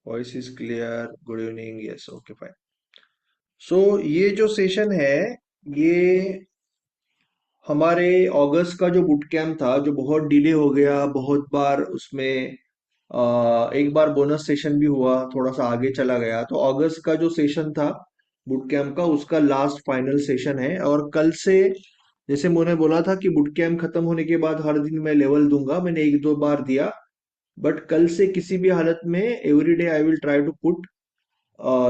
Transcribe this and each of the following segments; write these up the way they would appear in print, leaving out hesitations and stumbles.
Voice is clear, good evening, yes, okay fine. So ये जो session है, ये हमारे अगस्त का जो बुट कैंप था, जो बहुत डिले हो गया, बहुत बार उसमें एक बार बोनस सेशन भी हुआ, थोड़ा सा आगे चला गया, तो अगस्त का जो सेशन था बुट कैंप का, उसका लास्ट फाइनल सेशन है। और कल से, जैसे मैंने बोला था कि बुट कैंप खत्म होने के बाद हर दिन मैं लेवल दूंगा, मैंने एक दो बार दिया, बट कल से किसी भी हालत में every day I will try to put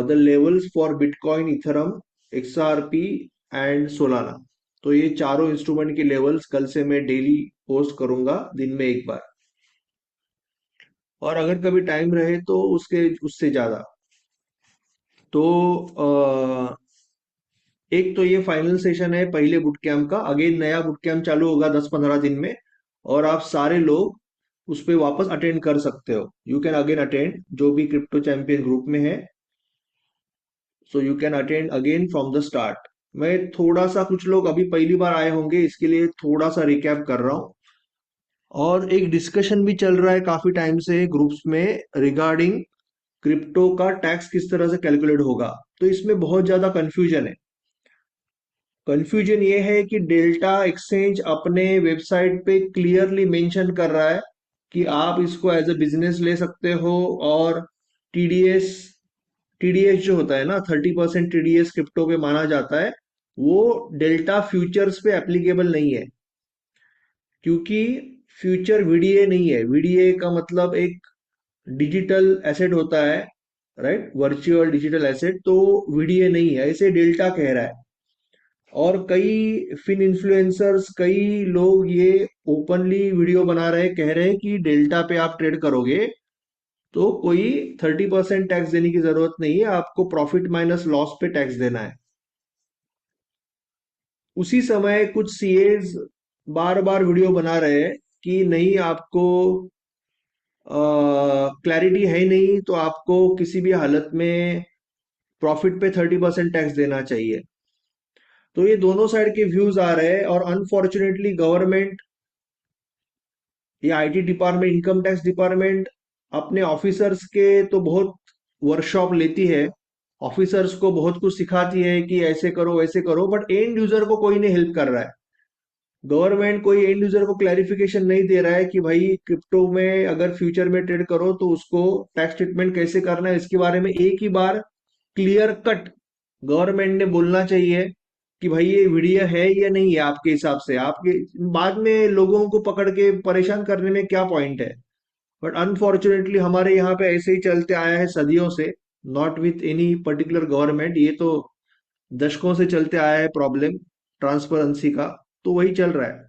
the levels for Bitcoin, Ethereum, XRP and Solana. तो ये चारों इंस्ट्रूमेंट के लेवल्स कल से मैं डेली पोस्ट करूंगा, दिन में एक बार, और अगर कभी टाइम रहे तो उसके उससे ज्यादा। तो एक तो ये फाइनल सेशन है पहले बुट कैंप का, अगेन नया बुट कैंप चालू होगा 10-15 दिन में, और आप सारे लोग उस पे वापस अटेंड कर सकते हो। यू कैन अगेन अटेंड, जो भी क्रिप्टो चैंपियन ग्रुप में है, so you can attend again from the start. मैं थोड़ा सा, कुछ लोग अभी पहली बार आए होंगे, इसके लिए थोड़ा सा रिकैप कर रहा हूँ। और एक डिस्कशन भी चल रहा है काफी टाइम से ग्रुप्स में रिगार्डिंग क्रिप्टो का टैक्स किस तरह से कैलकुलेट होगा। तो इसमें बहुत ज्यादा कंफ्यूजन है। कंफ्यूजन ये है कि डेल्टा एक्सचेंज अपने वेबसाइट पे क्लियरली मेंशन कर रहा है कि आप इसको एज अ बिजनेस ले सकते हो, और टीडीएस टीडीएस जो होता है ना, 30% टीडीएस क्रिप्टो पे माना जाता है, वो डेल्टा फ्यूचर्स पे एप्लीकेबल नहीं है, क्योंकि फ्यूचर वीडीए नहीं है। वीडीए का मतलब एक डिजिटल एसेट होता है, राइट, वर्चुअल डिजिटल एसेट, तो वीडीए नहीं है, ऐसे डेल्टा कह रहा है। और कई फिन इन्फ्लुएंसर्स, कई लोग ये ओपनली वीडियो बना रहे हैं, कह रहे हैं कि डेल्टा पे आप ट्रेड करोगे तो कोई 30% टैक्स देने की जरूरत नहीं है, आपको प्रॉफिट माइनस लॉस पे टैक्स देना है। उसी समय कुछ सीएज बार बार वीडियो बना रहे हैं कि नहीं, आपको क्लैरिटी है ही नहीं, तो आपको किसी भी हालत में प्रॉफिट पे 30% टैक्स देना चाहिए। तो ये दोनों साइड के व्यूज आ रहे हैं, और अनफॉर्चुनेटली गवर्नमेंट या IT department, income tax department अपने ऑफिसर्स के तो बहुत वर्कशॉप लेती है, ऑफिसर्स को बहुत कुछ सिखाती है कि ऐसे करो वैसे करो, बट एंड यूजर को कोई नहीं हेल्प कर रहा है। गवर्नमेंट कोई एंड यूजर को क्लैरिफिकेशन नहीं दे रहा है कि भाई क्रिप्टो में अगर फ्यूचर में ट्रेड करो तो उसको टैक्स ट्रीटमेंट कैसे करना है, इसके बारे में एक ही बार क्लियर कट गवर्नमेंट ने बोलना चाहिए कि भाई ये वीडियो है या नहीं है आपके हिसाब से। आपके बाद में लोगों को पकड़ के परेशान करने में क्या पॉइंट है। बट अनफॉर्चुनेटली हमारे यहाँ पे ऐसे ही चलते आया है सदियों से, not with any particular government, ये तो दशकों से चलते आया है प्रॉब्लम ट्रांसपेरेंसी का, तो वही चल रहा है।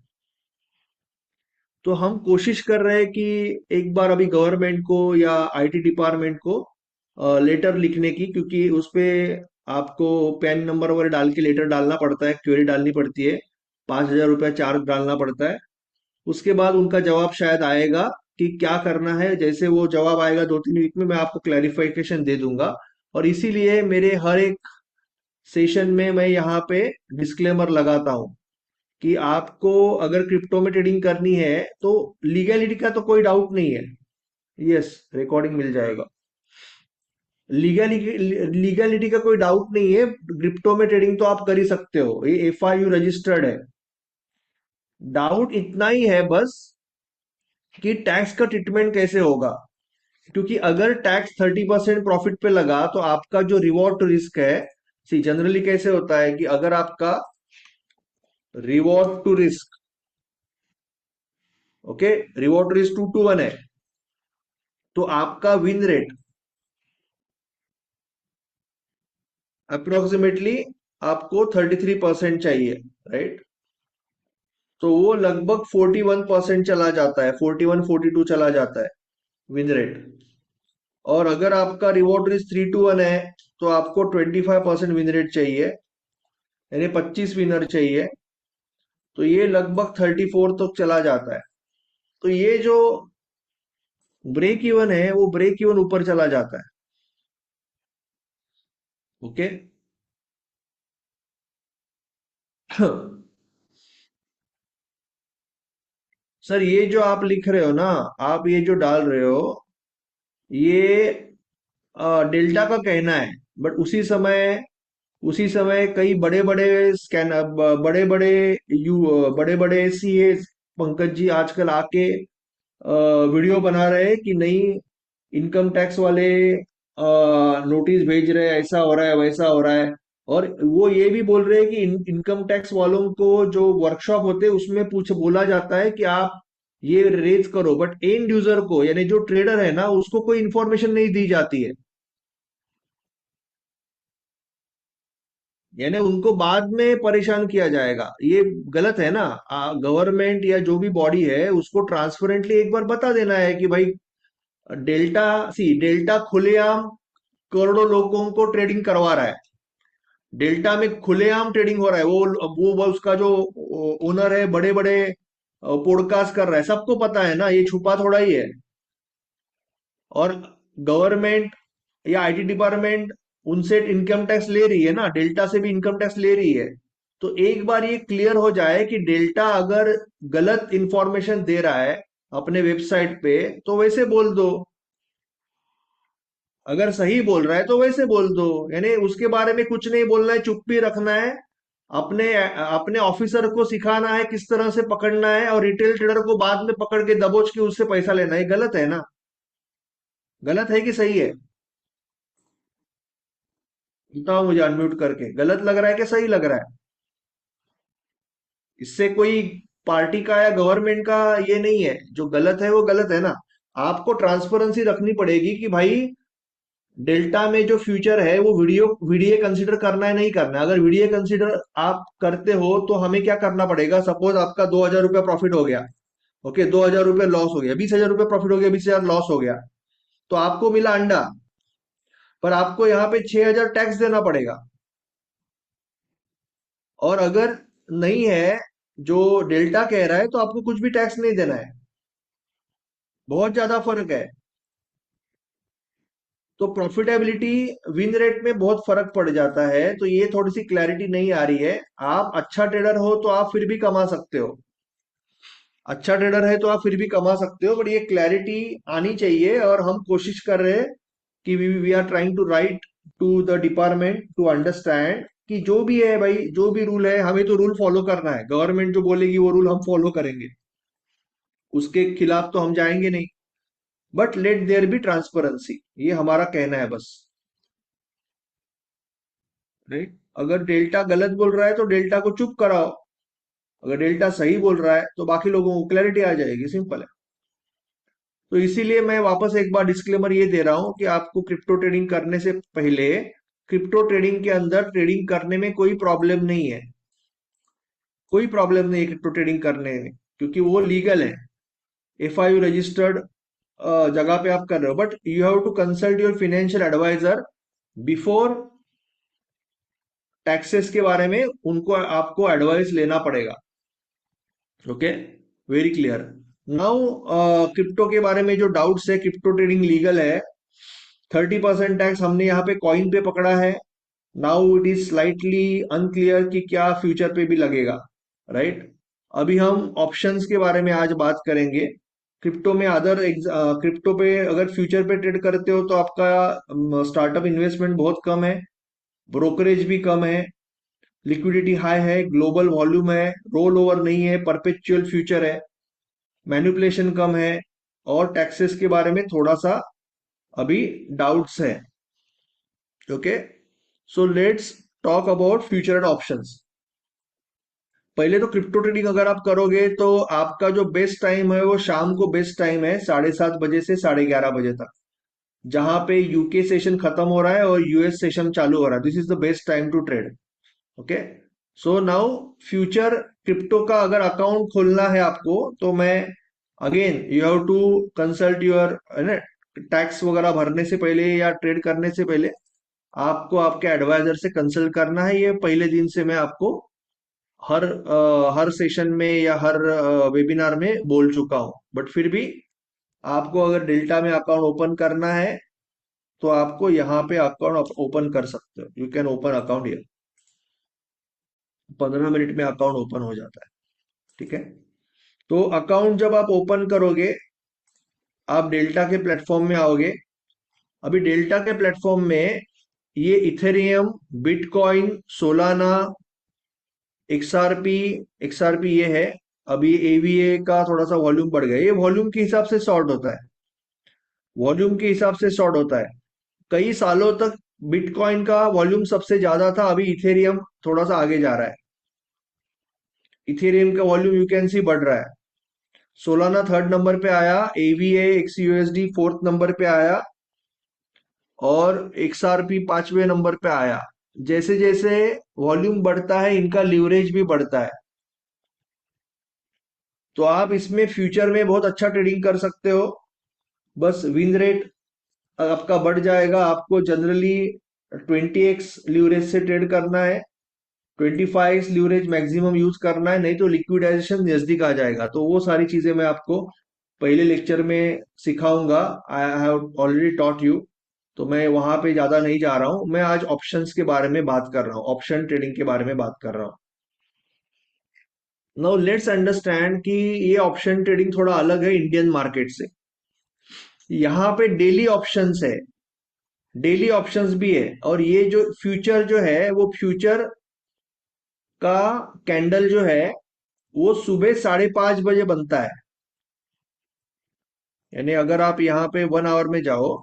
तो हम कोशिश कर रहे हैं कि एक बार अभी गवर्नमेंट को या आईटी डिपार्टमेंट को लेटर लिखने की, क्योंकि उस पे आपको पैन नंबर वगैरह डाल के लेटर डालना पड़ता है, क्वेरी डालनी पड़ती है, 5,000 रुपया चार्ज डालना पड़ता है। उसके बाद उनका जवाब शायद आएगा कि क्या करना है। जैसे वो जवाब आएगा 2-3 वीक में, मैं आपको क्लैरिफिकेशन दे दूंगा। और इसीलिए मेरे हर एक सेशन में मैं यहाँ पे डिस्क्लेमर लगाता हूँ कि आपको अगर क्रिप्टो में ट्रेडिंग करनी है तो लीगैलिटी का तो कोई डाउट नहीं है। यस, रिकॉर्डिंग मिल जाएगा। लीगैलिटी लीगैलिटी का कोई डाउट नहीं है, क्रिप्टो में ट्रेडिंग तो आप कर ही सकते हो, ये FIU रजिस्टर्ड है। डाउट इतना ही है बस कि टैक्स का ट्रीटमेंट कैसे होगा, क्योंकि अगर टैक्स 30% प्रॉफिट पे लगा तो आपका जो रिवॉर्ड टू रिस्क है, सी जनरली कैसे होता है कि अगर आपका reward to risk, okay, reward to risk 2 to 1 है, तो आपका विन रेट अप्रोक्सीमेटली आपको 33% चाहिए, राइट। तो वो लगभग 41% चला जाता है, 41-42 चला जाता है विन रेट। और अगर आपका रिवॉर्ड रिस्क 3 to 1 है तो आपको 25% विन रेट चाहिए, यानी 25 विनर चाहिए। तो ये लगभग 34 तक चला जाता है। तो ये जो ब्रेक इवन है, वो ब्रेक इवन ऊपर चला जाता है। ओके। सर, ये जो आप लिख रहे हो ना, आप ये जो डाल रहे हो, ये डेल्टा का कहना है, बट उसी समय कई बड़े बड़े स्कैन बड़े बड़े यू बड़े बड़े सीए पंकज जी आजकल आके वीडियो बना रहे हैं कि नहीं, इनकम टैक्स वाले नोटिस भेज रहे हैं, ऐसा हो रहा है वैसा हो रहा है। और वो ये भी बोल रहे हैं कि इनकम टैक्स वालों को जो वर्कशॉप होते हैं उसमें पूछ बोला जाता है कि आप ये रेज करो, बट एंड यूजर को यानी जो ट्रेडर है ना उसको कोई इंफॉर्मेशन नहीं दी जाती है। यानी उनको बाद में परेशान किया जाएगा, ये गलत है ना। गवर्नमेंट या जो भी बॉडी है उसको ट्रांसपेरेंटली एक बार बता देना है कि भाई डेल्टा डेल्टा खुलेआम करोड़ों लोगों को ट्रेडिंग करवा रहा है। डेल्टा में खुलेआम ट्रेडिंग हो रहा है, वो उसका जो ओनर है बड़े बड़े पॉडकास्ट कर रहा है, सबको पता है ना, ये छुपा थोड़ा ही है। और गवर्नमेंट या आईटी डिपार्टमेंट उनसे इनकम टैक्स ले रही है ना, डेल्टा से भी इनकम टैक्स ले रही है। तो एक बार ये क्लियर हो जाए कि डेल्टा अगर गलत इंफॉर्मेशन दे रहा है अपने वेबसाइट पे, तो वैसे बोल दो। अगर सही बोल रहा है तो वैसे बोल दो, यानी उसके बारे में कुछ नहीं बोलना है, चुप भी रखना है। अपने अपने ऑफिसर को सिखाना है किस तरह से पकड़ना है, और रिटेल ट्रेडर को बाद में पकड़ के दबोच के उससे पैसा लेना है। गलत है ना? गलत है कि सही है? बताओ मुझे अनम्यूट करके, गलत लग रहा है कि सही लग रहा है? इससे कोई पार्टी का या गवर्नमेंट का ये नहीं है, जो गलत है वो गलत है ना। आपको ट्रांसपेरेंसी रखनी पड़ेगी कि भाई डेल्टा में जो फ्यूचर है वो वीडीए कंसीडर करना है नहीं करना है। अगर वीडीए कंसीडर आप करते हो तो हमें क्या करना पड़ेगा? सपोज आपका 2,000 रुपया प्रॉफिट हो गया, ओके, 2,000 रुपया लॉस हो गया, 20,000 रुपया प्रॉफिट हो गया, 20,000 लॉस हो गया, तो आपको मिला अंडा, पर आपको यहाँ पे 6,000 टैक्स देना पड़ेगा। और अगर नहीं है, जो डेल्टा कह रहा है, तो आपको कुछ भी टैक्स नहीं देना है। बहुत ज्यादा फर्क है। तो प्रॉफिटेबिलिटी, विन रेट में बहुत फर्क पड़ जाता है, तो ये थोड़ी सी क्लैरिटी नहीं आ रही है। आप अच्छा ट्रेडर हो तो आप फिर भी कमा सकते हो, अच्छा ट्रेडर है तो आप फिर भी कमा सकते हो, बट ये क्लैरिटी आनी चाहिए। और हम कोशिश कर रहे हैं कि we are trying to write to the department to understand कि जो भी है भाई, जो भी रूल है हमें तो रूल फॉलो करना है। गवर्नमेंट जो बोलेगी वो रूल हम फॉलो करेंगे, उसके खिलाफ तो हम जाएंगे नहीं। But let there be transparency, ये हमारा कहना है बस। राइट? अगर डेल्टा गलत बोल रहा है तो डेल्टा को चुप कराओ, अगर डेल्टा सही बोल रहा है तो बाकी लोगों को क्लैरिटी आ जाएगी, सिंपल है। तो इसीलिए मैं वापस एक बार डिस्क्लेमर ये दे रहा हूं कि आपको क्रिप्टो ट्रेडिंग करने से पहले, क्रिप्टो ट्रेडिंग के अंदर ट्रेडिंग करने में कोई प्रॉब्लम नहीं है, कोई प्रॉब्लम नहीं है क्रिप्टो ट्रेडिंग करने में, क्योंकि वो लीगल है, एफआईयू रजिस्टर्ड जगह पे आप कर रहे हो। But you have to consult your financial advisor before taxes के बारे में, उनको आपको एडवाइस लेना पड़ेगा। Okay, very clear. Now crypto के बारे में जो डाउट्स है, क्रिप्टो ट्रेडिंग लीगल है, 30% टैक्स हमने यहाँ पे कॉइन पे पकड़ा है। Now it is slightly unclear कि क्या फ्यूचर पे भी लगेगा। राइट? अभी हम ऑप्शंस के बारे में आज बात करेंगे। क्रिप्टो में क्रिप्टो पे अगर फ्यूचर पे ट्रेड करते हो तो आपका स्टार्टअप इन्वेस्टमेंट बहुत कम है, ब्रोकरेज भी कम है, लिक्विडिटी हाई है, ग्लोबल वॉल्यूम है, रोल ओवर नहीं है, परपेचुअल फ्यूचर है, मैनिपुलेशन कम है, और टैक्सेस के बारे में थोड़ा सा अभी डाउट्स है। Okay, so let's talk about future and options. पहले तो क्रिप्टो ट्रेडिंग अगर आप करोगे तो आपका जो बेस्ट टाइम है वो शाम को बेस्ट टाइम है, 7:30 बजे से 11:30 बजे तक, जहां पे यूके सेशन खत्म हो रहा है और यूएस सेशन चालू हो रहा है। This is the best time to trade. Okay, so now future crypto का अगर अकाउंट खोलना है आपको, तो मैं again you have to consult your tax वगैरह भरने से पहले या ट्रेड करने से पहले आपको आपके एडवाइजर से कंसल्ट करना है। ये पहले दिन से मैं आपको हर सेशन में या हर वेबिनार में बोल चुका हूं, बट फिर भी आपको अगर डेल्टा में अकाउंट ओपन करना है तो आपको यहाँ पे अकाउंट ओपन कर सकते हो, you can open account here. 15 minute में अकाउंट ओपन हो जाता है। ठीक है? तो अकाउंट जब आप ओपन करोगे, आप डेल्टा के प्लेटफॉर्म में आओगे, अभी डेल्टा के प्लेटफॉर्म में ये Ethereum, bitcoin, Solana, XRP, XRP ये है। अभी एवीए का थोड़ा सा वॉल्यूम बढ़ गया, ये वॉल्यूम के हिसाब से सॉर्ट होता है, वॉल्यूम के हिसाब से सॉर्ट होता है। कई सालों तक बिटकॉइन का वॉल्यूम सबसे ज्यादा था, अभी इथेरियम थोड़ा सा आगे जा रहा है। इथेरियम का वॉल्यूम यू कैन सी बढ़ रहा है। सोलाना थर्ड नंबर पे आया, एवीए एक्सयूएसडी फोर्थ नंबर पे आया, और एक्सआरपी पांचवें नंबर पे आया। जैसे जैसे वॉल्यूम बढ़ता है इनका लीवरेज भी बढ़ता है। तो आप इसमें फ्यूचर में बहुत अच्छा ट्रेडिंग कर सकते हो। बस विन रेट आपका बढ़ जाएगा। आपको जनरली 20x लीवरेज से ट्रेड करना है, 25x लीवरेज मैक्सिमम यूज करना है, नहीं तो लिक्विडाइजेशन नजदीक आ जाएगा। तो वो सारी चीजें मैं आपको पहले लेक्चर में सिखाऊंगा। I have already taught you. तो मैं वहां पे ज्यादा नहीं जा रहा हूं, मैं आज ऑप्शंस के बारे में बात कर रहा हूँ, ऑप्शन ट्रेडिंग के बारे में बात कर रहा हूँ। नाउ लेट्स अंडरस्टैंड कि ये ऑप्शन ट्रेडिंग थोड़ा अलग है इंडियन मार्केट से। यहाँ पे डेली ऑप्शंस है, डेली ऑप्शंस भी है, और ये जो फ्यूचर जो है वो फ्यूचर का कैंडल जो है वो सुबह 5:30 बजे बनता है। यानी अगर आप यहाँ पे 1 आवर में जाओ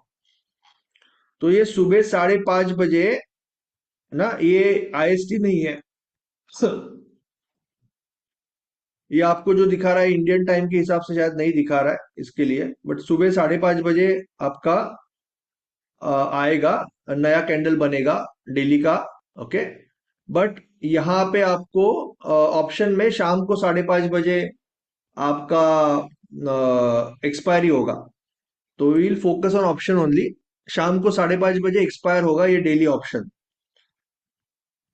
तो ये सुबह 5:30 बजे ना, ये आईएसटी नहीं है। ये आपको जो दिखा रहा है इंडियन टाइम के हिसाब से शायद नहीं दिखा रहा है इसके लिए, बट सुबह 5:30 बजे आपका आएगा, नया कैंडल बनेगा डेली का। ओके, बट यहाँ पे आपको ऑप्शन में शाम को 5:30 बजे आपका एक्सपायरी होगा। तो will focus on option only. शाम को 5:30 बजे एक्सपायर होगा ये डेली ऑप्शन।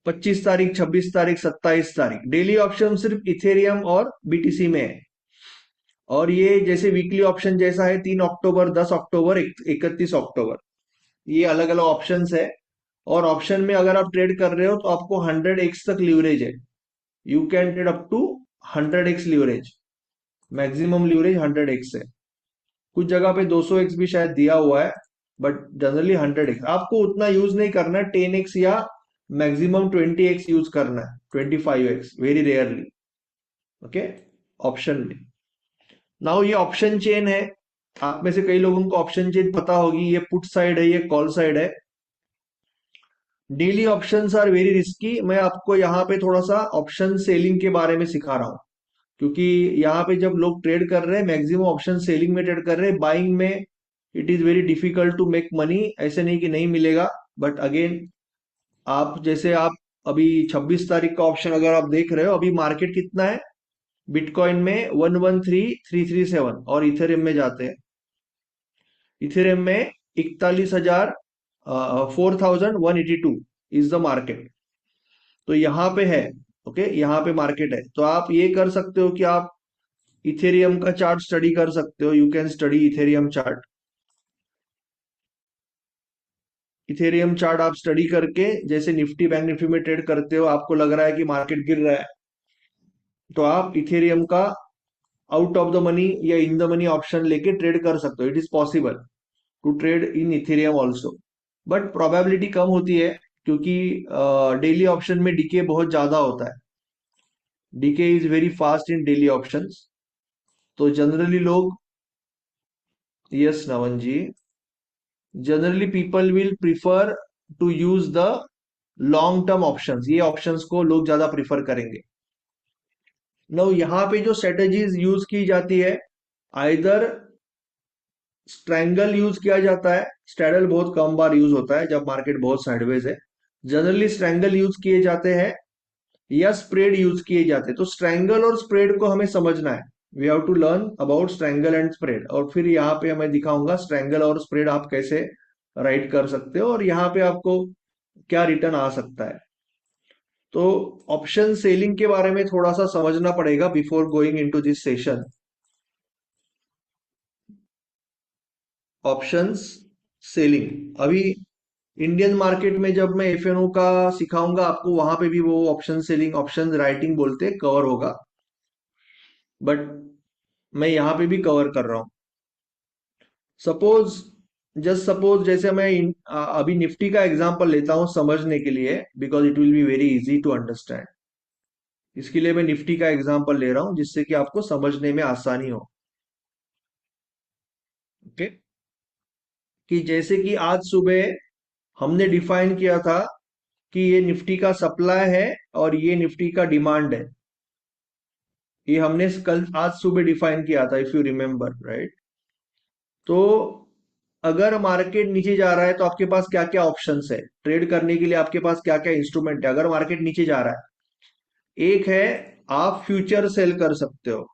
25 तारीख, 26 तारीख, 27 तारीख डेली ऑप्शन सिर्फ इथेरियम और बीटीसी में है। और ये जैसे वीकली ऑप्शन जैसा है, 3 अक्टूबर, 10 अक्टूबर, 31 अक्टूबर, ये अलग अलग ऑप्शंस है। और ऑप्शन में अगर आप ट्रेड कर रहे हो तो आपको 100x तक लीवरेज है। You can trade up to 100x leverage, maximum leverage 100x है। कुछ जगह पे 200x भी शायद दिया हुआ है, बट जनरली 100x आपको उतना यूज नहीं करना है। 10x या मैक्सिमम 20x यूज करना है, 25x very rarely. Okay, option में। नाउ ये ऑप्शन चेन है, आप में से कई लोगों को ऑप्शन चेन पता होगी। ये पुट साइड है, ये कॉल साइड है। Daily options are very risky. मैं आपको यहाँ पे थोड़ा सा ऑप्शन सेलिंग के बारे में सिखा रहा हूँ, क्योंकि यहाँ पे जब लोग ट्रेड कर रहे हैं मैक्सिमम ऑप्शन सेलिंग में ट्रेड कर रहे हैं। बाइंग में it is very difficult to make money. ऐसे नहीं कि नहीं मिलेगा, बट अगेन आप जैसे आप अभी 26 तारीख का ऑप्शन अगर आप देख रहे हो, अभी मार्केट कितना है बिटकॉइन में, 113,337, और इथेरियम में जाते हैं। इथेरियम में 41,000, 4,182 इज द मार्केट। तो यहाँ पे है। ओके, यहाँ पे मार्केट है। तो आप ये कर सकते हो कि आप इथेरियम का चार्ट स्टडी कर सकते हो। You can study Ethereum chart. Ethereum chart आप स्टडी करके, जैसे निफ्टी बैंक निफ्टी में ट्रेड करते हो, आपको लग रहा है कि मार्केट गिर रहा है, तो आप इथेरियम का आउट ऑफ द मनी या इन द मनी ऑप्शन लेके ट्रेड कर सकते हो। It is possible to trade in Ethereum also, but probability कम होती है, क्योंकि डेली ऑप्शन में डीके बहुत ज्यादा होता है। DK is very fast in daily options. तो जनरली लोग, yes Navan ji, generally people will prefer to use the long term options. ये ऑप्शंस को लोग ज्यादा प्रिफर करेंगे। नो, यहाँ पे जो स्ट्रेटेजीज यूज की जाती है, आइदर स्ट्रैंगल यूज किया जाता है। स्ट्रैडल बहुत कम बार यूज होता है जब मार्केट बहुत साइडवेज है। जनरली स्ट्रैंगल यूज किए जाते हैं या स्प्रेड यूज किए जाते हैं। तो स्ट्रैंगल और स्प्रेड को हमें समझना है। We have to learn about strangle and spread, और फिर यहाँ पे मैं दिखाऊंगा स्ट्रैंगल और स्प्रेड आप कैसे राइट कर सकते हो, और यहाँ पे आपको क्या रिटर्न आ सकता है। तो ऑप्शन सेलिंग के बारे में थोड़ा सा समझना पड़ेगा before going into this session. Options selling, अभी इंडियन मार्केट में जब मैं एफएनओ का सिखाऊंगा आपको, वहां पे भी वो ऑप्शन सेलिंग, ऑप्शन राइटिंग बोलते कवर होगा, बट मैं यहाँ पे भी कवर कर रहा हूं। सपोज जस्ट सपोज जैसे मैं अभी निफ्टी का एग्जांपल लेता हूं समझने के लिए, because it will be very easy to understand. इसके लिए मैं निफ्टी का एग्जांपल ले रहा हूं जिससे कि आपको समझने में आसानी हो। ओके। कि जैसे कि आज सुबह हमने डिफाइन किया था कि ये निफ्टी का सप्लाई है और ये निफ्टी का डिमांड है। ये हमने कल आज सुबह डिफाइन किया था, इफ यू रिमेम्बर, राइट। तो अगर मार्केट नीचे जा रहा है तो आपके पास क्या क्या ऑप्शंस है ट्रेड करने के लिए, आपके पास क्या क्या इंस्ट्रूमेंट है अगर मार्केट नीचे जा रहा है। एक है, आप फ्यूचर सेल कर सकते हो।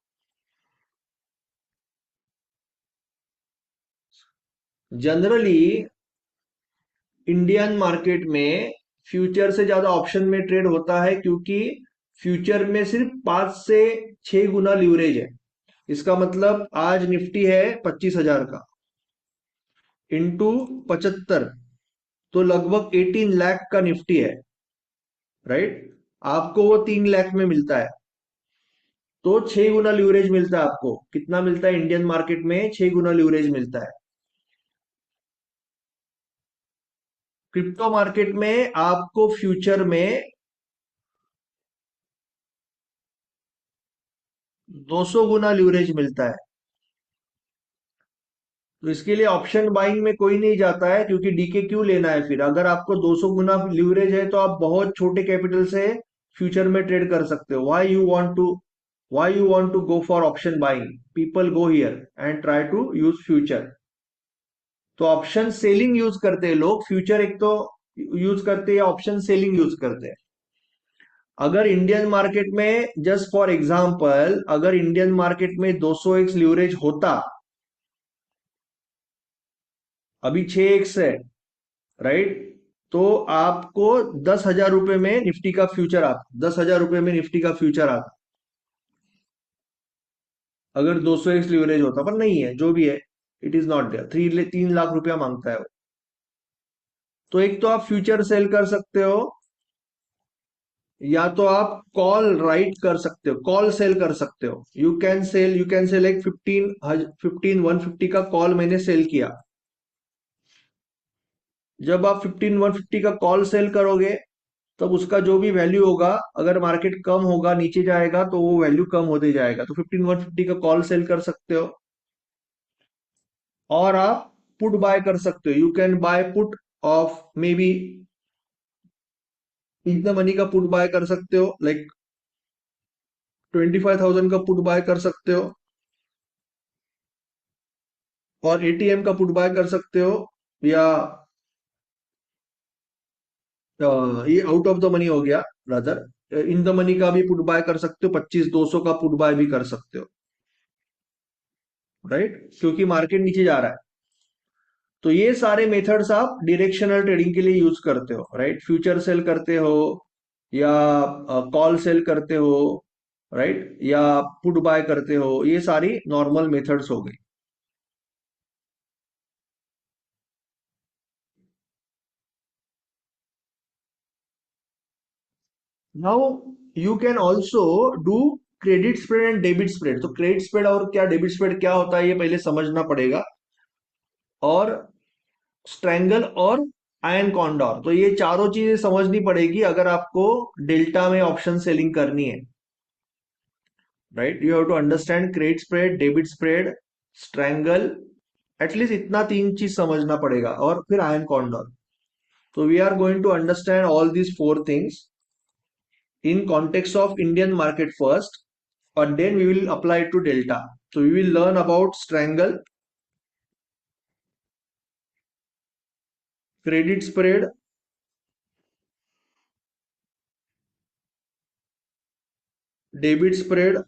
जनरली इंडियन मार्केट में फ्यूचर से ज्यादा ऑप्शन में ट्रेड होता है, क्योंकि फ्यूचर में सिर्फ 5 से 6 गुना लीवरेज है। इसका मतलब आज निफ्टी है 25,000 का, इंटू 75, तो लगभग 18 लाख का निफ्टी है, राइट। आपको वो 3 लाख में मिलता है, तो 6 गुना लीवरेज मिलता है। आपको कितना मिलता है इंडियन मार्केट में? 6 गुना लीवरेज मिलता है। क्रिप्टो मार्केट में आपको फ्यूचर में 200 गुना लीवरेज मिलता है। तो इसके लिए ऑप्शन बाइंग में कोई नहीं जाता है, क्योंकि डीके क्यों लेना है फिर? अगर आपको 200 गुना लीवरेज है तो आप बहुत छोटे कैपिटल से फ्यूचर में ट्रेड कर सकते हो। Why you want to go for option buying? People go here and try to use future. तो ऑप्शन सेलिंग यूज करते हैं लोग, फ्यूचर एक तो यूज करते हैं, ऑप्शन सेलिंग यूज करते हैं। अगर इंडियन मार्केट में, जस्ट फॉर एग्जांपल, अगर इंडियन मार्केट में 200x लीवरेज होता, अभी 6x है, राइट। तो आपको 10,000 रुपए में निफ्टी का फ्यूचर आता, 10,000 रुपए में निफ्टी का फ्यूचर आता, अगर 200x लीवरेज होता। पर नहीं है, जो भी है, it is not there. 3 lakh रुपया मांगता है वो। तो एक तो आप फ्यूचर सेल कर सकते हो, या तो आप कॉल राइट कर सकते हो, कॉल सेल कर सकते हो। यू कैन सेल लाइक 150 का कॉल मैंने सेल किया। जब आप 15150 का कॉल सेल करोगे, तब उसका जो भी वैल्यू होगा, अगर मार्केट कम होगा, नीचे जाएगा, तो वो वैल्यू कम होते जाएगा। तो 15150 का कॉल सेल कर सकते हो। और आप पुट बाय कर सकते हो। You can buy put of may be in the money का पुट बाय कर सकते हो, लाइक 25,000 का पुट बाय कर सकते हो। और एटीएम का पुट बाय कर सकते हो, या ये आउट ऑफ द मनी हो गया, रादर इन द मनी का भी पुट बाय कर सकते हो। 25,200 का पुट बाय भी कर सकते हो, राइट, क्योंकि मार्केट नीचे जा रहा है। तो ये सारे मेथड्स आप डायरेक्शनल ट्रेडिंग के लिए यूज करते हो, राइट। फ्यूचर सेल करते हो, या कॉल सेल करते हो, राइट, या पुट बाय करते हो। ये सारी नॉर्मल मेथड्स हो गई। Now you can also do credit spread and debit spread. तो क्रेडिट स्प्रेड और क्या डेबिट स्प्रेड क्या होता है, ये पहले समझना पड़ेगा। और स्ट्रैंगल और आयन कॉन्डोर, तो ये चारों चीजें समझनी पड़ेगी अगर आपको डेल्टा में ऑप्शन सेलिंग करनी है, right. You have to understand credit spread, debit spread, strangle. At least इतना 3 चीज समझना पड़ेगा, और फिर आयन कॉन्डोर। तो we are going to understand all these 4 things in context of Indian market first, and then we will apply it to delta. So we will learn about strangle, credit spread, debit spread,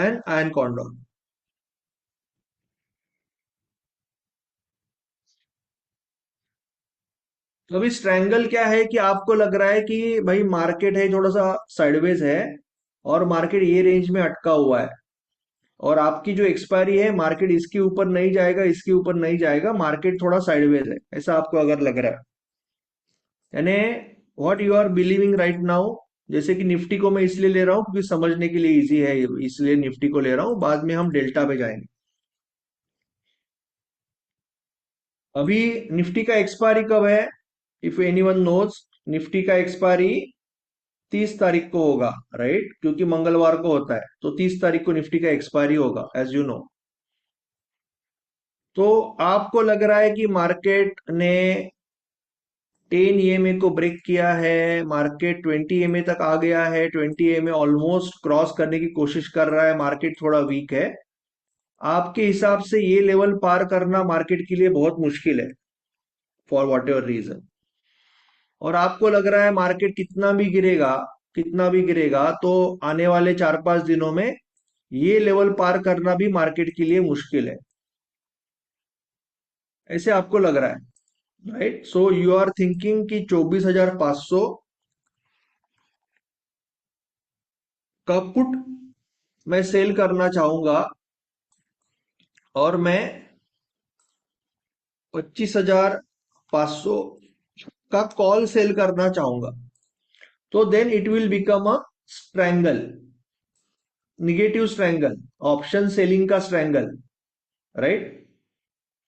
and iron condor. तो अभी strangle क्या है कि आपको लग रहा है कि भाई मार्केट है थोड़ा सा साइडवेज है, और मार्केट ये रेंज में अटका हुआ है, और आपकी जो एक्सपायरी है, मार्केट इसके ऊपर नहीं जाएगा, इसके ऊपर नहीं जाएगा, मार्केट थोड़ा साइडवेज है, ऐसा आपको अगर लग रहा है, यानी what you are believing right now. जैसे कि निफ्टी को मैं इसलिए ले रहा हूँ क्योंकि समझने के लिए इजी है, इसलिए निफ्टी को ले रहा हूँ, बाद में हम डेल्टा पे जाएंगे। अभी निफ्टी का एक्सपायरी कब है? इफ एनीवन नोज, निफ्टी का एक्सपायरी 30 तारीख को होगा, राइट? क्योंकि मंगलवार को होता है, तो 30 तारीख को निफ्टी का एक्सपायरी होगा, एज यू नो। तो आपको लग रहा है कि मार्केट ने 10 EMA को ब्रेक किया है, मार्केट 20 EMA तक आ गया है, 20 EMA ऑलमोस्ट क्रॉस करने की कोशिश कर रहा है, मार्केट थोड़ा वीक है। आपके हिसाब से ये लेवल पार करना मार्केट के लिए बहुत मुश्किल है, फॉर वॉट एवर रीजन। और आपको लग रहा है मार्केट कितना भी गिरेगा तो आने वाले 4-5 दिनों में ये लेवल पार करना भी मार्केट के लिए मुश्किल है, ऐसे आपको लग रहा है, right? So you are thinking कि 24,500 का पुट मैं सेल करना चाहूंगा, और मैं 25,500 का कॉल सेल करना चाहूंगा। तो then it will become a strangle, negative strangle, option selling का स्ट्रैंगल, राइट?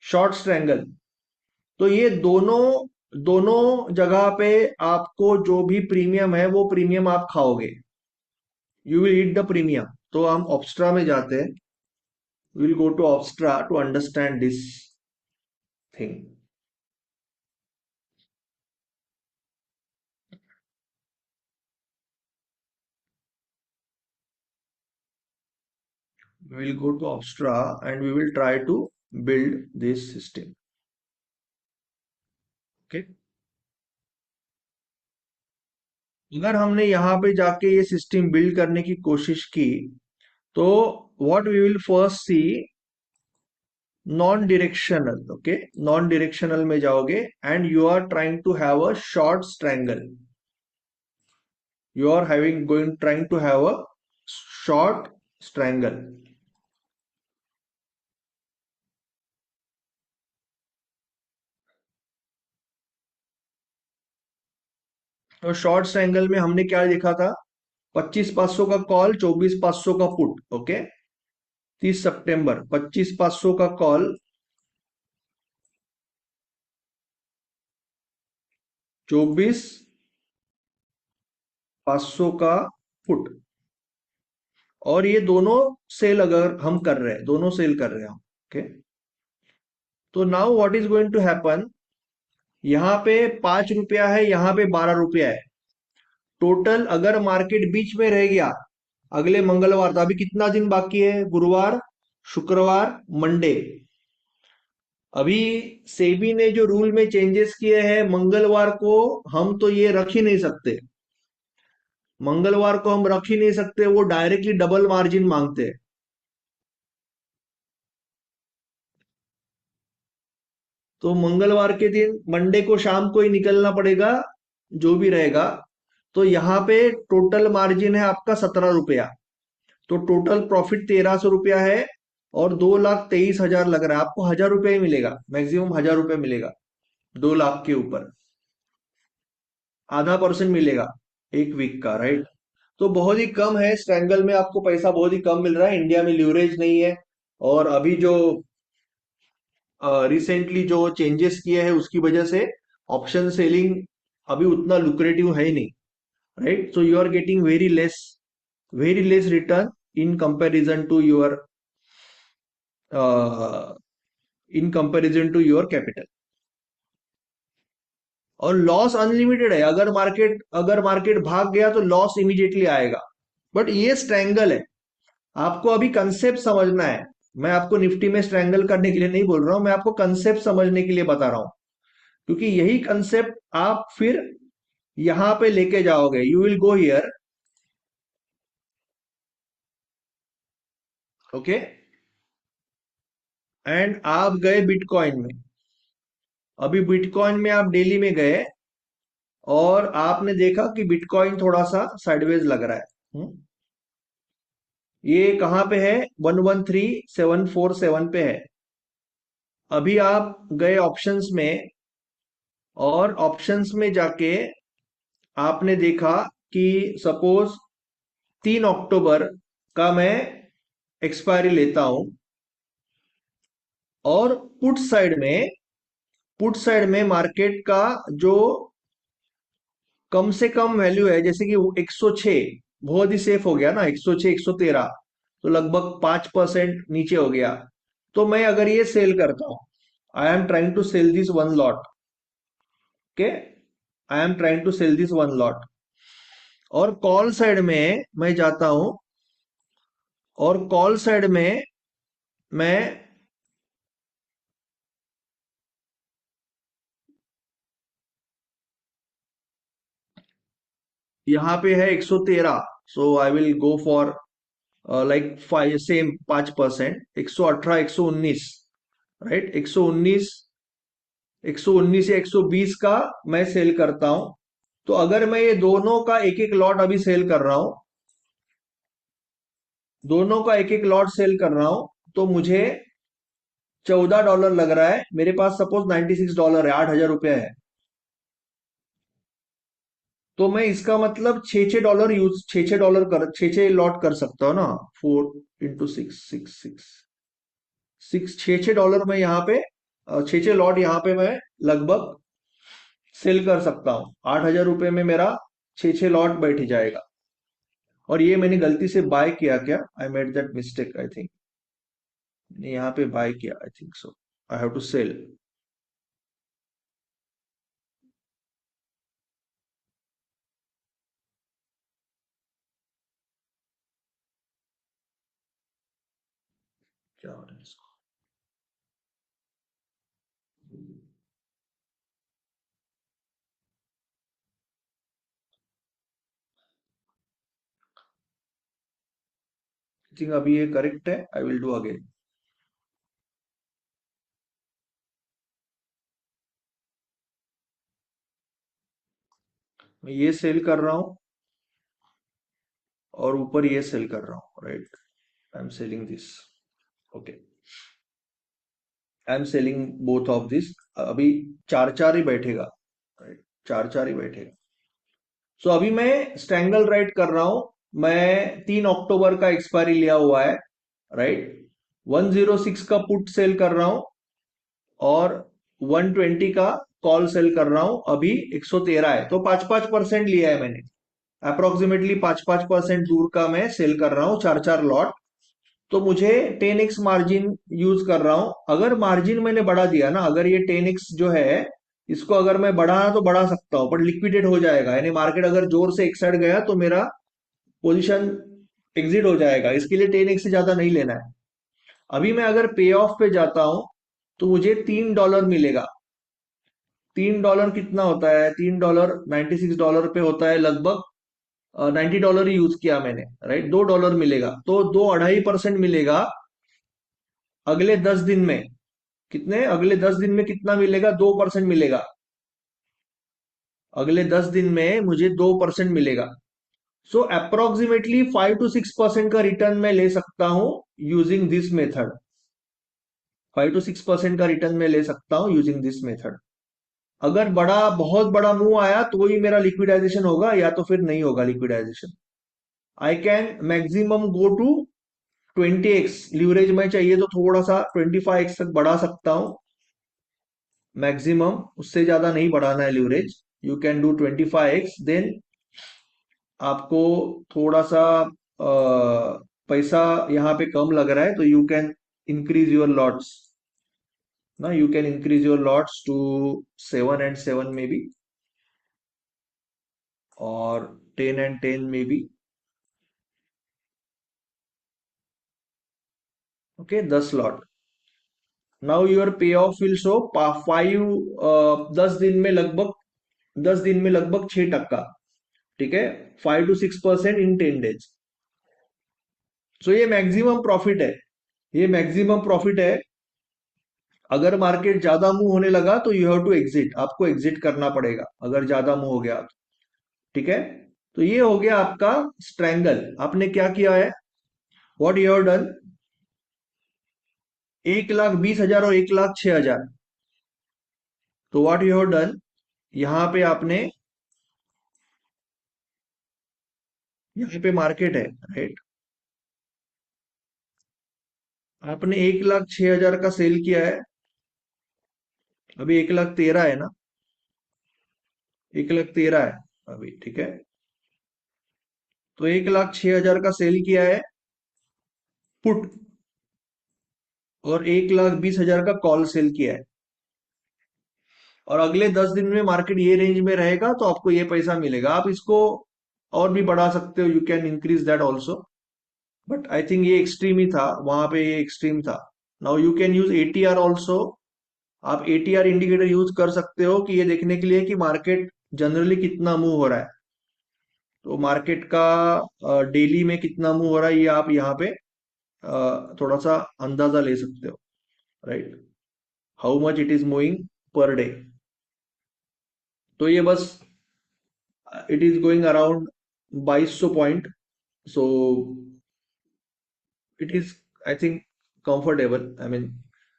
Short strangle. तो ये दोनों दोनों जगह पे आपको जो भी प्रीमियम है वो प्रीमियम आप खाओगे, you will eat the premium. तो हम ऑप्स्ट्रा में जाते हैं, will go to Opstra to understand this thing. We will go to Opstra and we will try to build this system. Okay. अगर हमने यहाँ पे जाके ये सिस्टम बिल्ड करने की कोशिश की, तो what we will first see, non directional. Okay, non directional में जाओगे and you are trying to have a short strangle, you are having going trying to have a short strangle. तो short strangle में हमने क्या देखा था? 25,500 का call, 24,500 का पुट। ओके, 30 सितंबर, 25,500 का कॉल, 24,500 का पुट। और ये दोनों सेल अगर हम कर रहे हैं, दोनों सेल कर रहे हैं हम। ओके, तो now what is going to happen, यहाँ पे 5 रुपया है, यहाँ पे 12 रुपया है। टोटल अगर मार्केट बीच में रह गया अगले मंगलवार, तो अभी कितना दिन बाकी है? गुरुवार, शुक्रवार, मंडे। अभी सेबी ने जो रूल में चेंजेस किए हैं, मंगलवार को हम तो ये रख ही नहीं सकते, मंगलवार को हम रख ही नहीं सकते, वो डायरेक्टली डबल मार्जिन मांगते हैं। तो मंगलवार के दिन, मंडे को शाम को ही निकलना पड़ेगा, जो भी रहेगा। तो यहाँ पे टोटल मार्जिन है आपका 17 रुपया, तो टोटल प्रॉफिट 1,300 रुपया है, और 2,23,000 लग रहा है आपको। 1,000 रुपया ही मिलेगा, मैक्सिमम 1,000 रुपया मिलेगा 2 लाख के ऊपर, आधा परसेंट मिलेगा एक वीक का, राइट? तो बहुत ही कम है, स्ट्रैंगल में आपको पैसा बहुत ही कम मिल रहा है, इंडिया में लीवरेज नहीं है। और अभी जो रिसेंटली जो चेंजेस किए हैं उसकी वजह से ऑप्शन सेलिंग अभी उतना लुक्रेटिव है ही नहीं, right? So you are getting very less return in comparison to your in comparison to your capital. और लॉस अनलिमिटेड है, अगर मार्केट भाग गया तो लॉस इमीडिएटली आएगा। बट ये स्ट्रैंगल है, आपको अभी कंसेप्ट समझना है। मैं आपको निफ्टी में स्ट्रैंगल करने के लिए नहीं बोल रहा हूं, मैं आपको कंसेप्ट समझने के लिए बता रहा हूं, क्योंकि यही कंसेप्ट आप फिर यहां पे लेके जाओगे। You will go here, okay, and आप गए बिटकॉइन में। अभी बिटकॉइन में आप डेली में गए और आपने देखा कि बिटकॉइन थोड़ा सा साइडवेज लग रहा है। ये कहां पे है? 113,747 पे है। अभी आप गए ऑप्शंस में, और ऑप्शंस में जाके आपने देखा कि सपोज 3 अक्टूबर का मैं एक्सपायरी लेता हूं, और पुट साइड में पुट साइड में मार्केट का जो कम से कम वैल्यू है, जैसे कि 106 बहुत ही सेफ हो गया ना, 106 113, तो लगभग 5% नीचे हो गया। तो मैं अगर ये सेल करता हूं, I am trying to sell this one lot, okay, I am trying to sell this one lot, और कॉल साइड में मैं जाता हूं, और कॉल साइड में मैं यहाँ पे है 113, so I will go for like 5, same 5%, 118 119, right, 119, 119 या 120 का मैं सेल करता हूं। तो अगर मैं ये दोनों का एक एक लॉट अभी सेल कर रहा हूं, दोनों का एक एक लॉट सेल कर रहा हूं, तो मुझे $14 लग रहा है। मेरे पास सपोज $96 है, $8,000 है। तो मैं इसका मतलब $6 यूज, $6 कर, 6 लॉट कर सकता हूँ ना। 4 × 6 6 6 $6 में यहाँ पे 6 लॉट यहाँ पे मैं लगभग सेल कर सकता हूँ। $8,000 में मेरा 6 लॉट बैठ जाएगा। और ये मैंने गलती से बाय किया क्या, I made that mistake I think, मैंने यहाँ पे बाय किया, I think so, I have to sell. क्या हो रहा है इसको, आई थिंक अभी ये करेक्ट है, आई विल डू अगेन। मैं ये सेल कर रहा हूँ और ऊपर ये सेल कर रहा हूँ, right, I am selling this, okay, I am selling both of this. अभी चार चार ही बैठेगा, राइट, चार चार ही बैठेगा। सो अभी मैं स्ट्रैंगल राइट कर रहा हूं। मैं 3 अक्टूबर का एक्सपायरी लिया हुआ है, राइट, 106 का पुट सेल कर रहा हूं, और 120 का कॉल सेल कर रहा हूं। अभी 113 है, तो 5-5% लिया है मैंने, अप्रोक्सीमेटली 5-5% दूर का मैं सेल कर रहा हूं, 4-4 लॉट। तो मुझे 10x मार्जिन यूज कर रहा हूं। अगर मार्जिन मैंने बढ़ा दिया ना, अगर ये 10x जो है, इसको अगर मैं बढ़ाना तो बढ़ा सकता हूँ, पर लिक्विडेट हो जाएगा, यानी मार्केट अगर जोर से एक साइड गया तो मेरा पोजीशन एग्जिट हो जाएगा। इसके लिए 10x से ज्यादा नहीं लेना है। अभी मैं अगर पे ऑफ पे जाता हूं, तो मुझे $3 मिलेगा। $3 कितना होता है, $3 $96 पे होता है लगभग। $90 ही यूज किया मैंने, राइट, $2 मिलेगा, तो 2-2.5% मिलेगा अगले 10 दिन में। कितने, अगले 10 दिन में कितना मिलेगा, 2% मिलेगा। अगले 10 दिन में मुझे 2% मिलेगा। सो अप्रोक्सीमेटली 5 to 6% का रिटर्न मैं ले सकता हूं यूजिंग दिस मेथड। 5 to 6% का रिटर्न मैं ले सकता हूं यूजिंग दिस मेथड। अगर बड़ा, बहुत बड़ा मूव आया तो ही मेरा लिक्विडाइजेशन होगा, या तो फिर नहीं होगा liquidation. I can maximum go to 20x leverage, में चाहिए तो थोड़ा सा 25x तक बढ़ा सकता हूं मैक्सिमम, उससे ज्यादा नहीं बढ़ाना है leverage. You can do 25x, then आपको थोड़ा सा पैसा यहाँ पे कम लग रहा है, तो you can increase your lots ना, you can increase your lots to 7 and 7 में भी, और 10 and 10 में भी, ओके, 10 लॉट। नाउ योर पे ऑफ विल शो 5, 10 दिन में लगभग, 10 दिन में लगभग 6%, ठीक है, 5 to 6% इन 10 डेज। सो ये मैक्सिमम प्रॉफिट है, ये मैक्सिमम प्रॉफिट है। अगर मार्केट ज्यादा मूव होने लगा तो यू हैव टू एग्जिट, आपको एग्जिट करना पड़ेगा अगर ज्यादा मूव हो गया तो, ठीक है। तो ये हो गया आपका स्ट्रैंगल। आपने क्या किया है, व्हाट यू हैव डन, 1,20,000 और 1,06,000। तो व्हाट यू हैव डन, यहाँ पे आपने, यहाँ पे मार्केट है, राइट, आपने 1,06,000 का सेल किया है, अभी 1,13,000 है ना, 1,13,000 है अभी, ठीक है। तो 1,06,000 का सेल किया है पुट, और 1,20,000 का कॉल सेल किया है। और अगले 10 दिन में मार्केट ये रेंज में रहेगा तो आपको ये पैसा मिलेगा। आप इसको और भी बढ़ा सकते हो, you can increase that also, but I think ये एक्सट्रीम ही था, वहां पे ये एक्सट्रीम था। Now you can use ATR also. आप एटीआर इंडिकेटर यूज कर सकते हो कि ये देखने के लिए कि मार्केट जनरली कितना मूव हो रहा है। तो मार्केट का डेली में कितना मूव हो रहा है ये आप यहाँ पे थोड़ा सा अंदाजा ले सकते हो, right, how much it is moving per day. तो ये बस it is going around 2,200 point. So it is, I think, comfortable. I mean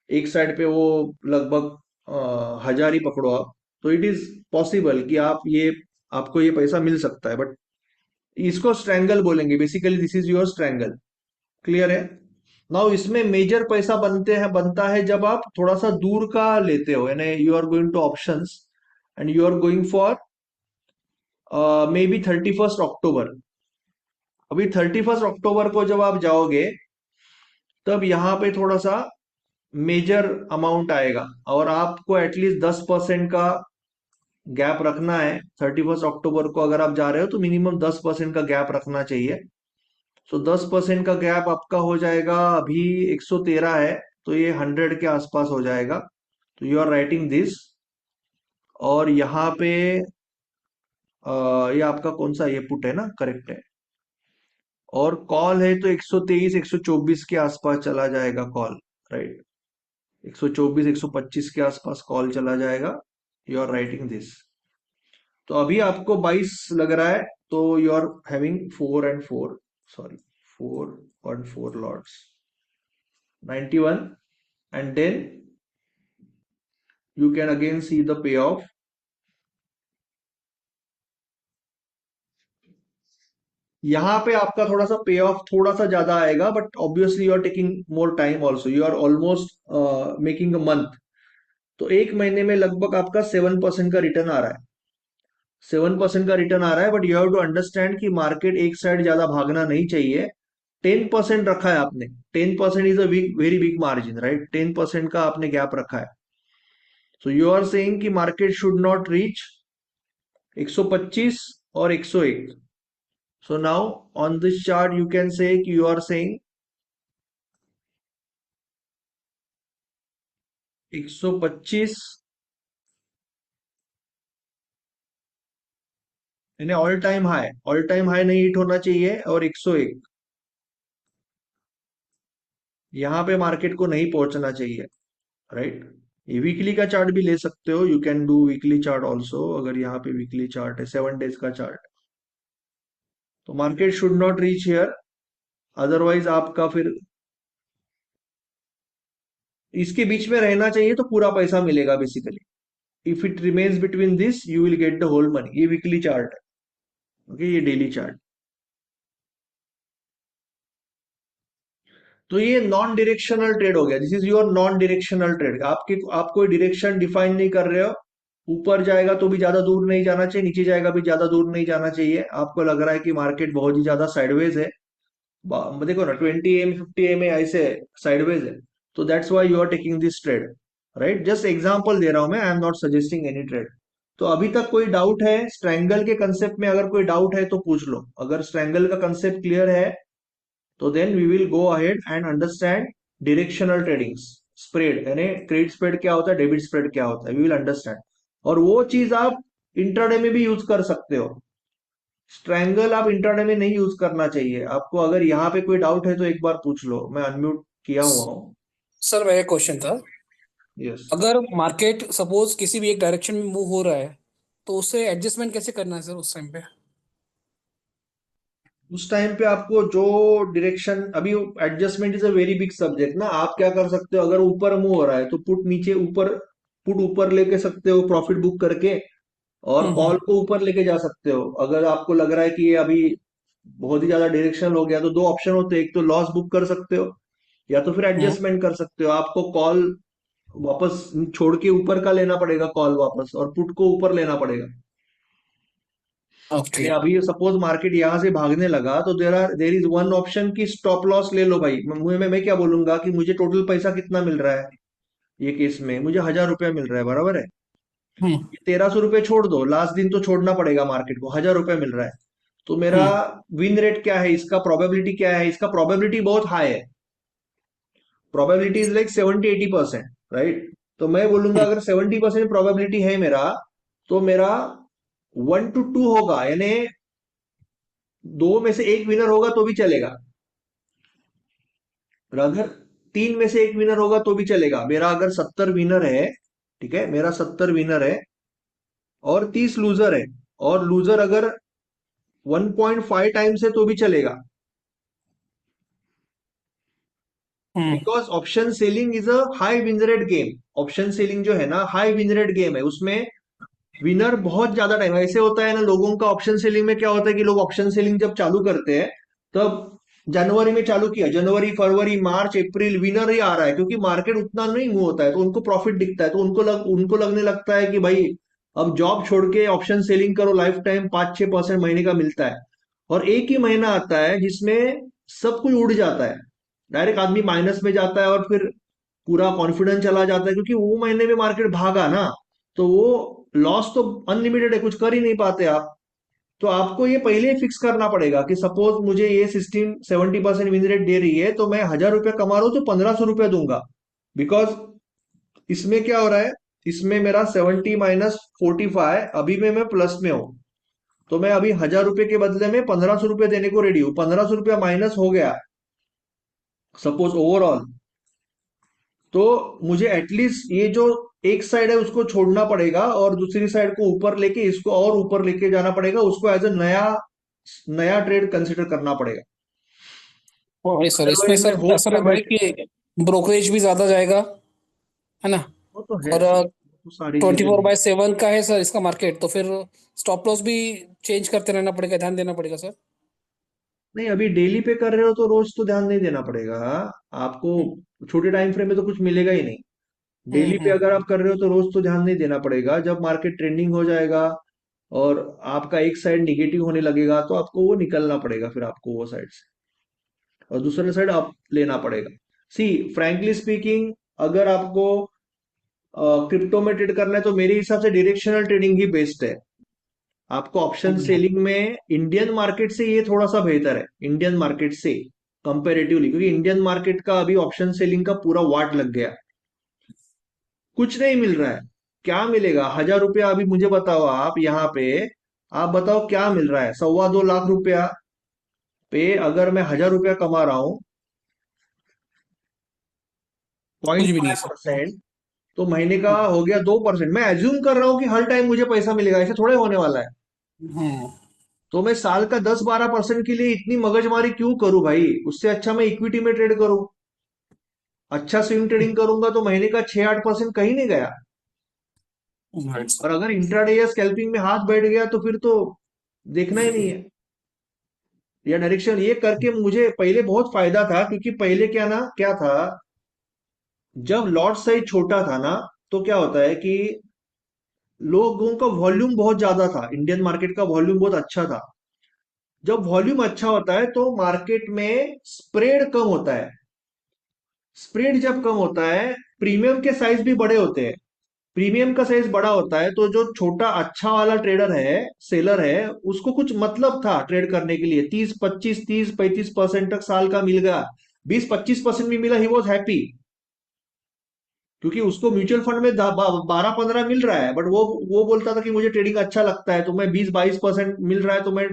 एक साइड पे वो लगभग 1,000 ही पकड़ो आप, तो इट इज पॉसिबल कि आप ये, आपको ये पैसा मिल सकता है। बट इसको स्ट्रैंगल बोलेंगे, basically this is your strangle. Clear है। नाउ इसमें मेजर पैसा बनता है जब आप थोड़ा सा दूर का लेते हो, यानी you are going to options and you are going for maybe 31 October. अभी 31 अक्टूबर को जब आप जाओगे तब यहाँ पे थोड़ा सा मेजर अमाउंट आएगा, और आपको एटलीस्ट 10% का गैप रखना है। 31 अक्टूबर को अगर आप जा रहे हो तो मिनिमम 10% का गैप रखना चाहिए। सो 10% का गैप आपका हो जाएगा, अभी 113 है, तो ये 100 के आसपास हो जाएगा। तो यू आर राइटिंग दिस, और यहाँ पे ये आपका कौन सा, ये पुट है ना, करेक्ट है। और कॉल है तो 123 124 के आसपास चला जाएगा कॉल, राइट, 124 125 के आसपास कॉल चला जाएगा। You are writing this. तो अभी आपको 22 लग रहा है, तो you are having 4 and 4, sorry, 4 और 4 lots, 91, and then you can again see the payoff। यहाँ पे आपका थोड़ा सा पे ऑफ थोड़ा सा ज्यादा आएगा, but obviously you are taking more time also, you are almost making a month. तो एक महीने में लगभग आपका 7% का रिटर्न आ रहा है, 7% का रिटर्न आ रहा है। But you have to understand कि मार्केट एक साइड ज्यादा भागना नहीं चाहिए। 10% रखा है आपने, 10% is a very big margin, right, 10% का आपने गैप रखा है। सो यू आर सेइंग कि मार्केट शुड नॉट रीच 125 और 101। So now on this chart you can say you are saying 125 यानी ऑल टाइम हाई नहीं हिट होना चाहिए, और 101 यहाँ पे मार्केट को नहीं पहुंचना चाहिए, राइट। ये वीकली का चार्ट भी ले सकते हो, you can do weekly chart also. अगर यहाँ पे वीकली चार्ट है, 7 डेज का चार्ट, तो market should not reach here, otherwise आपका फिर इसके बीच में रहना चाहिए तो पूरा पैसा मिलेगा basically. If it remains between this you will get the whole money. ये वीकली चार्ट है, ओके, ये डेली चार्ट। तो ये नॉन डायरेक्शनल ट्रेड हो गया, this is your non directional trade. आपके आप कोई डायरेक्शन डिफाइन नहीं कर रहे हो। ऊपर जाएगा तो भी ज्यादा दूर नहीं जाना चाहिए, नीचे जाएगा भी ज्यादा दूर नहीं जाना चाहिए। आपको लग रहा है कि मार्केट बहुत ही ज्यादा साइडवेज है, देखो ना 20 AM 50 AM ऐसे साइडवेज है, तो that's why you are taking this trade, right. Just example दे रहा हूं मैं, I am not suggesting any trade. तो अभी तक कोई डाउट है स्ट्रैंगल के कंसेप्ट में? अगर कोई डाउट है तो पूछ लो। अगर स्ट्रैंगल का कंसेप्ट क्लियर है तो then we will go ahead and understand directional trading, spread, यानी क्रेडिट स्प्रेड क्या होता है, डेबिट स्प्रेड क्या होता है, वी विल अंडरस्टैंड। और वो चीज आप इंट्राडे में भी यूज कर सकते हो। स्ट्रैंगल आप इंट्राडे में नहीं यूज करना चाहिए आपको। अगर यहाँ पे कोई डाउट है तो एक बार पूछ लो, मैं अनम्यूट किया हुआ हूँ। सर मेरा क्वेश्चन था, यस। अगर मार्केट सपोज किसी भी एक डायरेक्शन में मूव हो रहा है तो उससे एडजस्टमेंट कैसे करना है सर उस टाइम पे? उस टाइम पे आपको जो डायरेक्शन, अभी adjustment is a very big subject ना। आप क्या कर सकते हो, अगर ऊपर मूव हो रहा है तो पुट नीचे ऊपर, पुट ऊपर लेके सकते हो प्रॉफिट बुक करके, और हम्म। कॉल को ऊपर लेके जा सकते हो। अगर आपको लग रहा है कि ये अभी बहुत ही ज्यादा डायरेक्शनल हो गया तो दो ऑप्शन होते हैं, एक तो लॉस बुक कर सकते हो, या तो फिर हम्म। एडजस्टमेंट कर सकते हो। आपको कॉल वापस छोड़ के ऊपर का लेना पड़ेगा कॉल वापस, और पुट को ऊपर लेना पड़ेगा। यानी ओके। अभी सपोज मार्केट यहाँ से भागने लगा तो देर इज वन ऑप्शन की स्टॉप लॉस ले लो भाई। मैं क्या बोलूंगा कि मुझे टोटल पैसा कितना मिल रहा है, ये केस में मुझे 1,000 रुपया मिल रहा है, बराबर है। हम्म। 1,300 रुपये छोड़ दो, लास्ट दिन तो छोड़ना पड़ेगा मार्केट को, 1,000 रुपया मिल रहा है। तो मेरा हम्म। विन रेट क्या है, इसका प्रोबेबिलिटी क्या है, इसका प्रोबेबिलिटी बहुत हाई है। Probability is like 70-80%, right. तो मैं बोलूंगा हम्म। अगर 70% प्रोबेबिलिटी है मेरा, तो मेरा 1 to 2 होगा, यानी दो में से एक विनर होगा तो भी चलेगा। और अगर तीन में से एक विनर होगा तो भी चलेगा। मेरा अगर 70 विनर है, ठीक है, मेरा 70 विनर है और 30 लूजर है, और लूजर अगर 1.5 टाइम्स है तो भी चलेगा। Hmm. Because option selling is a high win rate game. Option selling जो है ना, हाई विन रेट गेम है, उसमें विनर बहुत ज्यादा टाइम ऐसे होता है ना। लोगों का ऑप्शन सेलिंग में क्या होता है कि लोग ऑप्शन सेलिंग जब चालू करते हैं, तब जनवरी में चालू किया, जनवरी फरवरी मार्च अप्रैल विनर ही आ रहा है, क्योंकि मार्केट उतना नहीं मूव होता है, तो उनको प्रॉफिट दिखता है, तो उनको लगने लगता है कि भाई अब जॉब छोड़ के ऑप्शन सेलिंग करो, लाइफ टाइम 5-6% महीने का मिलता है। और एक ही महीना आता है जिसमें सब कुछ उड़ जाता है, डायरेक्ट आदमी माइनस में जाता है, और फिर पूरा कॉन्फिडेंस चला जाता है, क्योंकि वो महीने में मार्केट भागा ना। तो वो लॉस तो अनलिमिटेड है, कुछ कर ही नहीं पाते आप। तो आपको ये पहले ही फिक्स करना पड़ेगा कि सपोज मुझे ये सिस्टम 70% विन रेट दे रही है, तो मैं 1,000 रुपया कमा रहा हूं तो 1,500 रुपया दूंगा। बिकॉज इसमें क्या हो रहा है, इसमें मेरा 70 - 45, अभी में मैं प्लस में हूं। तो मैं अभी 1,000 रुपये के बदले में 1,500 रुपये देने को रेडी हूं। 1,500 रुपया माइनस हो गया सपोज ओवरऑल, तो मुझे एटलीस्ट ये जो एक साइड है उसको छोड़ना पड़ेगा, और दूसरी साइड को ऊपर लेके, इसको और ऊपर लेके जाना पड़ेगा, उसको एज ए नया नया ट्रेड कंसिडर करना पड़ेगा। और सर इसमें अदरवाइज मैं सर होप ऐसा लग रहा है प्रॉफिट। कि ब्रोकरेज भी ज्यादा जाएगा, है ना? वो तो है और सर, वो तो सारी ट्वेंटी चीजें फोर हैं। बाय सेवन का है सर इसका मार्केट, तो फिर स्टॉप लॉस भी चेंज करते रहना पड़ेगा, ध्यान देना पड़ेगा सर। नहीं, अभी डेली पे कर रहे हो तो रोज तो ध्यान नहीं देना पड़ेगा आपको। हम्म। छोटे टाइम फ्रेम में तो कुछ मिलेगा ही नहीं। हम्म। डेली पे अगर आप कर रहे हो तो रोज तो ध्यान नहीं देना पड़ेगा। जब मार्केट ट्रेंडिंग हो जाएगा और आपका एक साइड निगेटिव होने लगेगा, तो आपको वो निकलना पड़ेगा, फिर आपको वो साइड से, और दूसरे साइड अप लेना पड़ेगा। सी, फ्रैंकली स्पीकिंग, अगर आपको क्रिप्टो में ट्रेड करना है तो मेरे हिसाब से डायरेक्शनल ट्रेडिंग ही बेस्ट है। आपको ऑप्शन हम्म। सेलिंग में इंडियन मार्केट से ये थोड़ा सा बेहतर है, इंडियन मार्केट से कंपेरेटिवली, क्योंकि इंडियन मार्केट का अभी ऑप्शन सेलिंग का पूरा वाट लग गया। कुछ नहीं मिल रहा है। क्या मिलेगा? 1,000 रुपया अभी मुझे बताओ, आप यहाँ पे आप बताओ क्या मिल रहा है? 2.25 लाख रुपया पे अगर मैं 1,000 रुपया कमा रहा हूँ, कुछ पॉइंट भी नहीं है फाइव सर। परसेंट तो महीने का हो गया 2%। मैं एज्यूम कर रहा हूँ कि हर टाइम मुझे पैसा मिलेगा, ऐसे थोड़े होने वाला है। हम्म। तो मैं साल का 10-12% के लिए इतनी मगजमारी क्यों करूं भाई? उससे अच्छा मैं इक्विटी में ट्रेड करूं। अच्छा स्विंग ट्रेडिंग करूंगा तो महीने का 6-8% कहीं नहीं गया। राइट और सर। अगर इंट्राडे या स्कैल्पिंग में हाथ बैठ गया तो फिर तो देखना ही नहीं है। या डायरेक्शन ये करके मुझे पहले बहुत फायदा था, क्योंकि पहले क्या था, जब लॉट साइज छोटा था ना, तो क्या होता है कि लोगों का वॉल्यूम बहुत ज्यादा था, इंडियन मार्केट का वॉल्यूम बहुत अच्छा था। जब वॉल्यूम अच्छा होता है तो मार्केट में स्प्रेड कम होता है। स्प्रेड जब कम होता है, प्रीमियम के साइज भी बड़े होते हैं। प्रीमियम का साइज बड़ा होता है, तो जो छोटा अच्छा वाला ट्रेडर है, सेलर है, उसको कुछ मतलब था ट्रेड करने के लिए। 30-35 तक साल का मिल गया, 20-25% भी मिला, ही वॉज हैप्पी। क्योंकि उसको म्यूचुअल फंड में 12-15 मिल रहा है, बट वो बोलता था कि मुझे ट्रेडिंग अच्छा लगता है, तो मैं 20-22% मिल रहा है तो मैं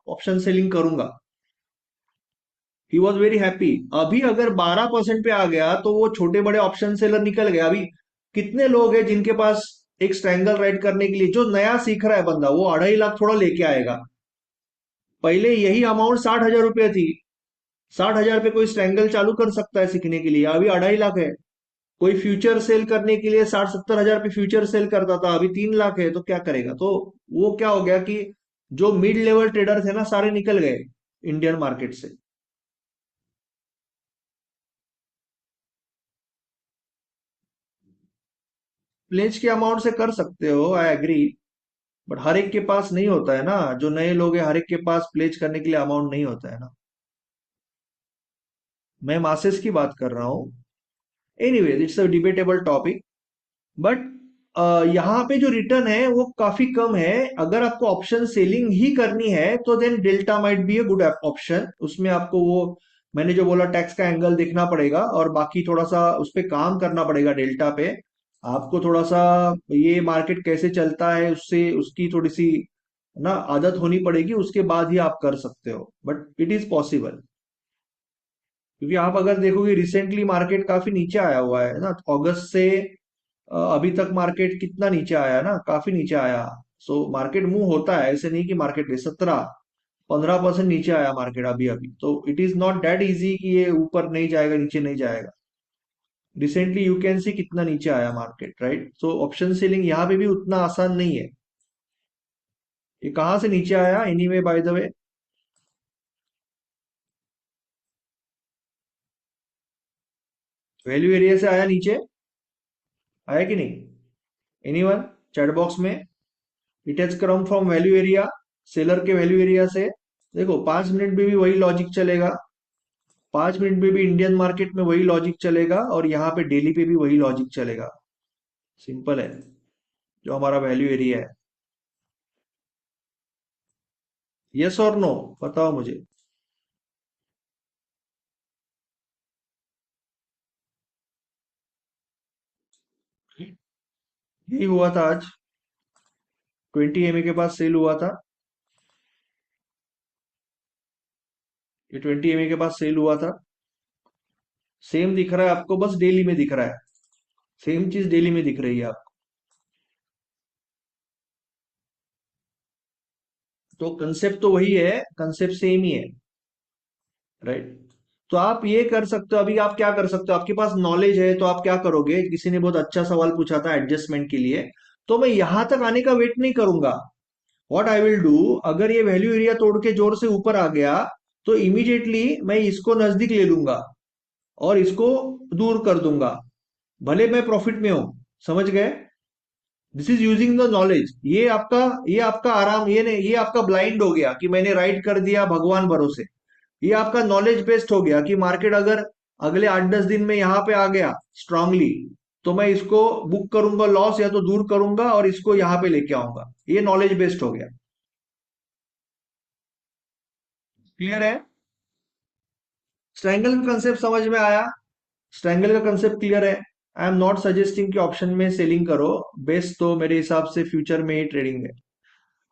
ऑप्शन सेलिंग करूंगा। He was very happy. अभी अगर 12% पे आ गया तो वो छोटे बड़े ऑप्शन सेलर निकल गए। अभी कितने लोग हैं जिनके पास एक स्ट्रैंगल राइड करने के लिए, जो नया सीख रहा है बंदा, वो 2.5 लाख थोड़ा लेके आएगा। पहले यही अमाउंट 60,000 रुपये थी। 60,000 पे कोई स्ट्रैंगल चालू कर सकता है सीखने के लिए, अभी 2.5 लाख है। कोई फ्यूचर सेल करने के लिए 60-70 हजार पे फ्यूचर सेल करता था, अभी 3 लाख है, तो क्या करेगा? तो वो क्या हो गया कि जो मिड लेवल ट्रेडर थे ना, सारे निकल गए इंडियन मार्केट से। प्लेज के अमाउंट से कर सकते हो, आई एग्री, बट हर एक के पास नहीं होता है ना, जो नए लोग हैं हर एक के पास प्लेज करने के लिए अमाउंट नहीं होता है ना। मैं मासेस की बात कर रहा हूँ। Anyways it's a debatable topic, but यहाँ पे जो रिटर्न है वो काफी कम है। अगर आपको ऑप्शन सेलिंग ही करनी है तो then delta might be a good option. उसमें आपको वो मैंने जो बोला टैक्स का एंगल देखना पड़ेगा और बाकी थोड़ा सा उस पे काम करना पड़ेगा डेल्टा पे। आपको थोड़ा सा ये मार्केट कैसे चलता है उससे उसकी थोड़ी सी ना आदत होनी पड़ेगी, उसके बाद ही आप कर सकते हो, बट इट इज पॉसिबल। क्योंकि आप अगर देखोगे रिसेंटली मार्केट काफी नीचे आया हुआ है ना, अगस्त से अभी तक मार्केट कितना नीचे आया ना, काफी नीचे आया। सो मार्केट मूव होता है, ऐसे नहीं कि मार्केट 17-15% नीचे आया मार्केट अभी अभी, तो it is not that easy कि ये ऊपर नहीं जाएगा नीचे नहीं जाएगा। रिसेंटली यू कैन सी कितना नीचे आया market, right? So option selling यहाँ पे भी उतना आसान नहीं है। ये कहाँ से नीचे आया anyway by the way? Value area से आया नीचे, आया कि नहीं? एनीवन चैट बॉक्स में? It has come from value area, seller के वैल्यू एरिया से। देखो 5 मिनट में भी वही लॉजिक चलेगा, 5 मिनट में भी इंडियन मार्केट में वही लॉजिक चलेगा और यहाँ पे डेली पे भी वही लॉजिक चलेगा। सिंपल है, जो हमारा वैल्यू एरिया है। यस और नो, बताओ मुझे। यही हुआ था आज, 20 MA के पास सेल हुआ था। ये 20 MA के पास सेल हुआ था। सेम दिख रहा है आपको, बस डेली में दिख रहा है। सेम चीज डेली में दिख रही है आपको। तो कंसेप्ट तो वही है, कंसेप्ट सेम ही है, राइट? तो आप ये कर सकते हो, अभी आप क्या कर सकते हो, आपके पास नॉलेज है तो आप क्या करोगे? किसी ने बहुत अच्छा सवाल पूछा था एडजस्टमेंट के लिए, तो मैं यहां तक आने का वेट नहीं करूंगा। व्हाट आई विल डू, अगर ये वैल्यू एरिया तोड़ के जोर से ऊपर आ गया तो इमीडिएटली मैं इसको नजदीक ले लूंगा और इसको दूर कर दूंगा, भले मैं प्रॉफिट में हूं। समझ गए? This is using the knowledge. ये आपका आराम, ये नहीं, ये आपका ब्लाइंड हो गया कि मैंने राइट कर दिया भगवान भरोसे। ये आपका नॉलेज बेस्ड हो गया कि मार्केट अगर अगले 8-10 दिन में यहां पे आ गया स्ट्रांगली, तो मैं इसको बुक करूंगा लॉस या तो दूर करूंगा और इसको यहां पे लेके आऊंगा। ये नॉलेज बेस्ड हो गया। क्लियर है? स्ट्रैंगल का कंसेप्ट समझ में आया? स्ट्रैंगल का कंसेप्ट क्लियर है? आई एम नॉट सजेस्टिंग कि ऑप्शन में सेलिंग करो, बेस्ट तो मेरे हिसाब से फ्यूचर में ही ट्रेडिंग है,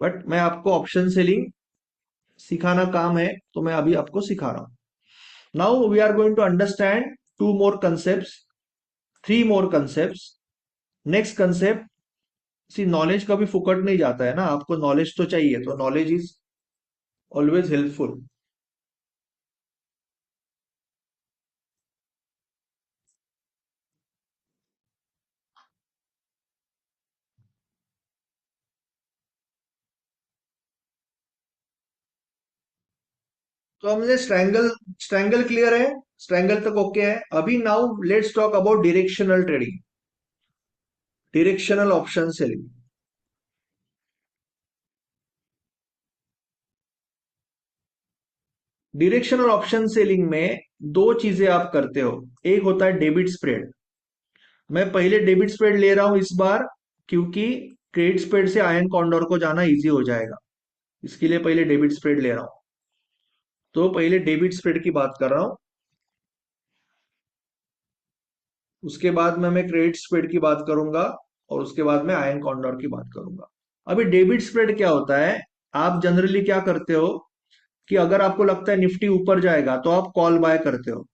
बट मैं आपको ऑप्शन सेलिंग सिखाना काम है, तो मैं अभी आपको सिखा रहा हूं। Now we are going to understand two more concept, three more concept. Next concept, see knowledge कभी फुकट नहीं जाता है ना, आपको नॉलेज तो चाहिए, तो नॉलेज इज ऑलवेज हेल्पफुल। तो हमने स्ट्रैंगल स्ट्रैंगल क्लियर है, स्ट्रैंगल तक ओके है। अभी now let's talk about directional trading, directional option selling. Directional option selling में दो चीजें आप करते हो। एक होता है डेबिट स्प्रेड। मैं पहले डेबिट स्प्रेड ले रहा हूं इस बार, क्योंकि क्रेडिट स्प्रेड से आयन कॉन्डोर को जाना इजी हो जाएगा, इसके लिए पहले डेबिट स्प्रेड ले रहा हूं। तो पहले डेबिट स्प्रेड की बात कर रहा हूं, उसके बाद मैं क्रेडिट स्प्रेड की बात करूंगा और उसके बाद मैं आयन कॉन्डोर की बात करूंगा। अभी डेबिट स्प्रेड क्या होता है? आप जनरली क्या करते हो कि अगर आपको लगता है निफ्टी ऊपर जाएगा तो आप कॉल बाय करते हो।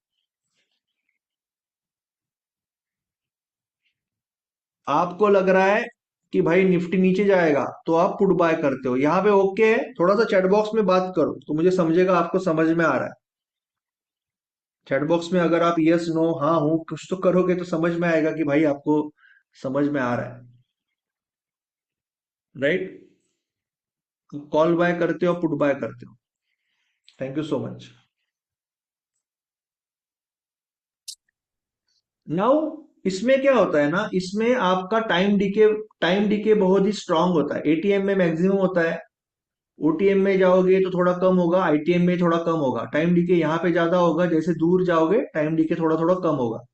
आपको लग रहा है कि भाई निफ्टी नीचे जाएगा तो आप पुट बाय करते हो। यहाँ पे ओके है, थोड़ा सा चैट बॉक्स में बात करो तो मुझे समझेगा आपको समझ में आ रहा है। चैट बॉक्स में अगर आप यस नो हाँ हूं कुछ तो करोगे तो समझ में आएगा कि भाई आपको समझ में आ रहा है, राइट? कॉल बाय करते हो पुट बाय करते हो? Thank you so much. Now इसमें क्या होता है ना, इसमें आपका टाइम डिके बहुत ही स्ट्रांग होता है। एटीएम में मैक्सिमम होता है, ओटीएम में जाओगे तो थोड़ा कम होगा, आईटीएम में थोड़ा कम होगा। टाइम डीके यहाँ पे ज्यादा होगा, जैसे दूर जाओगे टाइम डीके थोड़ा थोड़ा कम होगा।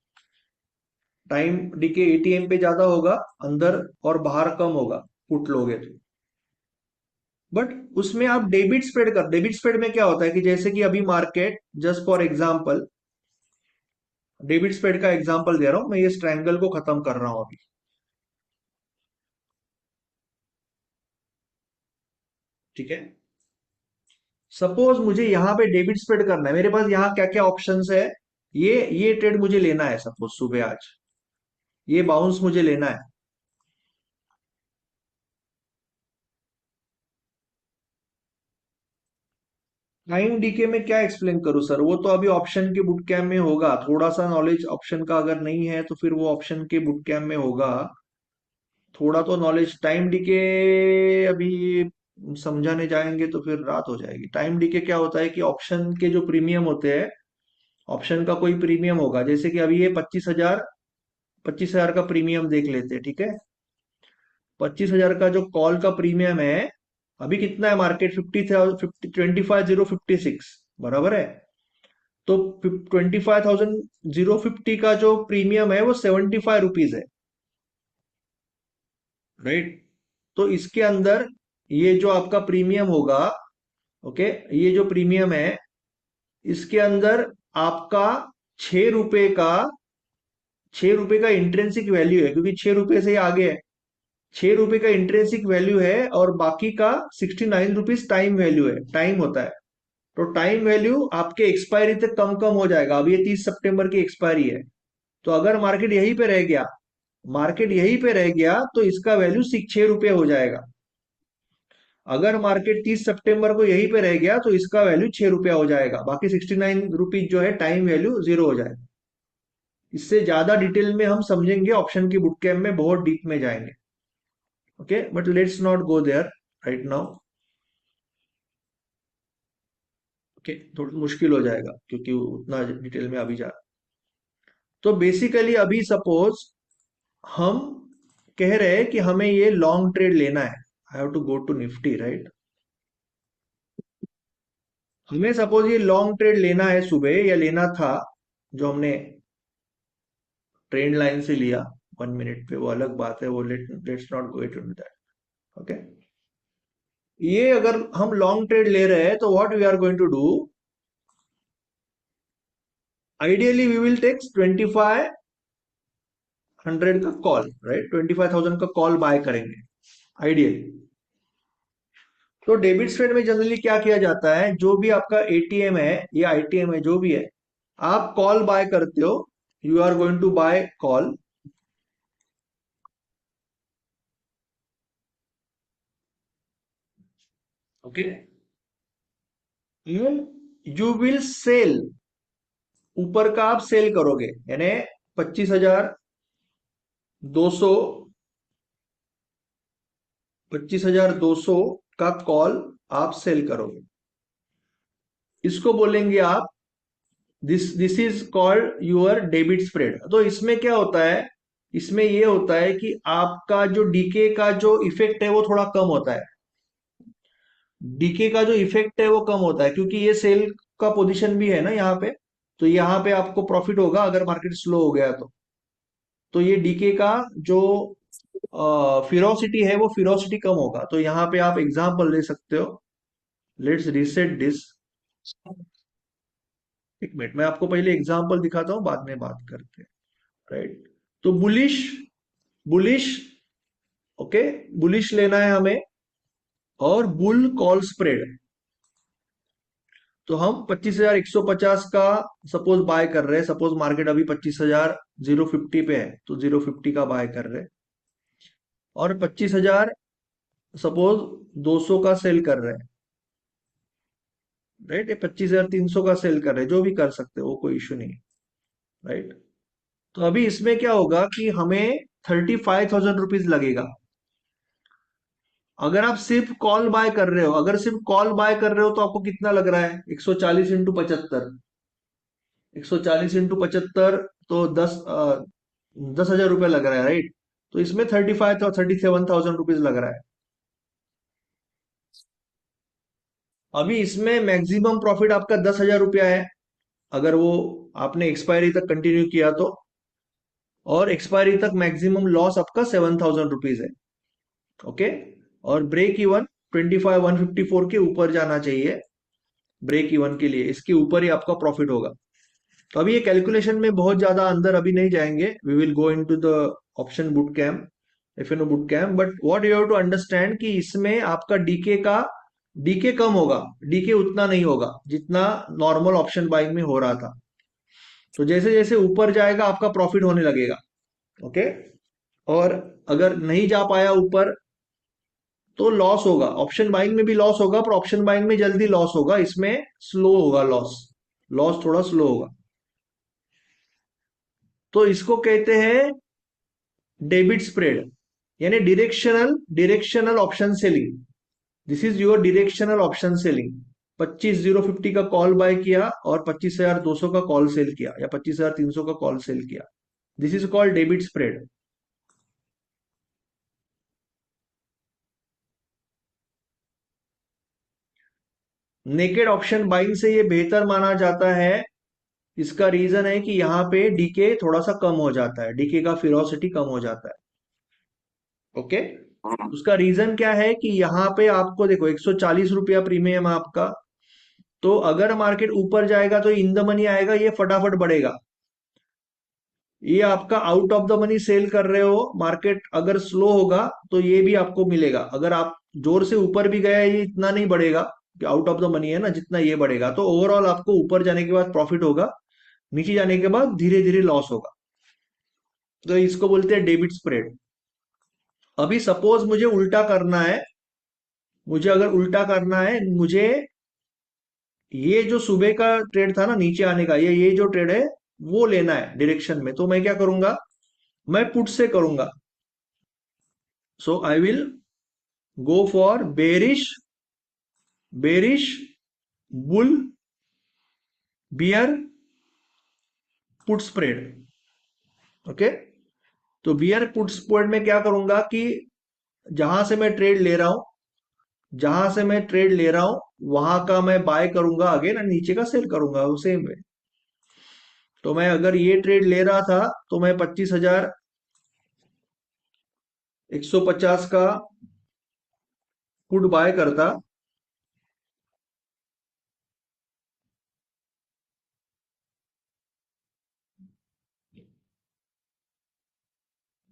टाइम डीके एटीएम पे ज्यादा होगा, अंदर और बाहर कम होगा, पुट लोगे तो। बट उसमें आप डेबिट स्प्रेड में क्या होता है कि जैसे कि अभी market, just for example, debit spread का एग्जांपल दे रहा हूं मैं, ये ट्रायंगल को खत्म कर रहा हूं अभी। ठीक है, सपोज मुझे यहाँ पे डेबिट स्प्रेड करना है, मेरे पास यहाँ क्या क्या ऑप्शंस है। ये ट्रेड मुझे लेना है, सपोज सुबह आज ये बाउंस मुझे लेना है। टाइम डीके में क्या एक्सप्लेन करूं सर, वो तो अभी ऑप्शन के बुट कैम्प में होगा। थोड़ा सा नॉलेज ऑप्शन का अगर नहीं है तो फिर वो ऑप्शन के बुट कैम्प में होगा। थोड़ा तो नॉलेज टाइम डीके अभी समझाने जाएंगे तो फिर रात हो जाएगी। टाइम डीके क्या होता है कि ऑप्शन के जो प्रीमियम होते हैं, ऑप्शन का कोई प्रीमियम होगा, जैसे कि अभी ये 25,000 का प्रीमियम देख लेते हैं। ठीक है, 25,000 का जो कॉल का प्रीमियम है, अभी कितना है मार्केट, 25,056 बराबर है। तो 25,050 का जो प्रीमियम है वो 75 रुपीज है, राइट। तो इसके अंदर ये जो आपका प्रीमियम होगा, ओके, ये जो प्रीमियम है, इसके अंदर आपका 6 रुपए का 6 रुपए का इंट्रेंसिक वैल्यू है, क्योंकि 6 रुपए से ही आगे है। 6 रुपए का इंट्रेंसिक वैल्यू है और बाकी का 69 रुपीज टाइम वैल्यू है, टाइम होता है। तो टाइम वैल्यू आपके एक्सपायरी तक कम कम हो जाएगा। अब ये 30 सितंबर की एक्सपायरी है, तो अगर मार्केट यहीं पे रह गया तो इसका वैल्यू 6 रुपये हो जाएगा। अगर मार्केट 30 सितंबर को यहीं पे रह गया तो इसका वैल्यू 6 रुपया हो जाएगा, बाकी 69 रुपीज जो है टाइम वैल्यू जीरो हो जाएगा। इससे ज्यादा डिटेल में हम समझेंगे ऑप्शन की बुक कैम्प में, बहुत डीप में जाएंगे। Okay, but let's not go there right now. Okay, थोड़ा मुश्किल हो जाएगा क्योंकि उतना डिटेल में अभी जा। तो बेसिकली अभी सपोज हम कह रहे हैं कि हमें ये लॉन्ग ट्रेड लेना है। I have to go to Nifty, right. हमें सपोज ये लॉन्ग ट्रेड लेना है सुबह, या लेना था, जो हमने ट्रेंड लाइन से लिया 1 मिनट पे, वो अलग बात है, वो let's not go it into that. Okay, ये अगर हम लॉन्ग ट्रेड ले रहे हैं तो what we are going to do, ideally we will take 2500 का कॉल, राइट, 25,000 का कॉल बाय करेंगे आइडियली। तो डेबिट स्प्रेड में जनरली क्या किया जाता है, जो भी आपका एटीएम है या आईटीएम है जो भी है, आप कॉल बाय करते हो, you are going to buy call. Okay, you will sell, ऊपर का आप सेल करोगे, यानी 25,200, 25,200 का कॉल आप सेल करोगे। इसको बोलेंगे आप, this is called your debit spread. तो इसमें क्या होता है, इसमें ये होता है कि आपका जो डीके का जो इफेक्ट है वो थोड़ा कम होता है। डीके का जो इफेक्ट है वो कम होता है, क्योंकि ये सेल का पोजीशन भी है ना यहाँ पे। तो यहाँ पे आपको प्रॉफिट होगा अगर मार्केट स्लो हो गया तो ये डीके का जो फिरोसिटी है वो फिरोसिटी कम होगा। तो यहाँ पे आप एग्जांपल ले सकते हो। Let's reset this. एक मिनट, मैं आपको पहले एग्जांपल दिखाता हूँ, बाद में बात करते हैं, राइट। तो बुलिश, बुलिश, ओके, बुलिश लेना है हमें, और बुल कॉल स्प्रेड। तो हम 25,150 का सपोज बाय कर रहे हैं, सपोज मार्केट अभी 25,050 पे है तो 050 का बाय कर रहे हैं, और 25,000 सपोज 200 का सेल कर रहे हैं, राइट। ये 25,300 का सेल कर रहे हैं, जो भी कर सकते हो, वो कोई इश्यू नहीं, राइट। तो अभी इसमें क्या होगा कि हमें 35,000 रुपीज लगेगा। अगर आप सिर्फ कॉल बाय कर रहे हो, अगर सिर्फ कॉल बाय कर रहे हो तो आपको कितना लग रहा है, 140 इंटू 75, 140 इंटू 75, तो 10 10,000 रुपये लग रहा है, राइट? तो इसमें 35 और 37,000 रुपीज लग रहा है। अभी इसमें मैक्सिमम प्रॉफिट आपका 10,000 रुपया है, अगर वो आपने एक्सपायरी तक कंटिन्यू किया तो। और एक्सपायरी तक मैक्सिमम लॉस आपका 7,000 रुपीज है। ओके। और ब्रेक इवन 25,154 के ऊपर जाना चाहिए। ब्रेक इवन के लिए इसके ऊपर ही आपका प्रॉफिट होगा। तो अभी ये कैलकुलेशन में बहुत ज्यादा अंदर अभी नहीं जाएंगे, we will go into the option boot camp, FNO boot camp. But what you have to understand कि इसमें आपका डीके कम होगा। डीके उतना नहीं होगा जितना नॉर्मल ऑप्शन बाइंग में हो रहा था। तो जैसे जैसे ऊपर जाएगा आपका प्रॉफिट होने लगेगा। ओके। और अगर नहीं जा पाया ऊपर तो लॉस होगा। ऑप्शन बाइंग में भी लॉस होगा, पर ऑप्शन बाइंग में जल्दी लॉस होगा, इसमें स्लो होगा लॉस। लॉस थोड़ा स्लो होगा। तो इसको कहते हैं डेबिट स्प्रेड, यानी directional option selling. This is your directional option selling. 25,050 का कॉल बाय किया और 25,200 का कॉल सेल किया, या 25,300 का कॉल सेल किया। This is called debit spread. Naked option buying से ये बेहतर माना जाता है। इसका रीजन है कि यहाँ पे डीके थोड़ा सा कम हो जाता है, डीके का फिरोसिटी कम हो जाता है। ओके। उसका रीजन क्या है कि यहाँ पे आपको देखो 140 रुपया प्रीमियम आपका। तो अगर मार्केट ऊपर जाएगा तो इन द मनी आएगा, ये फटाफट बढ़ेगा। ये आपका out of the money sell कर रहे हो, मार्केट अगर स्लो होगा तो ये भी आपको मिलेगा। अगर आप जोर से ऊपर भी गया, ये इतना नहीं बढ़ेगा कि आउट ऑफ द मनी है ना, जितना ये बढ़ेगा। तो ओवरऑल आपको ऊपर जाने के बाद प्रॉफिट होगा, नीचे जाने के बाद धीरे धीरे लॉस होगा। तो इसको बोलते हैं डेबिट स्प्रेड। अभी सपोज मुझे उल्टा करना है, मुझे अगर उल्टा करना है, मुझे ये जो सुबह का ट्रेड था ना नीचे आने का, ये जो ट्रेड है वो लेना है डायरेक्शन में, तो मैं क्या करूंगा? मैं पुट से करूंगा। So I will go for bearish bull bear put spread. Okay. तो बियर पुट स्प्रेड में क्या करूंगा कि जहां से मैं ट्रेड ले रहा हूं जहां से मैं ट्रेड ले रहा हूं वहां का मैं बाय करूंगा, अगेन नीचे का सेल करूंगा उसे में। तो मैं अगर ये ट्रेड ले रहा था तो मैं 25,150 का पुट बाय करता,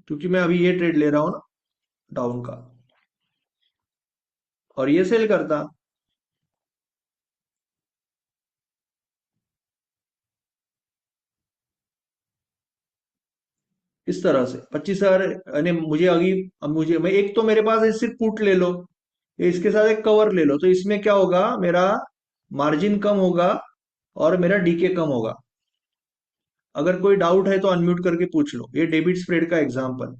क्योंकि मैं अभी ये ट्रेड ले रहा हूं ना डाउन का, और ये सेल करता इस तरह से 25,000। यानी मुझे अभी, अब मुझे मैं एक तो मेरे पास है सिर्फ पुट ले लो, ये इसके साथ एक कवर ले लो, तो इसमें क्या होगा, मेरा मार्जिन कम होगा और मेरा डीके कम होगा। अगर कोई डाउट है तो अनम्यूट करके पूछ लो। ये डेबिट स्प्रेड का एग्जांपल।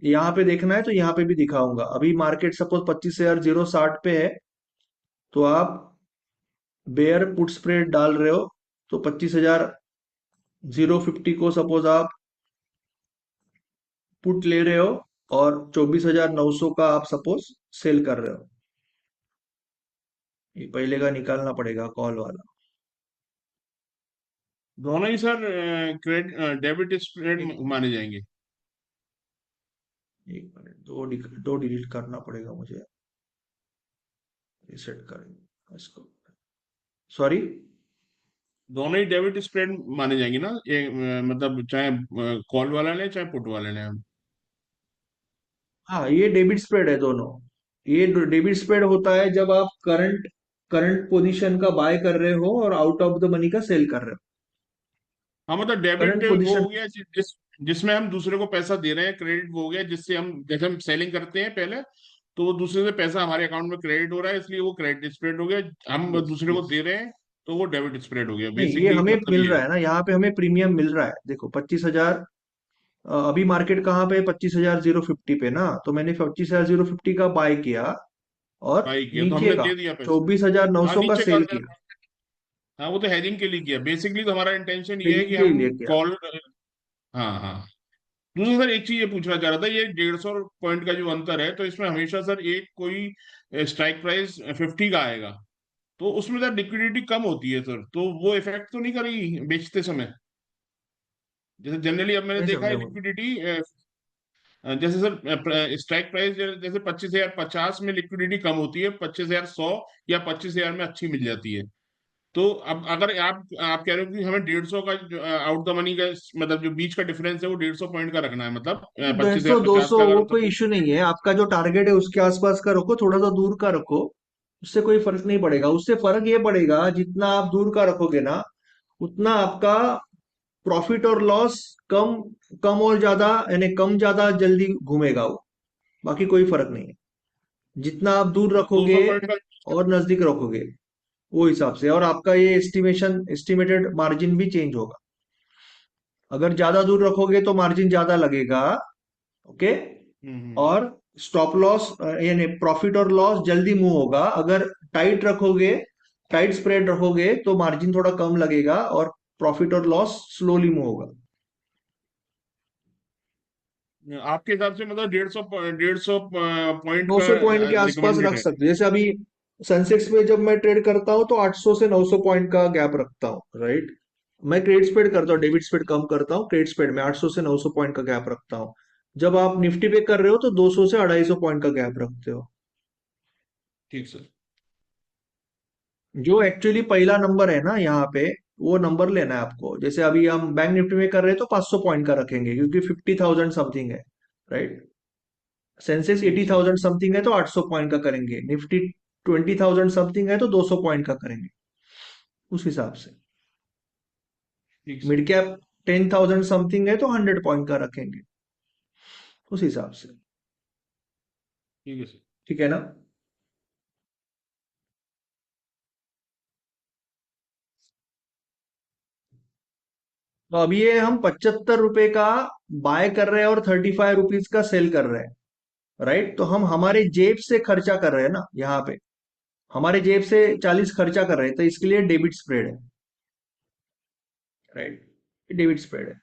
यहाँ पे देखना है तो यहाँ पे भी दिखाऊंगा। अभी मार्केट सपोज 25,060 पे है, तो आप बेयर पुट स्प्रेड डाल रहे हो, तो 25,050 को सपोज आप पुट ले रहे हो, और 24,900 का आप सपोज सेल कर रहे हो। ये पहले का निकालना पड़ेगा कॉल वाला। दोनों ही सर क्रेडिट डेबिट स्प्रेड एक माने जाएंगे। एक मिनट, दो डिलीट करना पड़ेगा मुझे। रिसेट करेंगे इसको। सॉरी। दोनों ही डेबिट स्प्रेड माने जाएंगे ना, ये मतलब चाहे कॉल वाला ले चाहे पुट वाला ले हम। हाँ, ये डेबिट स्प्रेड है दोनों। ये डेबिट स्प्रेड होता है जब आप करंट करंट पोजीशन का बाय कर रहे हो और आउट ऑफ द मनी का सेल कर रहे हो। हाँ मतलब डेबिट करंट वो पोजीशन। हो गया जिसमें हम दूसरे को पैसा दे रहे हैं। क्रेडिट वो हो गया जिससे हम, जैसे हम सेलिंग करते हैं पहले, तो वो दूसरे से पैसा हमारे अकाउंट में क्रेडिट हो रहा है, इसलिए वो क्रेडिट स्प्रेड हो गया। हम यस दूसरे को यस। दे रहे हैं तो वो डेबिट स्प्रेड हो गया। नहीं, ये बेसिकली हमें मतलब मिल ये रहा है। है ना, यहाँ पे हमें प्रीमियम मिल रहा है। देखो 25,000, अभी मार्केट कहाँ पे है? 25,050 पे ना, तो मैंने 25,050 का बाय किया और भाई किया तो नीचे हमने का दे दिया पैसा। चौबीस हजार नौ हाँ सौ का नीचे का सेल किया। हाँ, वो तो हेजिंग के लिए किया बेसिकली। तो हमारा इंटेंशन ये है कि हेजिंग के हम लिए क्या? कॉल। हाँ हाँ। दूसरा सर, एक चीज ये पूछना चाह रहा था, ये 150 पॉइंट का जो अंतर है, तो इसमें हमेशा सर एक कोई स्ट्राइक प्राइस 50 का आएगा, तो उसमें सर लिक्विडिटी कम होती है सर, तो वो इफेक्ट तो नहीं करेगी बेचते समय? जैसे जनरली अब मैंने नहीं देखा है समझा मुझे। लिक्विडिटी, जैसे सर स्ट्राइक प्राइस जैसे 25,050 में लिक्विडिटी कम होती है, 25,100 या 25,000 में अच्छी मिल जाती है। तो अब अगर आप कह रहे हो कि हमें 150 का आउट द मनी का, मतलब जो बीच का डिफरेंस है वो 150 पॉइंट का रखना है, मतलब डेढ़ पच्चीस सौ हजार दो पचास सौ का वो अगर कोई सपोज। इश्यू नहीं है, आपका जो टारगेट है उसके आसपास का रखो, थोड़ा सा दूर का रखो। उससे कोई फर्क नहीं पड़ेगा। उससे फर्क ये पड़ेगा, जितना आप दूर का रखोगे ना, उतना आपका प्रॉफिट और लॉस कम, कम और ज्यादा, यानी कम ज्यादा जल्दी घूमेगा वो। बाकी कोई फर्क नहीं है। जितना आप दूर दो रखोगे सौ पॉइंट का। और नजदीक रखोगे, वो हिसाब से, और आपका ये एस्टिमेटेड मार्जिन भी चेंज होगा। अगर ज्यादा दूर रखोगे तो मार्जिन ज्यादा लगेगा। ओके। हम्म। और स्टॉप लॉस यानी प्रॉफिट और लॉस जल्दी मूव होगा। अगर टाइट रखोगे, टाइट स्प्रेड रखोगे तो मार्जिन थोड़ा कम लगेगा और प्रॉफिट और लॉस स्लोली मूव होगा। आपके हिसाब से मतलब 150 पॉइंट का 900 पॉइंट के आसपास रिकमेंडेड रख है? सकते हो। जैसे अभी सेंसेक्स में जब मैं ट्रेड करता हूं तो 800 से 900 पॉइंट का गैप रखता हूं, राइट। मैं क्रेडिट स्प्रेड करता हूँ, डेबिट स्प्रेड कम करता हूँ। क्रेडिट स्प्रेड में 800 से 900 पॉइंट का गैप रखता हूँ। जब आप निफ्टी पे कर रहे हो तो 200 से 250 पॉइंट का गैप रखते हो। ठीक सर। जो एक्चुअली पहला नंबर है ना यहाँ पे, वो नंबर लेना है आपको। जैसे अभी हम बैंक निफ्टी में कर रहे हैं तो 500 पॉइंट का रखेंगे, क्योंकि 50,000 समथिंग है, राइट। सेंसेक्स ठीक एटी सर। थाउजेंड समथिंग है तो 800 पॉइंट का करेंगे। निफ्टी 20,000 समथिंग है तो 200 पॉइंट का करेंगे, उस हिसाब से। ठीक सर। मिड कैप 10,000 समथिंग है तो 100 पॉइंट का रखेंगे, उस हिसाब से। ठीक है सर। ठीक है ना? तो अभी ये हम 75 रुपए का बाय कर रहे हैं और 35 रुपीज का सेल कर रहे हैं, राइट। तो हम हमारे जेब से खर्चा कर रहे हैं ना यहाँ पे। हमारे जेब से 40 खर्चा कर रहे हैं, तो इसके लिए डेबिट स्प्रेड है, राइट। डेबिट स्प्रेड है।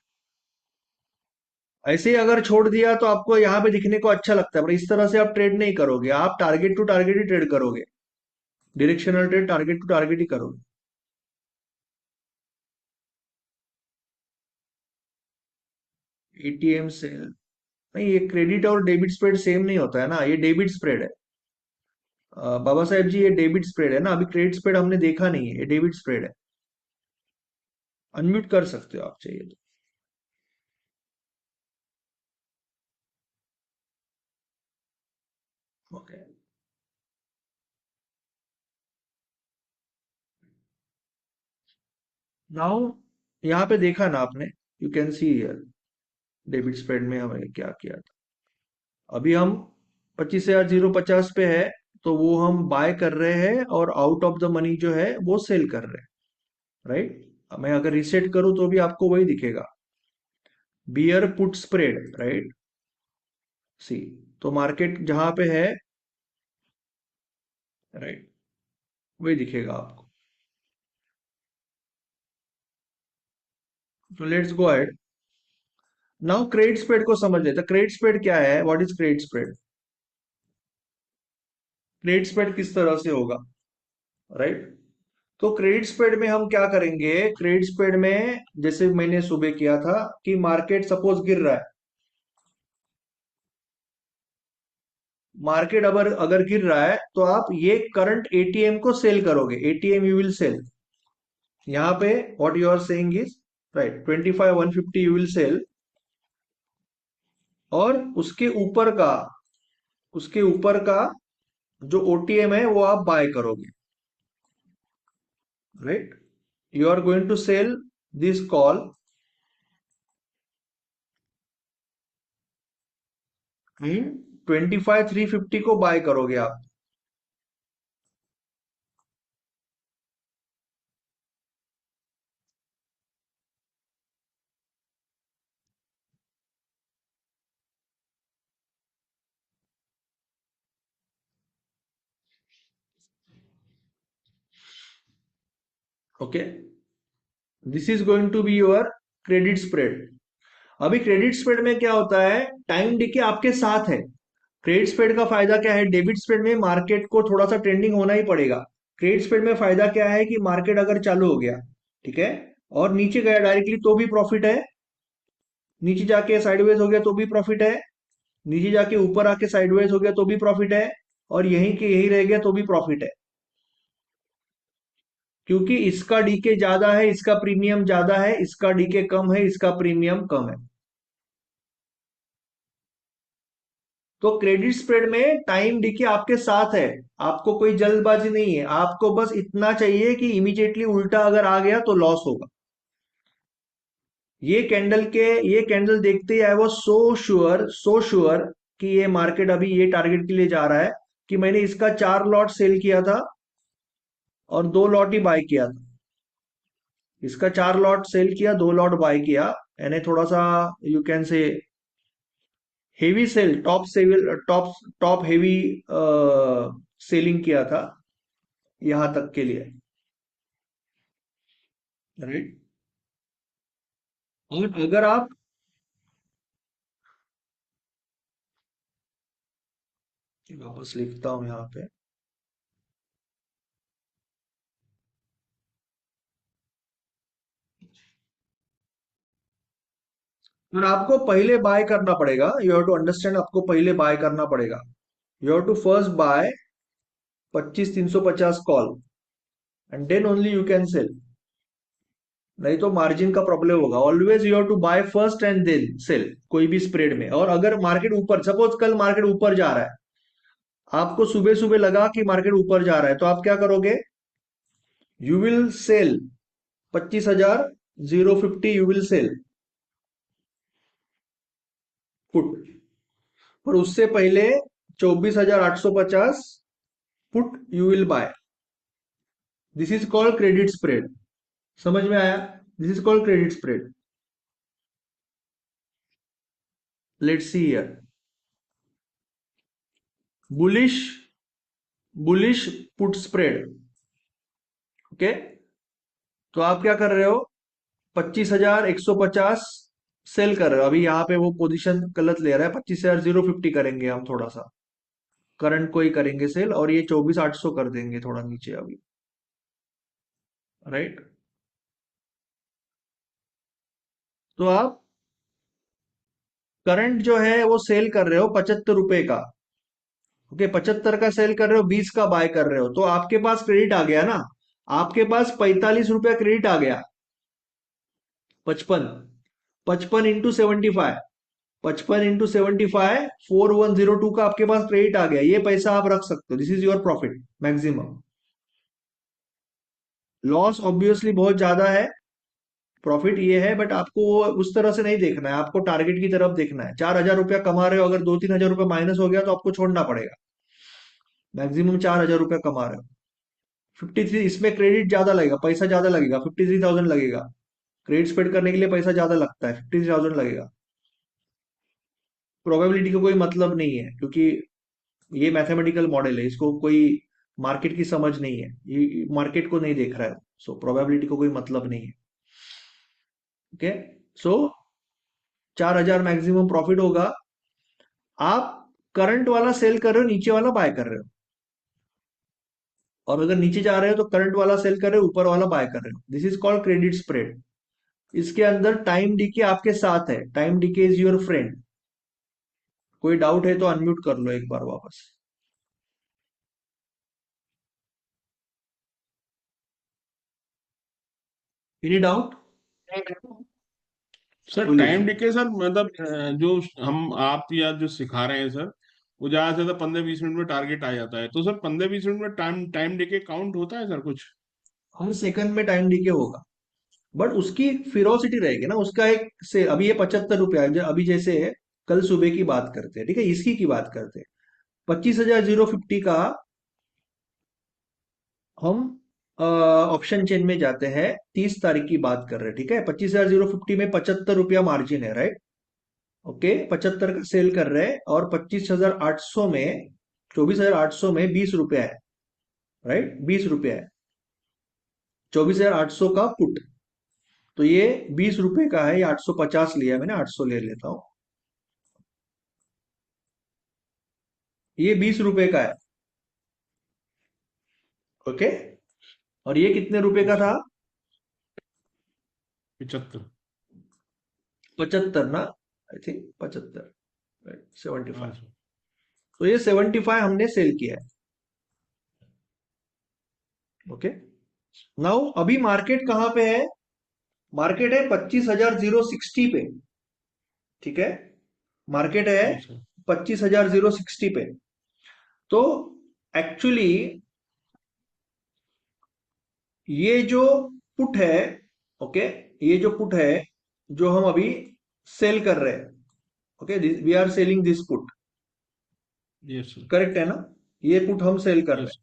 ऐसे ही अगर छोड़ दिया तो आपको यहाँ पे दिखने को अच्छा लगता है, पर इस तरह से आप ट्रेड नहीं करोगे। आप टारगेट टू टारगेट ही ट्रेड करोगे। Directional trade target to target ही करोगे। एटीएम सेल नहीं, ये क्रेडिट और डेबिट स्प्रेड सेम नहीं होता है ना, ये डेबिट स्प्रेड है। बाबा साहेब जी, ये डेबिट स्प्रेड है ना, अभी क्रेडिट स्प्रेड हमने देखा नहीं है, ये डेबिट स्प्रेड है। अनम्यूट कर सकते हो आप चाहिए तो। ओके। नाउ यहाँ पे देखा ना आपने, you can see here debit spread में हमें क्या किया था। अभी हम 25,050 पे है, तो वो हम बाय कर रहे हैं और आउट ऑफ द मनी जो है वो सेल कर रहे हैं, राइट। मैं अगर रिसेट करूं तो भी आपको वही दिखेगा, बियर पुट स्प्रेड, राइट। सी, तो मार्केट जहां पे है, राइट, वही दिखेगा आपको। तो let's go ahead. Now credit spread को समझ लेते हैं। क्रेडिट स्प्रेड क्या है? What is credit spread? Credit spread किस तरह से होगा, राइट। तो क्रेडिट स्प्रेड में हम क्या करेंगे? क्रेडिट स्प्रेड में जैसे मैंने सुबह किया था कि मार्केट सपोज गिर रहा है। मार्केट अगर अगर गिर रहा है तो आप ये करंट एटीएम को सेल करोगे। ATM you will sell. यहाँ पे what you are saying is, right, 25,150 you will sell. और उसके ऊपर का जो ओटीएम है वो आप बाय करोगे, right. You are going to sell this call in 25,350 को बाय करोगे आप। Okay, this is going to be your credit spread. अभी क्रेडिट स्प्रेड में क्या होता है, टाइम डीके आपके साथ है। क्रेडिट स्प्रेड का फायदा क्या है, डेबिट स्प्रेड में मार्केट को थोड़ा सा ट्रेंडिंग होना ही पड़ेगा। क्रेडिट स्प्रेड में फायदा क्या है कि मार्केट अगर चालू हो गया, ठीक है, और नीचे गया डायरेक्टली तो भी प्रॉफिट है, नीचे जाके साइडवेज हो गया तो भी प्रॉफिट है, नीचे जाके ऊपर आके साइडवेज हो गया तो भी प्रॉफिट है, और यहीं के यही रह गया तो भी प्रॉफिट है। क्योंकि इसका डीके ज्यादा है, इसका प्रीमियम ज्यादा है, इसका डीके कम है, इसका प्रीमियम कम है। तो क्रेडिट स्प्रेड में टाइम डीके आपके साथ है, आपको कोई जल्दबाजी नहीं है, आपको बस इतना चाहिए कि इमीडिएटली उल्टा अगर आ गया तो लॉस होगा। ये कैंडल देखते ही आई वॉज सो श्योर कि ये मार्केट अभी ये टारगेट के लिए जा रहा है, कि मैंने इसका 4 लॉट सेल किया था और 2 लॉट ही बाय किया था। इसका 4 लॉट सेल किया, 2 लॉट बाय किया, यानी थोड़ा सा you can say heavy sell, top heavy selling किया था यहां तक के लिए, राइट। और अगर आप वापस लिखता हूं यहाँ पे, और आपको पहले बाय करना पड़ेगा, यू हैव टू अंडरस्टैंड, आपको पहले बाय करना पड़ेगा। You have to first buy 25,350 call and then only you can sell, नहीं तो मार्जिन का प्रॉब्लम होगा। Always you have to buy first and then sell कोई भी स्प्रेड में। और अगर मार्केट ऊपर, सपोज कल मार्केट ऊपर जा रहा है, आपको सुबह सुबह लगा कि मार्केट ऊपर जा रहा है, तो आप क्या करोगे, you will sell 25,050 you will sell put, और उससे पहले 24,850 put you will buy. This is called credit spread. समझ में आया, this is called credit spread. Let's see here, bullish bullish put spread, okay. तो आप क्या कर रहे हो, 25,150 सेल कर रहे हो। अभी यहाँ पे वो पोजीशन गलत ले रहा है, 25,050 करेंगे हम थोड़ा सा, करंट को ही करेंगे सेल, और ये 24,800 कर देंगे थोड़ा नीचे अभी, राइट। तो आप करंट जो है वो सेल कर रहे हो 75 रुपए का, ओके, 75 का सेल कर रहे हो, 20 का बाय कर रहे हो, तो आपके पास क्रेडिट आ गया ना, आपके पास 45 रुपया क्रेडिट आ गया। 55, 55 × 75, 55 × 75, 4102 का आपके पास क्रेडिट आ गया। ये पैसा आप रख सकते हो, this is your profit maximum. Loss obviously बहुत ज्यादा है, प्रॉफिट ये है, बट आपको वो उस तरह से नहीं देखना है, आपको टारगेट की तरफ देखना है। 4,000 रुपया कमा रहे हो, अगर 2-3 हजार रुपया माइनस हो गया तो आपको छोड़ना पड़ेगा। मैक्सिमम 4,000 रुपया कमा रहे हो, 53, इसमें क्रेडिट ज्यादा लगेगा, पैसा ज्यादा लगेगा, 53,000 लगेगा। क्रेडिट स्पेड करने के लिए पैसा ज्यादा लगता है, 53,000 लगेगा। प्रोबेबिलिटी का कोई मतलब नहीं है, क्योंकि ये मैथमेटिकल मॉडल है, इसको कोई मार्केट की समझ नहीं है, ये मार्केट को नहीं देख रहा है, सो प्रोबेबिलिटी को कोई मतलब नहीं है, ओके। सो 4,000 मैक्सिमम प्रॉफिट होगा। आप करंट वाला सेल कर रहे हो, नीचे वाला बाय कर रहे हो, और अगर नीचे जा रहे हो तो करंट वाला सेल कर रहे हो, ऊपर वाला बाय कर रहे हो। This is called credit spread. इसके अंदर टाइम डीके आपके साथ है, time DK is your friend. कोई डाउट है तो अनम्यूट कर लो एक बार वापस। एनी डाउट, सर बोलिए टाइम सर। डिके सर, मतलब जो हम आप या जो सिखा रहे हैं सर, वो ज्यादा से ज्यादा 15-20 मिनट में टारगेट आ जाता है, तो सर 15-20 मिनट में टाइम टाइम डिके काउंट होता है सर कुछ? हर सेकंड में टाइम डीके होगा, बट उसकी फिरोसिटी रहेगी ना, उसका एक से, अभी ये 75 रुपया है, अभी जैसे कल सुबह की बात करते हैं, ठीक है, इसकी की बात करते हैं, 25,050 का हम ऑप्शन चेन में जाते हैं, 30 तारीख की बात कर रहे हैं, ठीक है। 25,050 में 75 रुपया मार्जिन है, राइट, ओके। 75 का सेल कर रहे हैं, और 25,800 में, 24,800 में 20 रुपया है, राइट, 20 रुपया है। 24,800 का पुट। तो ये 20 रुपए का है, ये 850 लिया मैंने, 800 ले लेता हूं। ये 20 रुपए का है। ओके। और ये कितने रुपए का था? 75। 75 ना, आई थिंक 75, 75। हाँ सर। तो ये 75 हमने सेल किया है। ओके। नाउ अभी मार्केट कहां पे है? मार्केट है 25,060 पे। ठीक है, मार्केट है जी सर। 25,060 पे। तो एक्चुअली ये जो पुट है, ओके, ये जो पुट है जो हम अभी सेल कर रहे हैं, okay, we are selling this put, yes sir. Correct है ना? ये पुट हम सेल कर रहे यस। हैं।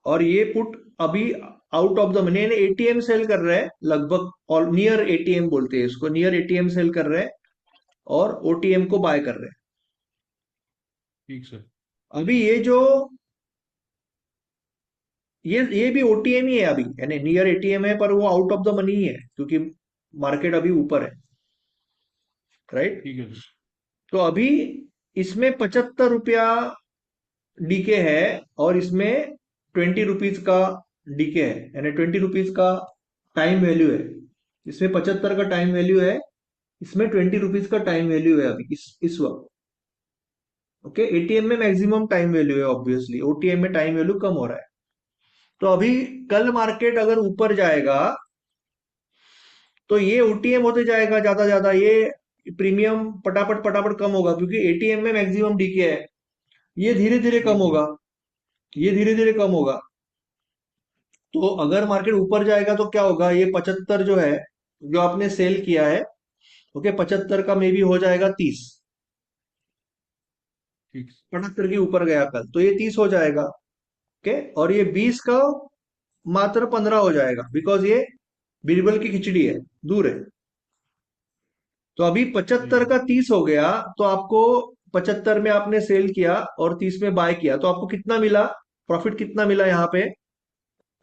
और ये पुट अभी out of the money, ATM sell कर रहे हैं लगभग, और नियर एटीएम बोलते हैं इसको, नियर एटीएम सेल कर रहे हैं और ओटीएम को बाय कर रहे हैं। ठीक सर। अभी ये जो ये भी ओटीएम ही है अभी, यानी नियर एटीएम है, पर वो आउट ऑफ द मनी ही है क्योंकि मार्केट अभी ऊपर है, राइट? ठीक है सर। तो अभी इसमें 75 रुपया डीके है और इसमें 20 रुपीज का डीके है, यानी 20 रुपीज का टाइम वैल्यू है। इसमें 75 का टाइम वैल्यू है, इसमें 20 रुपीज का टाइम वैल्यू है अभी इस वक्त। ओके, एटीएम में मैक्सिमम टाइम वैल्यू है, ऑब्वियसली ओटीएम में टाइम वैल्यू कम हो रहा है। तो अभी कल मार्केट अगर ऊपर जाएगा तो ये ओटीएम होते जाएगा, ज्यादा ज्यादा ये प्रीमियम पटापट पटापट कम होगा क्योंकि एटीएम में मैक्सिमम डीके है। ये धीरे धीरे कम बिल्कुल। होगा, ये धीरे धीरे कम होगा। तो अगर मार्केट ऊपर जाएगा तो क्या होगा, ये 75 जो है, जो आपने सेल किया है, ओके, 75 का मे बी हो जाएगा 30। ठीक। 75 के ऊपर गया कल तो ये 30 हो जाएगा। ओके, और ये 20 का मात्र 15 हो जाएगा बिकॉज ये बीरबल की खिचड़ी है, दूर है। तो अभी सही 75 है। का 30 हो गया, तो आपको 75 में आपने सेल किया और 30 में बाय किया, तो आपको कितना मिला? प्रॉफिट कितना मिला यहाँ पे?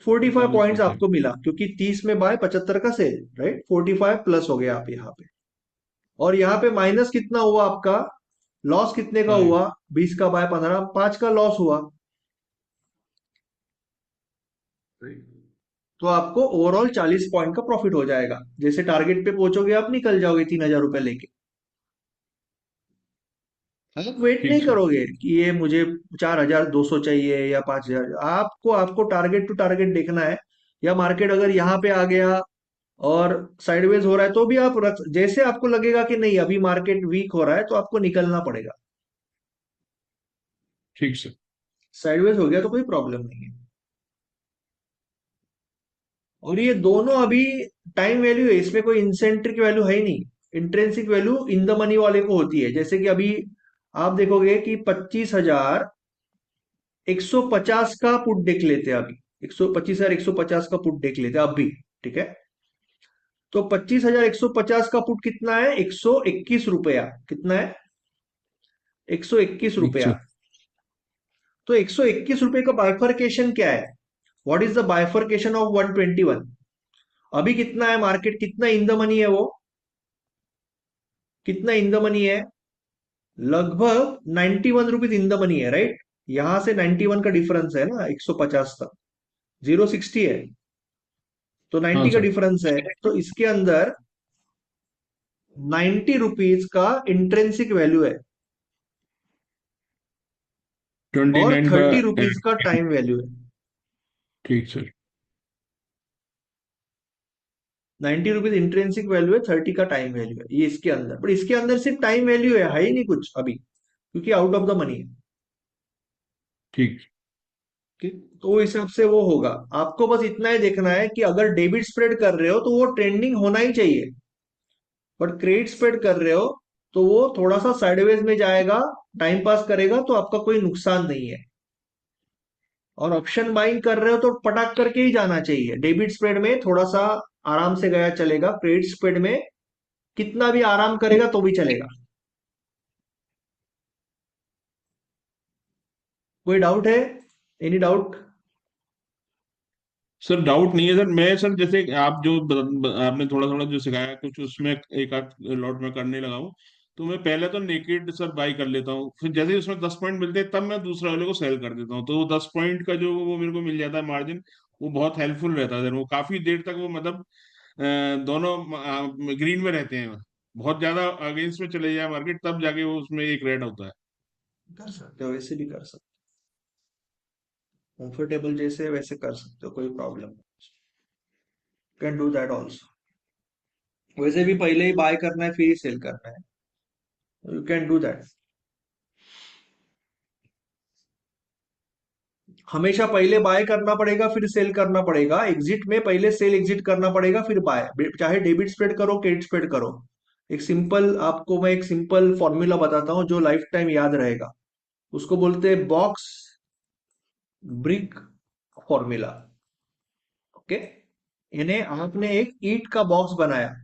45 पॉइंट्स 45%। आपको मिला क्योंकि 30 में बाय 75 का सेल, राइट? 45 प्लस हो गया आप यहाँ पे। और यहाँ पे माइनस कितना हुआ आपका? लॉस कितने का 5। हुआ? 20 का बाय 15, 5 का लॉस हुआ। तो आपको ओवरऑल 40 पॉइंट का प्रॉफिट हो जाएगा। जैसे टारगेट पे पहुंचोगे आप निकल जाओगे 3,000 रुपए लेके। आप वेट नहीं ठीक सर। करोगे कि ये मुझे 4,200 चाहिए या 5,000। आपको आपको टारगेट टू टारगेट देखना है। या मार्केट अगर यहाँ पे आ गया और साइडवेज हो रहा है तो भी आप रख, जैसे आपको लगेगा कि नहीं अभी मार्केट वीक हो रहा है तो आपको निकलना पड़ेगा। ठीक सर। साइडवेज हो गया तो कोई प्रॉब्लम नहीं है। और ये दोनों अभी टाइम वैल्यू है, इसमें कोई इंसेंट्रिक वैल्यू है ही नहीं। Intrinsic value in the money वाले को होती है। जैसे कि अभी आप देखोगे कि 25,150 का पुट देख लेते हैं अभी, 25,150 का पुट देख लेते हैं अभी। ठीक है, तो 25,150 का पुट कितना है? 121 रुपया। कितना है? 121 ठीक रुपया। सर। तो 121 रुपए का बाइफरकेशन क्या है? What is the bifurcation of 121? अभी कितना है मार्केट, कितना इन द मनी है वो? कितना इन द मनी है? लगभग 91 रुपीज इन द मनी है, राइट? यहां से 91 का डिफरेंस है ना, 150 तक 060 है, तो हाँ 90 का सर। डिफरेंस है। तो इसके अंदर 90 रुपीज का इंट्रेंसिक वैल्यू है और 29 का 30 रुपीज का टाइम वैल्यू है। ठीक सर। 90 रुपीज इंट्रेंसिक वैल्यू है, 30 का टाइम वैल्यू है, ये इसके अंदर। पर इसके अंदर सिर्फ टाइम वैल्यू है ही नहीं कुछ अभी, क्योंकि आउट ऑफ द मनी है। ठीक। ठीक, तो वो हिसाब से वो होगा। आपको बस इतना ही देखना है कि अगर डेबिट स्प्रेड कर रहे हो तो वो ट्रेंडिंग होना ही चाहिए, बट क्रेडिट स्प्रेड कर रहे हो तो वो थोड़ा सा साइडवेज में जाएगा, टाइम पास करेगा, तो आपका कोई नुकसान नहीं है। और ऑप्शन बाइंग कर रहे हो तो पटाख करके ही जाना चाहिए। डेबिट स्प्रेड में थोड़ा सा आराम से गया चलेगा, क्रेडिट स्प्रेड में कितना भी आराम करेगा तो भी चलेगा। कोई डाउट है? Any doubt? सर डाउट नहीं है सर। मैं सर जैसे आप जो आपने थोड़ा थोड़ा जो सिखाया कुछ उसमें एक आध लॉट में करने लगा हूँ। तो मैं पहले तो नेकेड सर बाई कर लेता हूँ, फिर जैसे ही उसमें 10 पॉइंट मिलते हैं तब मैं दूसरे वाले को सेल कर देता हूँ। तो वो 10 पॉइंट का जो वो मेरे को मिल जाता है मार्जिन, वो बहुत हेल्पफुल रहता है सर। वो काफी देर तक वो मतलब दोनों ग्रीन में रहते हैं। बहुत ज्यादा अगेंस्ट में चले जाए मार्केट तब जाके वो उसमें एक रेड होता है। कर सकते हो, वैसे भी कर सकते हो, कंफर्टेबल जैसे वैसे कर सकते हो, कोई प्रॉब्लम नहीं, कैन डू दैट ऑल्सो। वैसे भी पहले ही बाय करना है फिर ही सेल करना है, यू कैन डू दैट। हमेशा पहले बाय करना पड़ेगा फिर सेल करना पड़ेगा, एग्जिट में पहले सेल एग्जिट करना पड़ेगा फिर बाय, चाहे डेबिट स्प्रेड करो क्रेडिट स्प्रेड करो। एक सिंपल आपको मैं एक सिंपल फॉर्मूला बताता हूं जो लाइफ टाइम याद रहेगा। उसको बोलते हैं बॉक्स ब्रिक फॉर्मूला। ओके, यानी आपने एक ईंट का बॉक्स बनाया,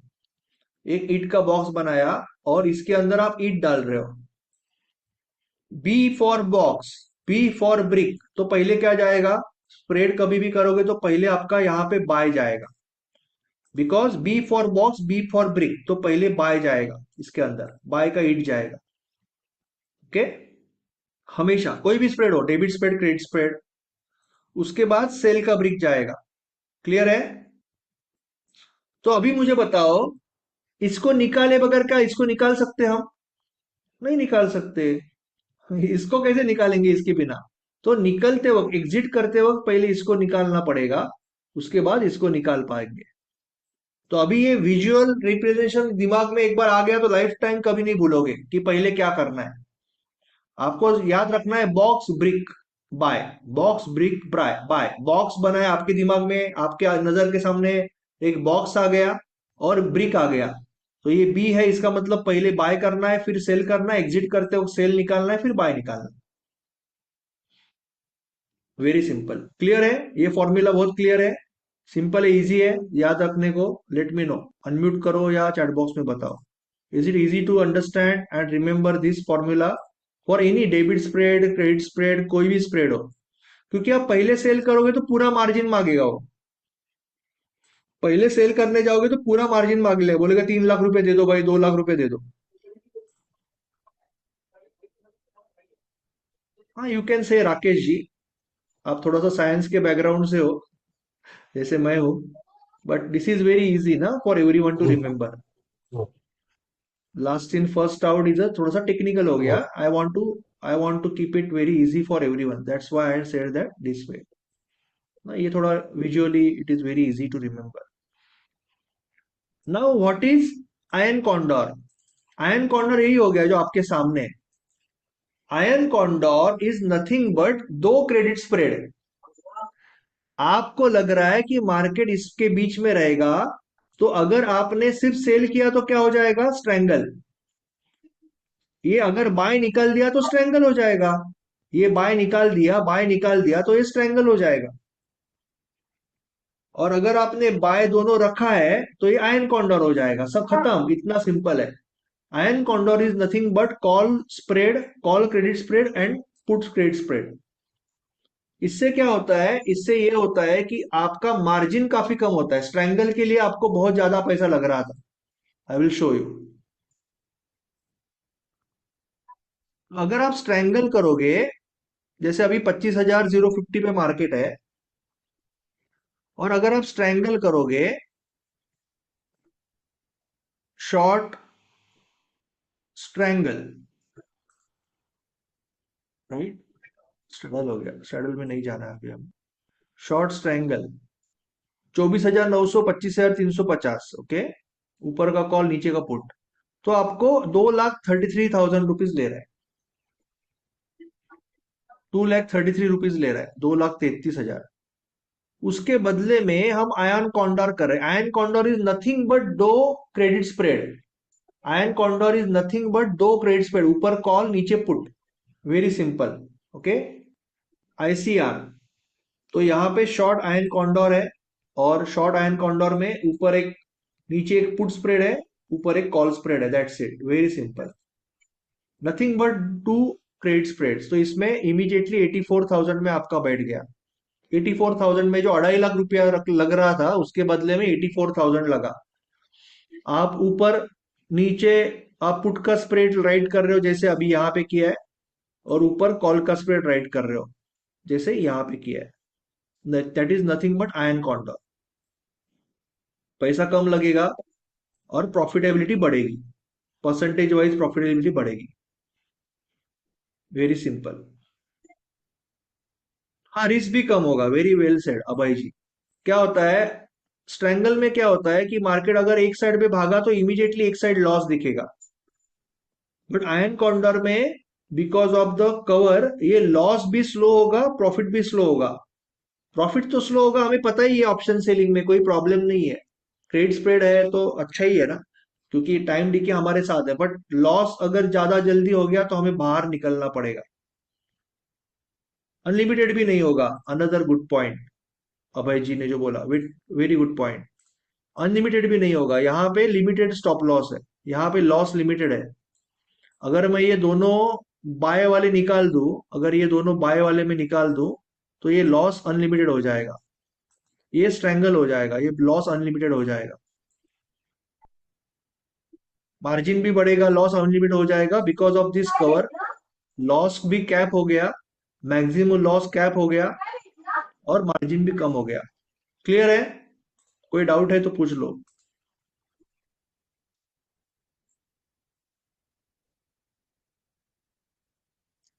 एक ईंट का बॉक्स बनाया और इसके अंदर आप ईंट डाल रहे हो। B for box, B for brick, तो पहले क्या जाएगा, स्प्रेड कभी भी करोगे तो पहले आपका यहां पे बाय जाएगा, because B for box B for brick, तो पहले बाय जाएगा, इसके अंदर बाय का ईट जाएगा। ओके, हमेशा कोई भी स्प्रेड हो, डेबिट स्प्रेड क्रेडिट स्प्रेड, उसके बाद सेल का ब्रिक जाएगा। क्लियर है? तो अभी मुझे बताओ, इसको निकाले बगैर क्या इसको निकाल सकते हम? नहीं निकाल सकते। इसको कैसे निकालेंगे इसके बिना? तो निकलते वक्त एग्जिट करते वक्त पहले इसको निकालना पड़ेगा, उसके बाद इसको निकाल पाएंगे। तो अभी ये विजुअल रिप्रेजेंटेशन दिमाग में एक बार आ गया तो लाइफ टाइम कभी नहीं भूलोगे कि पहले क्या करना है। आपको याद रखना है box brick buy, box brick buy buy, box बनाया आपके दिमाग में, आपके नजर के सामने एक बॉक्स आ गया और ब्रिक आ गया, तो ये बी है, इसका मतलब पहले बाय करना है फिर सेल करना है, एग्जिट करते हो सेल निकालना है फिर बाय निकालना है। वेरी सिंपल, क्लियर है? ये फॉर्मूला बहुत क्लियर है, सिंपल है, इजी है याद रखने को। लेट मी नो, अनम्यूट करो या चैट बॉक्स में बताओ। Is it easy to understand and remember this formula for any debit spread credit spread, कोई भी स्प्रेड हो? क्योंकि आप पहले सेल करोगे तो पूरा मार्जिन मांगेगा वो, पहले सेल करने जाओगे तो पूरा मार्जिन मांग ले, बोलेगा 3 लाख रुपए दे दो भाई, 2 लाख रुपए दे दो। हाँ, यू कैन से राकेश जी, आप थोड़ा सा साइंस के बैकग्राउंड से हो जैसे मैं हूँ, but this is very easy ना for every one to remember. Last in first out is थोड़ा सा टेक्निकल हो गया, I want to keep it very easy for everyone, that's why I said that this way ना, ये थोड़ा visually it is very easy to remember. Now what is iron condor? Iron condor यही हो गया जो आपके सामने है। Iron condor is nothing but दो क्रेडिट स्प्रेड। आपको लग रहा है कि मार्केट इसके बीच में रहेगा, तो अगर आपने सिर्फ सेल किया तो क्या हो जाएगा, स्ट्रैंगल। ये अगर बाय निकाल दिया तो स्ट्रैंगल हो जाएगा, ये बाय निकाल दिया, बाय निकाल दिया तो ये स्ट्रैंगल हो जाएगा। और अगर आपने बाय दोनों रखा है तो ये आयन कॉन्डोर हो जाएगा, सब खत्म, इतना सिंपल है। Iron condor is nothing but call spread, call credit spread and put credit spread. इससे क्या होता है, इससे ये होता है कि आपका मार्जिन काफी कम होता है, स्ट्रैंगल के लिए आपको बहुत ज्यादा पैसा लग रहा था। आई विल शो यू। अगर आप स्ट्रैंगल करोगे, जैसे अभी 25,050 पे मार्केट है, और अगर आप स्ट्रैंगल करोगे शॉर्ट स्ट्रैंगल, राइट, स्ट्रगल हो गया, स्ट्रगल में नहीं जाना है अभी हम। शॉर्ट स्ट्रैंगल 24,900, 25,350, ओके, ऊपर का कॉल नीचे का पुट, तो आपको 2,33,000 रुपीज ले रहा है, 2,33,000 रुपीज ले रहा है, 2,33,000। उसके बदले में हम आयन कॉन्डोर कर रहे हैं। Iron condor is nothing but दो credit spread, iron condor is nothing but दो क्रेडिट स्प्रेड, ऊपर कॉल नीचे put, very simple. Okay, ICR, तो यहां पे शॉर्ट आयन कॉन्डोर है, और शॉर्ट आयन कॉन्डोर में ऊपर एक, नीचे एक पुट स्प्रेड है, ऊपर एक कॉल स्प्रेड है, that's it, very simple, nothing but two credit spreads. तो इसमें इमीडिएटली 84,000 में आपका बैठ गया। 84,000 में जो 2.5 लाख रुपया लग रहा था उसके बदले में 84,000 लगा। आप ऊपर नीचे आप पुट का स्प्रेड राइट कर रहे हो जैसे अभी यहाँ पे किया है, और ऊपर कॉल का स्प्रेड राइट कर रहे हो जैसे यहाँ पे किया है। That is nothing but ion condor. पैसा कम लगेगा और प्रॉफिटेबिलिटी बढ़ेगी, परसेंटेज वाइज प्रॉफिटेबिलिटी बढ़ेगी। Very simple. हाँ, रिस्क भी कम होगा। वेरी वेल सेड अभय जी। क्या होता है स्ट्रैंगल में, क्या होता है कि मार्केट अगर एक साइड पे भागा तो इमीडिएटली एक साइड लॉस दिखेगा, बट आयन कॉन्डर में बिकॉज ऑफ द कवर ये लॉस भी स्लो होगा, प्रॉफिट भी स्लो होगा। प्रॉफिट तो स्लो होगा, हमें पता ही है, ऑप्शन सेलिंग में कोई प्रॉब्लम नहीं है। ट्रेड स्प्रेड है तो अच्छा ही है ना, क्योंकि टाइम डीके हमारे साथ है। बट लॉस अगर ज्यादा जल्दी हो गया तो हमें बाहर निकलना पड़ेगा। अनलिमिटेड भी नहीं होगा, अनदर गुड पॉइंट अभय जी ने जो बोला, वेरी गुड पॉइंट। अनलिमिटेड भी नहीं होगा, यहाँ पे लिमिटेड स्टॉप लॉस है, यहाँ पे लॉस लिमिटेड है। अगर मैं ये दोनों बाय वाले निकाल दूं, अगर ये दोनों बाय वाले में निकाल दूं तो ये लॉस अनलिमिटेड हो जाएगा, ये स्ट्रैंगल हो जाएगा, ये लॉस अनलिमिटेड हो जाएगा। मार्जिन भी बढ़ेगा, लॉस अनलिमिटेड हो जाएगा because of this cover. Loss भी कैप हो गया, मैक्सिमम लॉस कैप हो गया, और मार्जिन भी कम हो गया। क्लियर है? कोई डाउट है तो पूछ लो।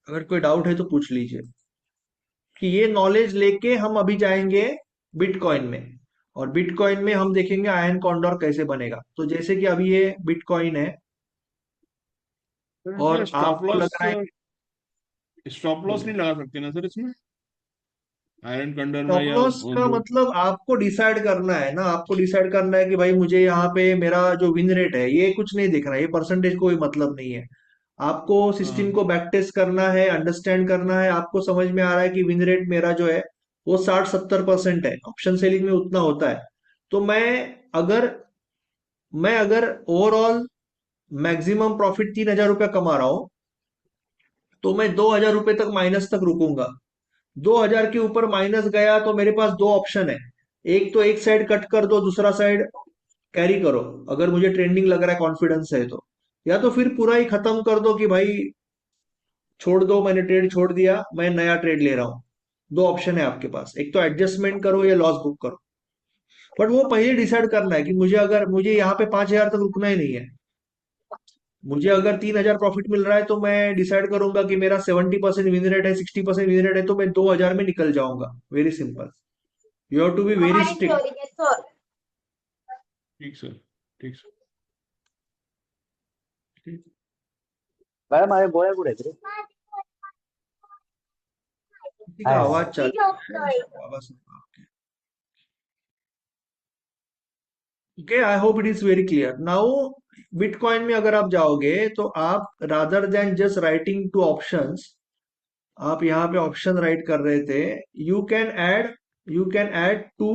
अगर कोई डाउट है तो पूछ लीजिए। कि ये नॉलेज लेके हम अभी जाएंगे बिटकॉइन में, और बिटकॉइन में हम देखेंगे आयन कॉन्डोर कैसे बनेगा। तो जैसे कि अभी ये बिटकॉइन है, सर इसमें और आपको लग रहा है स्टॉप लॉस नहीं लगा सकते ना सर इसमें, आयरन कंडर में स्टॉप या लॉस वो का जो। मतलब आपको डिसाइड करना है ना, आपको डिसाइड करना है कि भाई मुझे यहाँ पे मेरा जो विन रेट है ये कुछ नहीं दिख रहा है, ये परसेंटेज कोई मतलब नहीं है। आपको सिस्टम हाँ को बैक टेस्ट करना है, अंडरस्टैंड करना है। आपको समझ में आ रहा है कि विन रेट मेरा जो है वो 60-70% है, ऑप्शन सेलिंग में उतना होता है। तो अगर मैं ओवरऑल मैक्सिमम प्रॉफिट 3,000 रुपया कमा रहा हूं, तो मैं 2,000 रुपये तक माइनस तक रुकूंगा। 2,000 के ऊपर माइनस गया तो मेरे पास दो ऑप्शन है। एक तो एक साइड कट कर दो, दूसरा साइड कैरी करो, अगर मुझे ट्रेंडिंग लग रहा है, कॉन्फिडेंस है तो। या तो फिर पूरा ही खत्म कर दो कि भाई छोड़ दो, मैंने ट्रेड छोड़ दिया, मैं नया ट्रेड ले रहा हूं। दो ऑप्शन है आपके पास, एक तो एडजस्टमेंट करो या लॉस बुक करो। बट वो पहले डिसाइड करना है कि मुझे यहाँ पे 5,000 तक रुकना ही नहीं है। मुझे अगर 3,000 प्रॉफिट मिल रहा है तो मैं डिसाइड करूंगा कि मेरा 70% विन रेट है, 60% विन रेट है, तो मैं 2,000 में निकल जाऊंगा। Very simple. You have to be very strict. ठीक सर, ठीक सर, ठीक। मॅडम माझ्या गोळ्या कुठे आहेत रे? किसी का आहे आवाज आहे. चल रहा है, आवाज। Okay, I hope it is very clear now. Bitcoin में अगर आप जाओगे तो आप rather than just writing two options, आप यहाँ पे ऑप्शन राइट कर रहे थे। You can add you can add two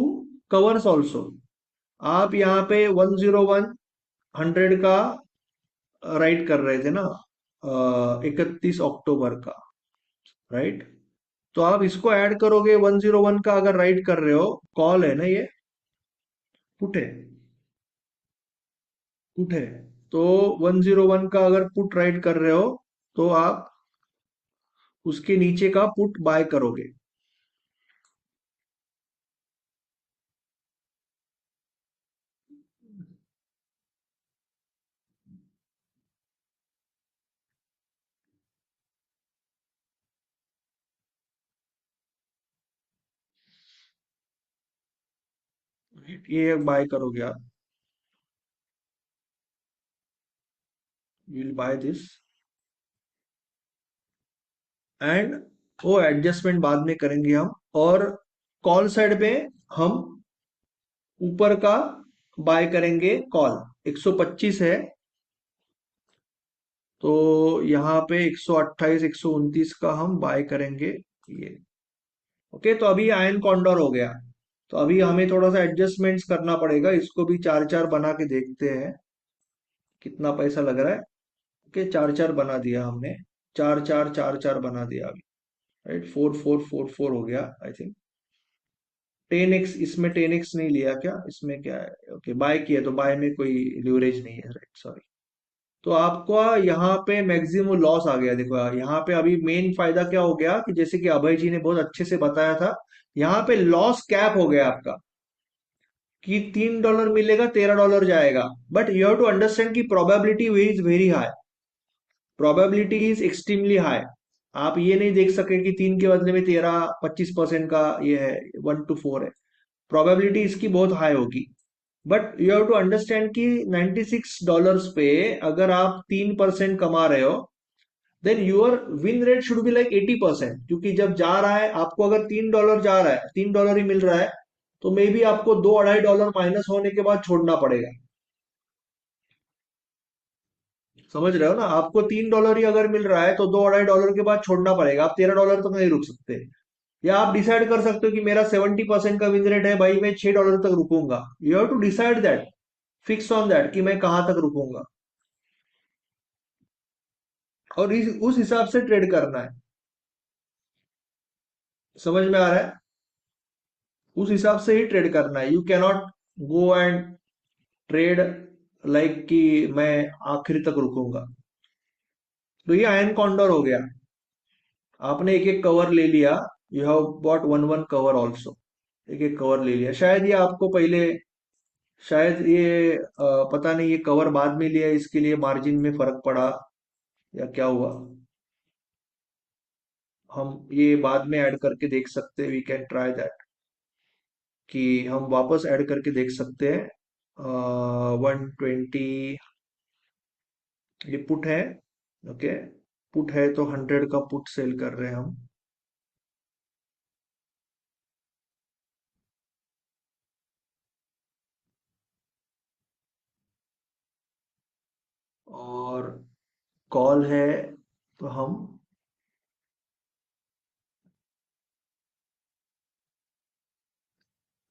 covers also. आप यहाँ पे 101 100 का राइट कर रहे थे ना, 31 अक्टूबर का, राइट? तो आप इसको ऐड करोगे। 101 का अगर राइट कर रहे हो, कॉल है ना ये, पुट है, पुट है। तो 101 का अगर पुट राइट कर रहे हो तो आप उसके नीचे का पुट बाय करोगे। ये बाय करोगे आप, विल बाय दिस, एंड वो एडजस्टमेंट बाद में करेंगे हम। और कॉल साइड पे हम ऊपर का बाय करेंगे कॉल। 125 है, तो यहाँ पे 128 129 का हम बाय करेंगे ये। ओके, तो अभी आयन कॉन्डोर हो गया। तो अभी हमें थोड़ा सा एडजस्टमेंट्स करना पड़ेगा, इसको भी चार चार बना के देखते हैं कितना पैसा लग रहा है। ओके, चार चार बना दिया हमने, चार चार चार चार बना दिया अभी, राइट? 4 4 4 4 हो गया आई थिंक। 10x, इसमें 10x नहीं लिया क्या, इसमें क्या है, ओके बाय किया, तो बाय में कोई लीवरेज नहीं है, राइट, सॉरी। तो आपका यहाँ पे मैक्सिमम लॉस आ गया, देखो यहाँ पे अभी मेन फायदा क्या हो गया कि जैसे कि अभय जी ने बहुत अच्छे से बताया था, यहाँ पे लॉस कैप हो गया आपका कि $3 मिलेगा, $13 जाएगा। But you have to understand की probability is very high, probability is extremely high. आप ये नहीं देख सके कि 3 के बदले में 13-25% का ये है, 1 to 4 है, प्रोबेबिलिटी इसकी बहुत हाई होगी। But you have to understand कि $96 पे अगर आप 3% कमा रहे हो, then your win rate should be like 80%, क्योंकि जब जा रहा है आपको, अगर $3 जा रहा है, $3 ही मिल रहा है, तो मे बी आपको $2-2.5 माइनस होने के बाद छोड़ना पड़ेगा। समझ रहे हो ना, आपको $3 ही अगर मिल रहा है तो $2-2.5 के बाद छोड़ना पड़ेगा, आप $13 तक नहीं रुक सकते। या आप डिसाइड कर सकते हो कि मेरा 70% का विन रेट है भाई, मैं $6 तक रुकूंगा। You have to decide that, fix on that कि मैं कहां तक रुकूंगा, और उस हिसाब से ट्रेड करना है। समझ में आ रहा है, उस हिसाब से ही ट्रेड करना है। You cannot go and trade like कि मैं आखिरी तक रुकूंगा। तो ये आयन कॉन्डोर हो गया, आपने एक एक कवर ले लिया, you have bought one one cover also, एक एक कवर ले लिया। शायद ये आपको पहले, शायद ये पता नहीं, ये कवर बाद में लिया इसके लिए मार्जिन में फर्क पड़ा या क्या हुआ, हम ये बाद में ऐड करके देख सकते हैं, वी कैन ट्राई दैट, कि हम वापस ऐड करके देख सकते हैं। 120 ये पुट है, ओके, पुट है तो 100 का पुट सेल कर रहे हैं हम। और कॉल है तो हम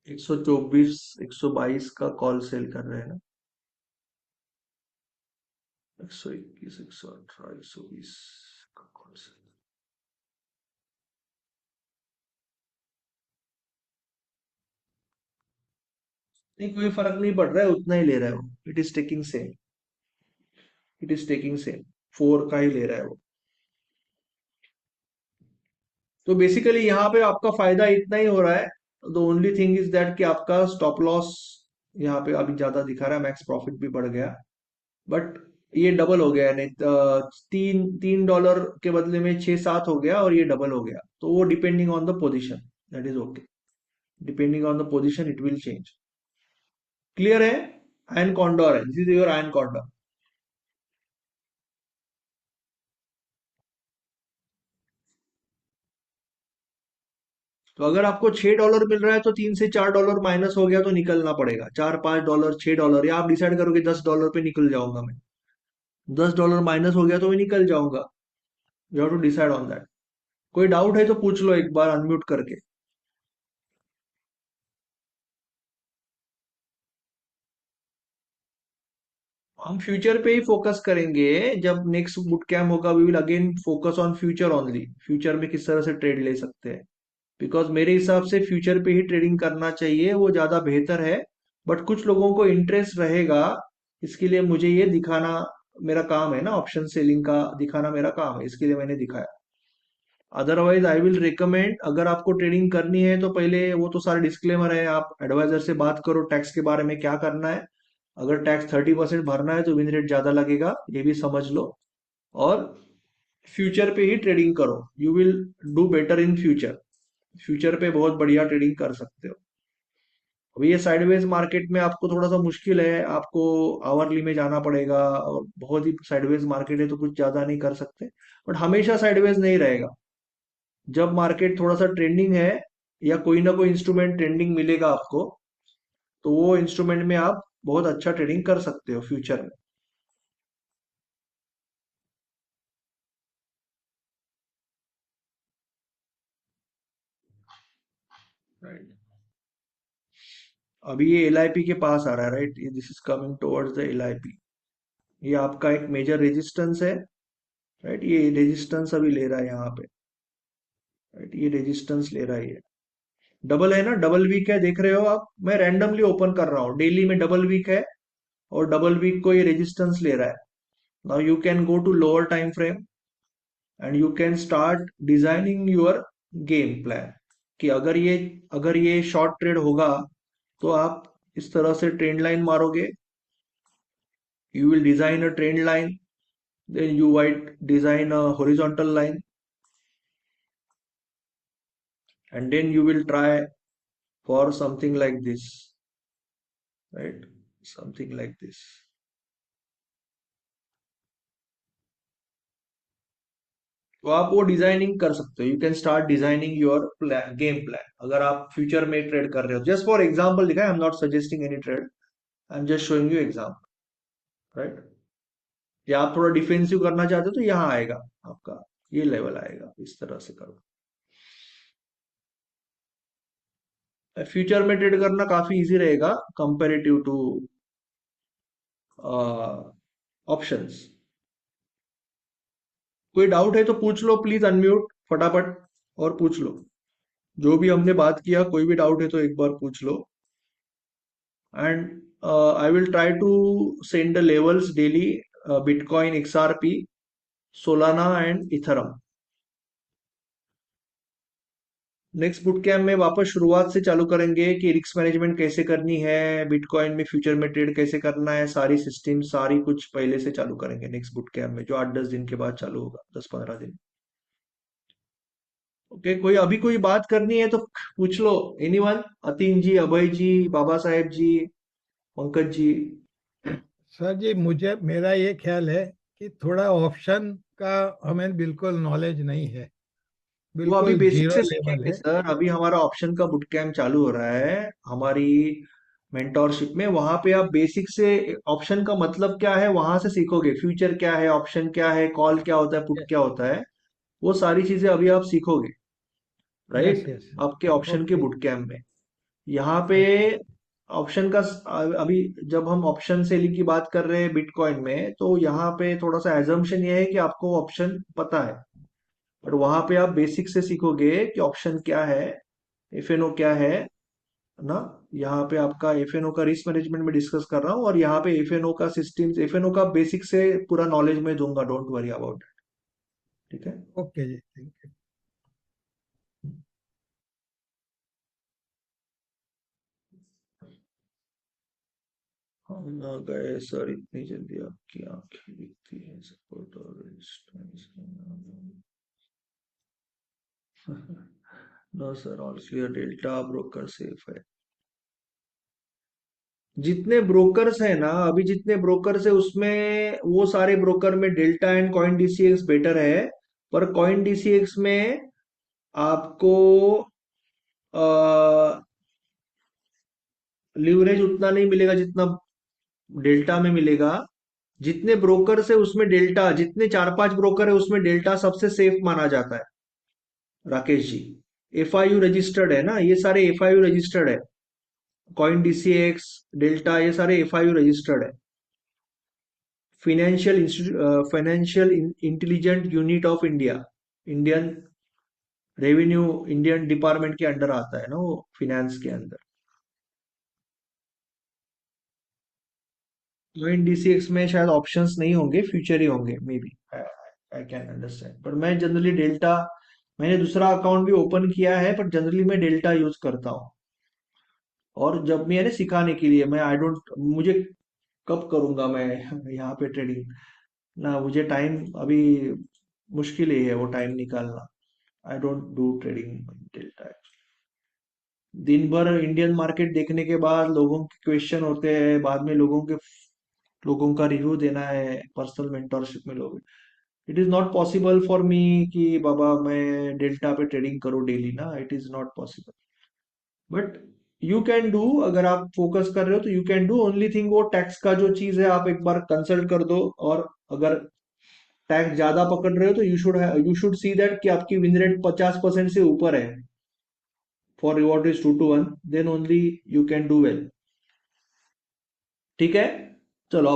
124 122 का कॉल सेल कर रहे हैं ना, 121 118 120 का कॉल सेल। नहीं, कोई फर्क नहीं पड़ रहा है, उतना ही ले रहा है वो, it is taking same, it is taking same, 4 का ही ले रहा है वो। तो बेसिकली यहाँ पे आपका फायदा इतना ही हो रहा है। The only thing is that कि आपका स्टॉप लॉस यहाँ पे अभी ज्यादा दिखा रहा है, मैक्स प्रॉफिट भी बढ़ गया, बट ये डबल हो गया, नहीं $3 के बदले में 6-7 हो गया, और ये डबल हो गया, तो वो depending on the position, that is okay, depending on the position it will change. Clear है, आयन कॉन्डोर है, this is your ion condor. तो अगर आपको $6 मिल रहा है तो $3 से $4 माइनस हो गया तो निकलना पड़ेगा, $4-5 $6, या आप डिसाइड करोगे $10 पे निकल जाऊंगा मैं, $10 माइनस हो गया तो मैं निकल जाऊंगा। You have to decide on that. कोई डाउट है तो पूछ लो एक बार अनम्यूट करके। हम फ्यूचर पे ही फोकस करेंगे, जब नेक्स्ट बुट कैम्प होगा we will again focus on future only, future में किस तरह से ट्रेड ले सकते हैं, बिकॉज मेरे हिसाब से फ्यूचर पे ही ट्रेडिंग करना चाहिए, वो ज्यादा बेहतर है। बट कुछ लोगों को इंटरेस्ट रहेगा, इसके लिए मुझे ये दिखाना मेरा काम है ना, ऑप्शन सेलिंग का दिखाना मेरा काम है, इसके लिए मैंने दिखाया। अदरवाइज आई विल रिकमेंड, अगर आपको ट्रेडिंग करनी है तो पहले वो तो सारे डिस्क्लेमर है, आप एडवाइजर से बात करो टैक्स के बारे में क्या करना है। अगर टैक्स 30% भरना है तो विन रेट ज्यादा लगेगा, ये भी समझ लो। और फ्यूचर पे ही ट्रेडिंग करो, you will do better in future, future पे बहुत बढ़िया ट्रेडिंग कर सकते हो। अभी ये साइडवेज मार्केट में आपको थोड़ा सा मुश्किल है, आपको आवरली में जाना पड़ेगा, और बहुत ही साइडवेज मार्केट है तो कुछ ज्यादा नहीं कर सकते, बट हमेशा साइडवेज नहीं रहेगा। जब मार्केट थोड़ा सा ट्रेंडिंग है, या कोई ना कोई इंस्ट्रूमेंट ट्रेंडिंग मिलेगा आपको, तो वो इंस्ट्रूमेंट में आप बहुत अच्छा ट्रेडिंग कर सकते हो फ्यूचर में, राइट। अभी ये LIP के पास आ रहा है, राइट, ये this is coming towards the LIP, ये आपका एक मेजर रेजिस्टेंस है, राइट, ये रेजिस्टेंस अभी ले रहा है यहाँ पे, राइट, ये रेजिस्टेंस ले रहा है ये। डबल है ना, डबल वीक है, देख रहे हो आप, मैं रैंडमली ओपन कर रहा हूँ, डेली में डबल वीक है और डबल वीक को ये रेजिस्टेंस ले रहा है. Now you can go to lower time frame and you can start designing your game plan कि अगर ये शॉर्ट ट्रेड होगा तो आप इस तरह से ट्रेंड लाइन मारोगे. You will design a trend line, then you might design a horizontal line, and then you will try for something like this, right? Something like this. तो आप वो डिजाइनिंग कर सकते हो. You can start designing your plan, game plan, अगर आप future में trade कर रहे हो. जस्ट फॉर एग्जांपल लिखा है, I am not suggesting any trade, I am just showing you example, right. या आप थोड़ा डिफेंसिव करना चाहते हो तो यहाँ आएगा आपका, ये लेवल आएगा, इस तरह से करो. फ्यूचर में ट्रेड करना काफी इजी रहेगा कंपेरेटिव टू ऑप्शंस. कोई डाउट है तो पूछ लो प्लीज, अनम्यूट फटाफट और पूछ लो. जो भी हमने बात किया, कोई भी डाउट है तो एक बार पूछ लो. And I will try to send the levels daily, Bitcoin, XRP, Solana and Ethereum. Next boot camp में वापस शुरुआत से चालू करेंगे कि रिस्क मैनेजमेंट कैसे करनी है, बिटकॉइन में फ्यूचर में ट्रेड कैसे करना है, सारी सिस्टम सारी कुछ पहले से चालू करेंगे नेक्स्ट बुट कैम्प में, जो 8-10 दिन के बाद चालू होगा, 10-15 दिन. ओके, कोई बात करनी है तो पूछ लो. एनीवन? अतीन जी, अभय जी, बाबा साहेब जी, पंकज जी. सर जी, मुझे मेरा ये ख्याल है कि थोड़ा ऑप्शन का हमें बिल्कुल नॉलेज नहीं है, वो अभी बिल्कुल बेसिक जीरो से लेवल सीखेंगे है. सर. अभी हमारा ऑप्शन का बुट कैम्प चालू हो रहा है हमारी मेंटोरशिप में. वहां पे आप बेसिक से ऑप्शन का मतलब क्या है वहां से सीखोगे. फ्यूचर क्या है, ऑप्शन क्या है, कॉल क्या होता है, पुट क्या होता है, वो सारी चीजें अभी आप सीखोगे, यस राइट, यस. आपके ऑप्शन के ओके. बुट कैम्प में. यहाँ पे अच्छा. ऑप्शन का अभी जब हम ऑप्शन सेलिंग की बात कर रहे हैं बिटकॉइन में, तो यहाँ पे थोड़ा सा एजम्पशन ये है कि आपको ऑप्शन पता है. बट वहां पे आप बेसिक से सीखोगे कि ऑप्शन क्या है, FNO क्या है ना. यहाँ पे आपका FNO का रिस्क मैनेजमेंट में डिस्कस कर रहा हूँ, और यहाँ पे FNO का सिस्टम, FNO का बेसिक से पूरा नॉलेज मैं दूंगा, डोंट वरी अबाउट इट. ठीक है. ओके जी, थैंक यू. हम आ गए सर, इतनी जल्दी आपकी आंखें दिखती है, सपोर्ट और resistance. No sir, all clear, delta broker safe है. जितने ब्रोकर्स है ना, अभी जितने ब्रोकर्स है उसमें वो सारे ब्रोकर में delta and coin DCX better है. पर कॉइन DCX में आपको लिवरेज उतना नहीं मिलेगा जितना डेल्टा में मिलेगा. जितने ब्रोकर्स है उसमें डेल्टा, जितने 4-5 ब्रोकर है उसमें डेल्टा सबसे सेफ माना जाता है, राकेश जी. FIU रजिस्टर्ड है ना, ये सारे FIU रजिस्टर्ड है. कॉइन DCX, डेल्टा, ये सारे FIU रजिस्टर्ड है. Financial intelligent unit of India, Indian revenue, Indian department के अंडर आता है ना वो, फिनेंस के अंदर. कॉइन DCX में शायद ऑप्शंस नहीं होंगे, फ्यूचर ही होंगे may be. I can understand. पर मैं जनरली डेल्टा, मैंने दूसरा अकाउंट भी ओपन किया है, पर जनरली मैं डेल्टा यूज करता हूँ. और जब मैंने सिखाने के लिए, मैं आई डोंट, मुझे कब करूंगा मैं यहाँ पे ट्रेडिंग ना, मुझे टाइम अभी मुश्किल ही है वो टाइम निकालना. I don't do trading delta. दिन भर इंडियन मार्केट देखने के बाद लोगों के क्वेश्चन होते हैं, बाद में लोगों का रिव्यू देना है पर्सनल मेंटोरशिप में. लोग, it is not possible for me कि बाबा मैं डेल्टा पे ट्रेडिंग करूँ डेली ना, it is not possible. But you can do, अगर आप फोकस कर रहे हो तो you can do. Only thing वो टैक्स का जो चीज है आप एक बार कंसल्ट कर दो. और अगर टैक्स ज्यादा पकड़ रहे हो तो यू शुड सी दैट कि आपकी विन रेट 50% से ऊपर है, for reward is 2 to 1, then only you can do well. ठीक है. चलो,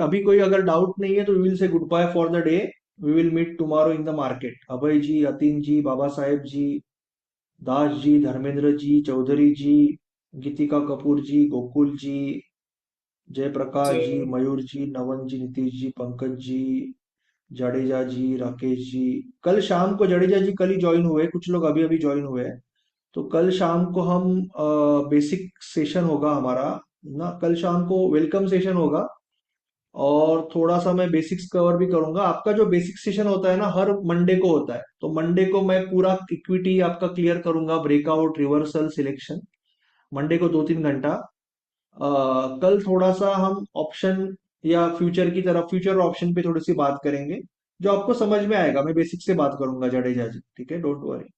अभी कोई अगर डाउट नहीं है तो we will say good bye for the day. We will meet tomorrow in the market. Abhay ji, Atin ji, Baba Saheb ji, Das ji, Dharmendra ji, Chaudhary ji, Geetika Kapoor ji, Gokul ji, Jayprakash ji, sir Mayur ji, Navan ji, Nitish ji, Pankaj ji, Jadeja ji, Rakesh ji. कल शाम को जडेजा जी कल ही ज्वाइन हुए, कुछ लोग अभी अभी ज्वाइन हुए हैं। तो कल शाम को हम बेसिक सेशन होगा हमारा ना, कल शाम को वेलकम सेशन होगा, और थोड़ा सा मैं बेसिक्स कवर भी करूंगा। आपका जो बेसिक सेशन होता है ना, हर मंडे को होता है, तो मंडे को मैं पूरा इक्विटी आपका क्लियर करूंगा, ब्रेकआउट, रिवर्सल, सिलेक्शन। मंडे को 2-3 घंटा। कल थोड़ा सा हम ऑप्शन या फ्यूचर की तरफ, फ्यूचर और ऑप्शन पे थोड़ी सी बात करेंगे, जो आपको समझ में आएगा। मैं बेसिक से बात करूंगा जडेजा जी, ठीक है, डोंट वरी।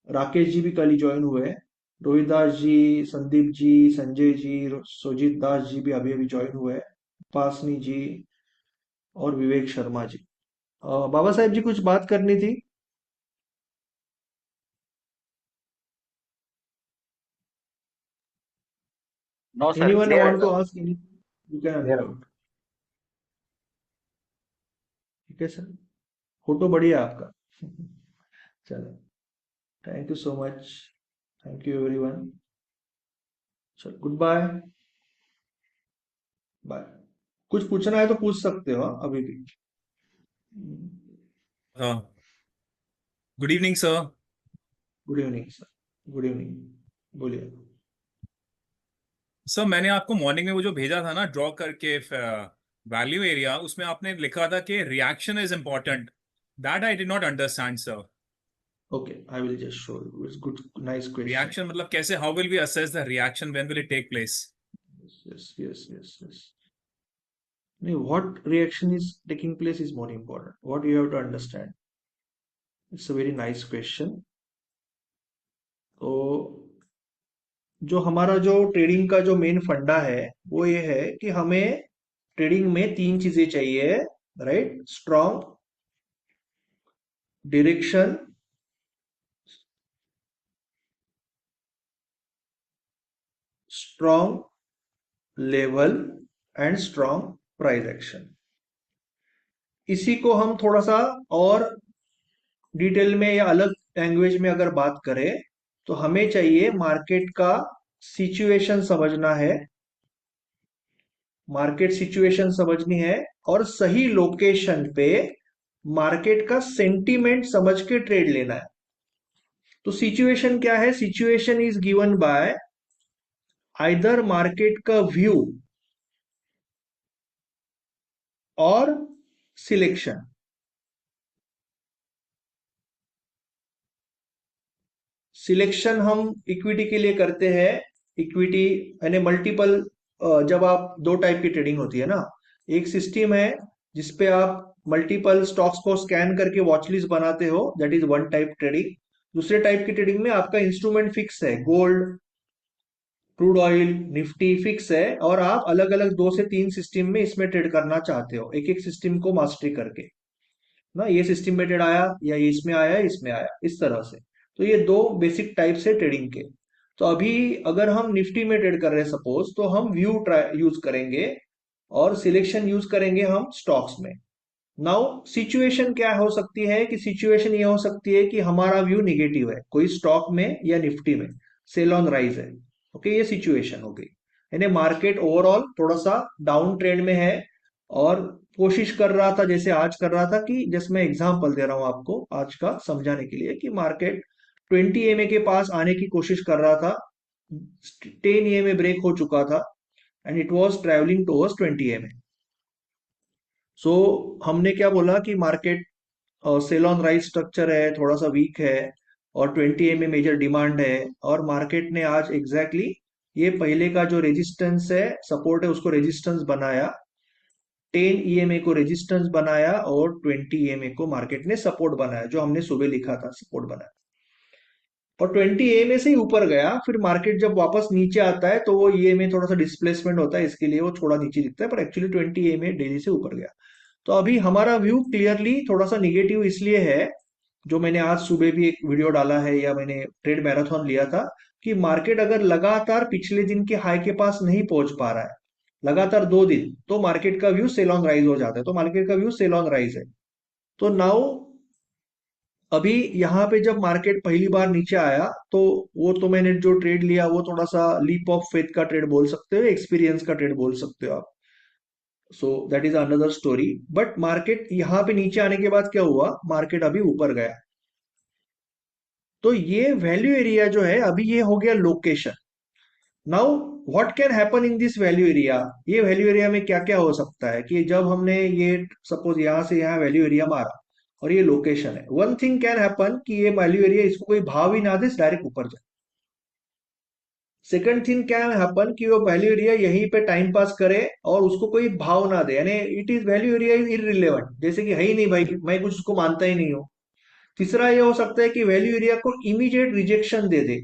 राकेश जी भी कल ही ज्वाइन हुए हैं। रोहित दास जी, संदीप जी, संजय जी, सुजीत दास जी भी अभी अभी ज्वाइन हुए हैं। पासनी जी और विवेक शर्मा जी। बाबा साहेब जी कुछ बात करनी थी? No sir, anyone clear want to एकदम ask anything? You can clear. Unmute. ठीक है सर, फोटो बढ़िया है आपका। चलो, thank you so much. Thank you everyone. चलो, गुड बाय। बाय। कुछ पूछना है तो पूछ सकते हो, हाँ, अभी भी। Good evening sir. Good evening sir. Good evening. बोलिए। सर मैंने आपको मॉर्निंग में वो जो भेजा था ना ड्रॉ करके वैल्यू एरिया, उसमें आपने लिखा था कि reaction is important. That I did not understand sir. Okay, I will just show you. It's good, nice question. Reaction मतलब कैसे? How will we assess the reaction? When will it take place? Yes, yes, yes, yes, yes. No, what reaction is taking place is more important. What you have to understand. It's a very nice question. तो जो हमारा जो trading का जो main फंडा है, वो ये है कि हमें ट्रेडिंग में तीन चीजें चाहिए, right? Strong direction, strong level and strong price action. इसी को हम थोड़ा सा और डिटेल में या अलग लैंग्वेज में अगर बात करें, तो हमें चाहिए मार्केट का सिचुएशन समझना है, मार्केट सिचुएशन समझनी है, और सही लोकेशन पे मार्केट का सेंटीमेंट समझ के ट्रेड लेना है। तो सिचुएशन क्या है? Situation is given by either market का व्यू और सिलेक्शन। सिलेक्शन हम इक्विटी के लिए करते हैं। इक्विटी यानी मल्टीपल, जब आप दो टाइप की ट्रेडिंग होती है ना, एक सिस्टम है जिसपे आप मल्टीपल स्टॉक्स को स्कैन करके वॉच लिस्ट बनाते हो, that is one type trading. दूसरे टाइप की ट्रेडिंग में आपका इंस्ट्रूमेंट फिक्स है, gold, crude oil, Nifty fix है, और आप अलग अलग 2 से 3 सिस्टम में इसमें ट्रेड करना चाहते हो, एक एक सिस्टम को मास्टरी करके ना, ये सिस्टम में ट्रेड आया या ये इसमें आया, इसमें आया, इस तरह से। तो ये दो बेसिक टाइप से ट्रेडिंग के। तो अभी अगर हम निफ्टी में ट्रेड कर रहे हैं सपोज, तो हम व्यू यूज करेंगे और सिलेक्शन यूज करेंगे हम स्टॉक्स में। नाउ सिचुएशन क्या हो सकती है? कि सिचुएशन ये हो सकती है कि हमारा व्यू निगेटिव है कोई स्टॉक में या निफ्टी में, सेल ऑन राइज है। ओके, ये सिचुएशन हो गई, यानी मार्केट ओवरऑल थोड़ा सा डाउन ट्रेंड में है, और कोशिश कर रहा था, जैसे आज कर रहा था, कि जैसे मैं एग्जांपल दे रहा हूं आपको आज का समझाने के लिए, कि मार्केट 20 EMA के पास आने की कोशिश कर रहा था, 10 EMA ब्रेक हो चुका था, and it was travelling towards 20 EMA। So हमने क्या बोला कि market sell on rise structure है, थोड़ा सा वीक है, और 20 EMA मेजर डिमांड है, और मार्केट ने आज एग्जैक्टली ये पहले का जो रेजिस्टेंस है, सपोर्ट है, उसको रेजिस्टेंस बनाया, 10 EMA को रेजिस्टेंस बनाया, और 20 EMA को मार्केट ने सपोर्ट बनाया, जो हमने सुबह लिखा था सपोर्ट बनाया, और 20 EMA से ही ऊपर गया। फिर मार्केट जब वापस नीचे आता है, तो वो EMA थोड़ा सा डिस्प्लेसमेंट होता है, इसके लिए वो थोड़ा नीचे दिखता है, पर एक्चुअली 20 EMA डेली से ऊपर गया। तो अभी हमारा व्यू क्लियरली थोड़ा सा निगेटिव इसलिए है, जो मैंने आज सुबह भी एक वीडियो डाला है, या मैंने ट्रेड मैराथन लिया था, कि मार्केट अगर लगातार पिछले दिन के हाई के पास नहीं पहुंच पा रहा है, लगातार 2 दिन, तो मार्केट का व्यू सेल ऑन राइज हो जाता है, तो मार्केट का व्यू सेल ऑन राइज है। तो नाउ अभी यहाँ पे जब मार्केट पहली बार नीचे आया तो वो तो मैंने जो ट्रेड लिया वो थोड़ा सा लीप ऑफ फेथ का ट्रेड बोल सकते हो, एक्सपीरियंस का ट्रेड बोल सकते हो आप। So that is another story. But market यहाँ पे नीचे आने के बाद क्या हुआ, मार्केट अभी ऊपर गया। तो ये वैल्यू एरिया जो है अभी ये हो गया location. Now what can happen in this value area, ये वैल्यू एरिया में क्या क्या हो सकता है कि जब हमने ये सपोज यहाँ से यहाँ वैल्यू एरिया मारा और ये लोकेशन है, वन थिंग कैन हैपन कि ये वैल्यू एरिया इसको कोई भाव ही ना दे, डायरेक्ट ऊपर जाए। सेकंड थिंग कैन हैपन कि वो वैल्यू एरिया यहीं पे टाइम पास करे और उसको कोई भाव ना दे, यानी it is value area is irrelevant, जैसे कि है ही नहीं भाई, मैं कुछ उसको मानता ही नहीं हूँ। तीसरा ये हो सकता है कि वैल्यू एरिया को इमीडिएट रिजेक्शन दे दे,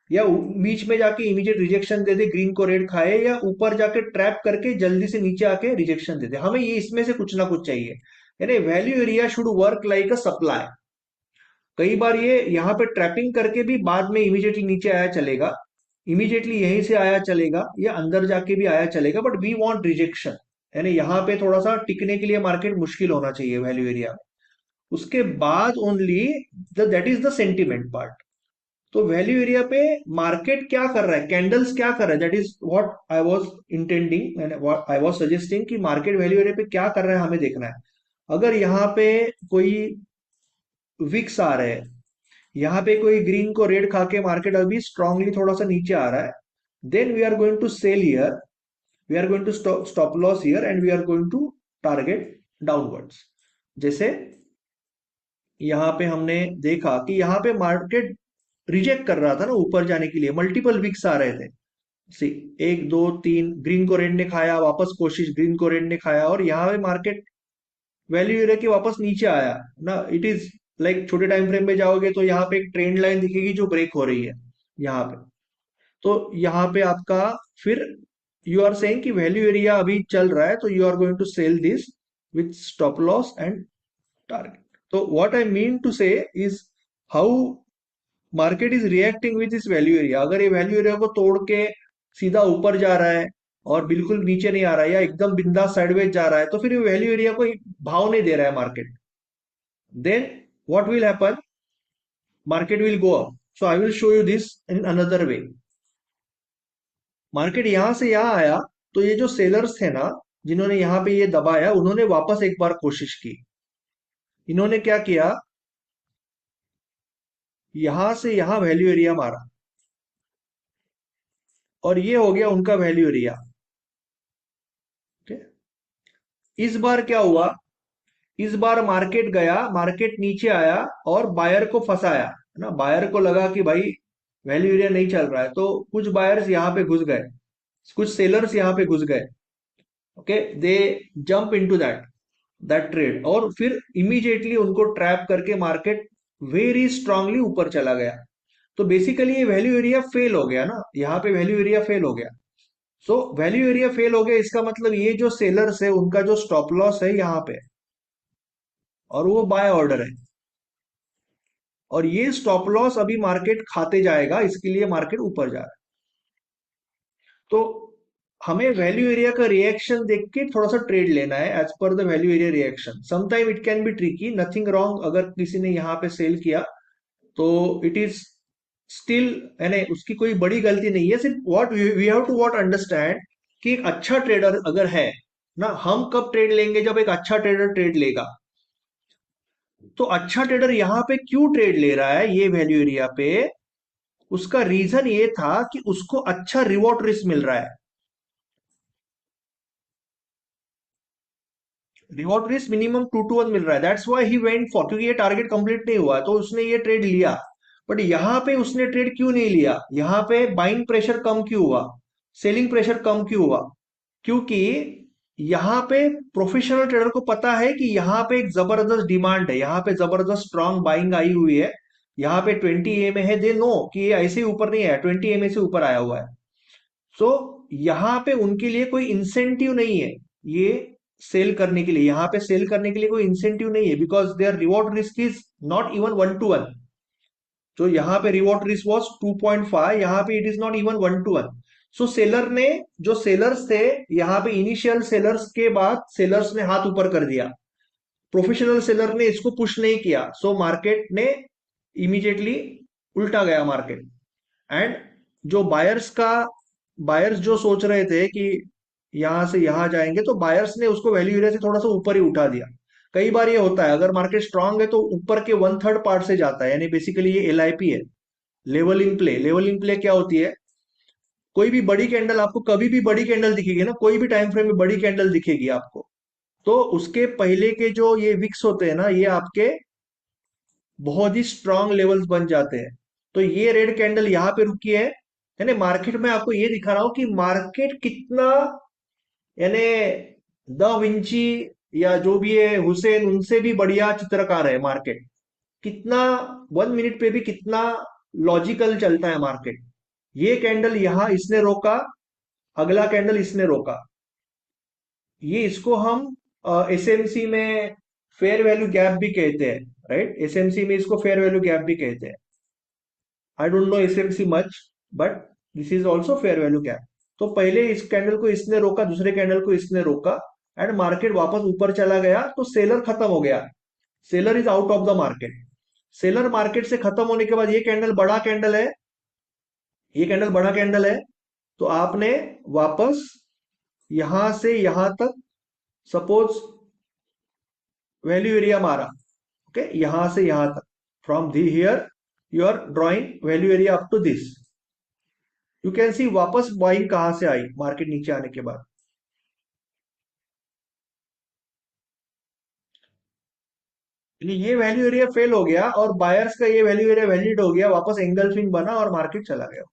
या बीच में जाके इमीडिएट रिजेक्शन दे दे, ग्रीन को रेड खाए, या ऊपर जाके ट्रैप करके जल्दी से नीचे आके रिजेक्शन दे दे। हमें ये इसमें से कुछ ना कुछ चाहिए, यानी value area should work like a supply. कई बार ये यहाँ पे ट्रैपिंग करके भी बाद में इमीडिएटली नीचे आया चलेगा, इमीडिएटली यहीं से आया चलेगा, या अंदर जाके भी आया चलेगा, बट वी वांट रिजेक्शन, यानी यहाँ पे थोड़ा सा टिकने के लिए मार्केट मुश्किल होना चाहिए वैल्यू एरिया में। उसके बाद only that is the sentiment part. तो वैल्यू एरिया पे मार्केट क्या कर रहा है, कैंडल्स क्या कर रहा है, that is what I was intending and what I was suggesting कि मार्केट वैल्यू एरिया पे क्या कर रहा है हमें देखना है। अगर यहाँ पे कोई विक्स आ रहे हैं, यहाँ पे कोई ग्रीन को रेड खा के मार्केट अभी स्ट्रांगली थोड़ा सा नीचे आ रहा है, then we are going to sell here, we are going to stop loss here and we are going to target downwards. जैसे यहाँ पे हमने देखा कि यहाँ पे मार्केट रिजेक्ट कर रहा था ना ऊपर जाने के लिए, मल्टीपल विक्स आ रहे थे। सी, एक दो तीन, ग्रीन को रेड ने खाया, वापस कोशिश, ग्रीन को रेड ने खाया, और यहाँ पे मार्केट वैल्यू एरिया के वापस नीचे आया ना। इट इज लाइक छोटे टाइम फ्रेम में जाओगे तो यहाँ पे एक ट्रेंड लाइन दिखेगी जो ब्रेक हो रही है यहाँ पे। तो यहाँ पे आपका फिर यू आर सेइंग कि वैल्यू एरिया अभी चल रहा है, तो you are going to sell this with stop loss and target. तो what I mean to say is how market is reacting with this value area. अगर ये वैल्यू एरिया को तोड़ के सीधा ऊपर जा रहा है और बिल्कुल नीचे नहीं आ रहा है, या एकदम बिंदास साइडवेज जा रहा है, तो फिर वैल्यू एरिया को भाव नहीं दे रहा है market. Then what will happen, market will go up. So I will show you this in another way. Market यहां से यहां आया, तो ये जो सेलर्स थे ना जिन्होंने यहाँ पे ये दबाया, उन्होंने वापस एक बार कोशिश की। इन्होंने क्या किया, यहां से यहां वैल्यू एरिया मारा और ये हो गया उनका वैल्यू एरिया। इस बार क्या हुआ, इस बार मार्केट गया, मार्केट नीचे आया और बायर को फंसाया है ना। बायर को लगा कि भाई वैल्यू एरिया नहीं चल रहा है, तो कुछ बायर्स यहाँ पे घुस गए, कुछ सेलर्स यहाँ पे घुस गए। Okay, they jump into that trade, और फिर इमीडिएटली उनको ट्रैप करके मार्केट वेरी स्ट्रांगली ऊपर चला गया। तो बेसिकली ये वैल्यू एरिया फेल हो गया ना, यहाँ पे वैल्यू एरिया फेल हो गया। सो वैल्यू एरिया फेल हो गया, इसका मतलब ये जो सेलर्स है उनका जो स्टॉप लॉस है यहाँ पे, और वो बाय ऑर्डर है, और ये स्टॉप लॉस अभी मार्केट खाते जाएगा, इसके लिए मार्केट ऊपर जा रहा है। तो हमें वैल्यू एरिया का रिएक्शन देख के थोड़ा सा ट्रेड लेना है as per the value area reaction. Sometime it can be tricky, nothing wrong अगर किसी ने यहाँ पे सेल किया तो इट इज स्टिल, यानी उसकी कोई बड़ी गलती नहीं है। सिर्फ what we have to what understand कि एक अच्छा ट्रेडर अगर है ना, हम कब ट्रेड लेंगे, जब एक अच्छा ट्रेडर ट्रेड लेगा। तो अच्छा ट्रेडर यहाँ पे क्यों ट्रेड ले रहा है ये वैल्यू एरिया पे, उसका रीजन ये था कि उसको अच्छा रिवॉर्ड रिस्क मिल रहा है। रिवॉर्ड रिस्क मिनिमम 2 to 1 मिल रहा है, that's why he went for, क्योंकि ये टारगेट कंप्लीट नहीं हुआ तो उसने ये ट्रेड लिया। बट यहाँ पे उसने ट्रेड क्यों नहीं लिया, यहाँ पे बाइंग प्रेशर कम क्यों हुआ, सेलिंग प्रेशर कम क्यों हुआ, क्योंकि यहाँ पे प्रोफेशनल ट्रेडर को पता है कि यहाँ पे एक जबरदस्त डिमांड है, यहाँ पे जबरदस्त स्ट्रांग बाइंग आई हुई है, यहाँ पे 20 EMA है, दे नो कि ये ऐसे ही ऊपर नहीं आया, 20 EMA से ऊपर आया हुआ है। सो यहाँ पे उनके लिए कोई इंसेंटिव नहीं है ये सेल करने के लिए, यहाँ पे सेल करने के लिए कोई इंसेंटिव नहीं है, because their reward risk is not even 1 to 1। जो यहाँ पे रिवॉर्ड रिस्क वॉज 2.5, यहाँ पे it is not even 1 to 1। So seller ने, जो सेलर्स थे यहाँ पे इनिशियल सेलर्स के बाद सेलर्स ने हाथ ऊपर कर दिया, प्रोफेशनल सेलर ने इसको पुश नहीं किया, सो मार्केट ने इमीडिएटली उल्टा गया मार्केट। एंड जो बायर्स जो सोच रहे थे कि यहां से यहां जाएंगे, तो बायर्स ने उसको वैल्यू एरिया से थोड़ा सा ऊपर ही उठा दिया। कई बार ये होता है, अगर मार्केट स्ट्रांग है तो ऊपर के 1/3 पार्ट से जाता है, यानी बेसिकली ये LIP है, लेवलिंग प्ले क्या होती है? कोई भी बड़ी कैंडल आपको कभी भी बड़ी कैंडल दिखेगी ना, कोई भी टाइम फ्रेम में बड़ी कैंडल दिखेगी आपको, तो उसके पहले के जो ये विक्स होते हैं ना, ये आपके बहुत ही स्ट्रांग लेवल्स बन जाते हैं। तो ये रेड कैंडल यहाँ पे रुकी है, यानी मार्केट में आपको ये दिखा रहा हूं कि मार्केट कितना, यानी द विंची या जो भी है हुसैन, उनसे भी बढ़िया चित्रकार है मार्केट। कितना 1 मिनट पे भी कितना लॉजिकल चलता है मार्केट। ये कैंडल यहां इसने रोका, अगला कैंडल इसने रोका, ये इसको हम SMC में फेयर वैल्यू गैप भी कहते हैं, राइट? SMC में इसको फेयर वैल्यू गैप भी कहते हैं। I don't know SMC much, but this is also fair value gap. तो पहले इस कैंडल को इसने रोका, दूसरे कैंडल को इसने रोका, एंड मार्केट वापस ऊपर चला गया, तो सेलर खत्म हो गया, seller is out of the market. Seller market से खत्म होने के बाद ये कैंडल बड़ा कैंडल है, ये कैंडल बड़ा कैंडल है, तो आपने वापस यहां से यहां तक सपोज वैल्यू एरिया मारा, ओके, यहां से यहां तक, from the here you are drawing value area up to this, you can see वापस बाइंग कहां से आई मार्केट नीचे आने के बाद। ये वैल्यू एरिया फेल हो गया और बायर्स का ये वैल्यू एरिया वैलिड हो गया, वापस एंगल्फिंग बना और मार्केट चला गया।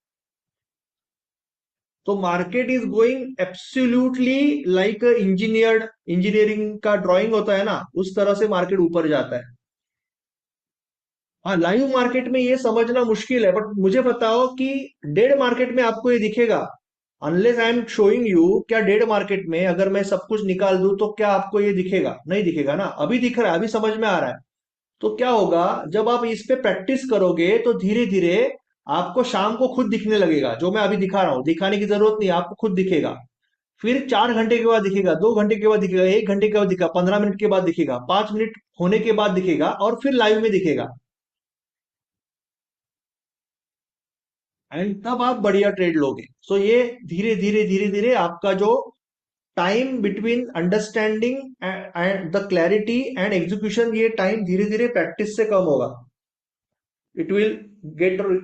तो market is going absolutely like engineering का ड्राइंग होता है ना, उस तरह से मार्केट ऊपर जाता है। हाँ, लाइव मार्केट में ये समझना मुश्किल है, बट मुझे बताओ कि डेड मार्केट में आपको ये दिखेगा? Unless I am showing you, क्या डेड मार्केट में अगर मैं सब कुछ निकाल दूं तो क्या आपको ये दिखेगा? नहीं दिखेगा ना। अभी दिख रहा है, अभी समझ में आ रहा है। तो क्या होगा, जब आप इस पे प्रैक्टिस करोगे तो धीरे धीरे आपको शाम को खुद दिखने लगेगा, जो मैं अभी दिखा रहा हूं, दिखाने की जरूरत नहीं, आपको खुद दिखेगा। फिर 4 घंटे के बाद दिखेगा, 2 घंटे के बाद दिखेगा, 1 घंटे के बाद दिखेगा, 15 मिनट के बाद दिखेगा, 5 मिनट होने के बाद दिखेगा, और फिर लाइव में दिखेगा। एंड तब आप बढ़िया ट्रेड लोगे। सो ये धीरे धीरे धीरे धीरे आपका जो time between understanding and the clarity and execution, ये टाइम धीरे धीरे प्रैक्टिस से कम होगा। It will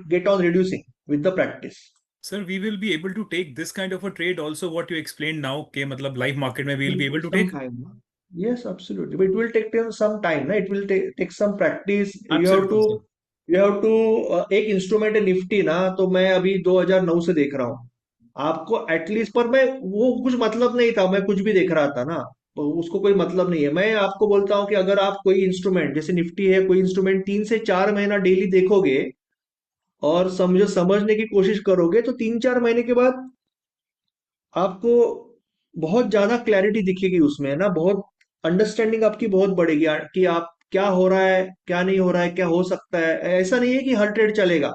get on reducing with the practice. Sir, we will be able to take this kind of a trade also, what you explained now, के मतलब live market में we will be able to take? Yes, absolutely, but it will take some time ना, it will take some practice. Absolutely, sir. you have to एक instrument है Nifty ना, तो मैं अभी 2009 से देख रहा हूँ आपको एटलीस्ट, पर मैं वो कुछ मतलब नहीं था, मैं कुछ भी देख रहा था ना, तो उसको कोई मतलब नहीं है। मैं आपको बोलता हूँ कि अगर आप कोई इंस्ट्रूमेंट जैसे निफ्टी है, कोई इंस्ट्रूमेंट 3 से 4 महीना डेली देखोगे और समझने की कोशिश करोगे, तो 3-4 महीने के बाद आपको बहुत ज्यादा क्लैरिटी दिखेगी उसमें ना, बहुत अंडरस्टैंडिंग आपकी बहुत बढ़ेगी कि आप क्या हो रहा है, क्या नहीं हो रहा है, क्या हो सकता है। ऐसा नहीं है कि हर ट्रेड चलेगा,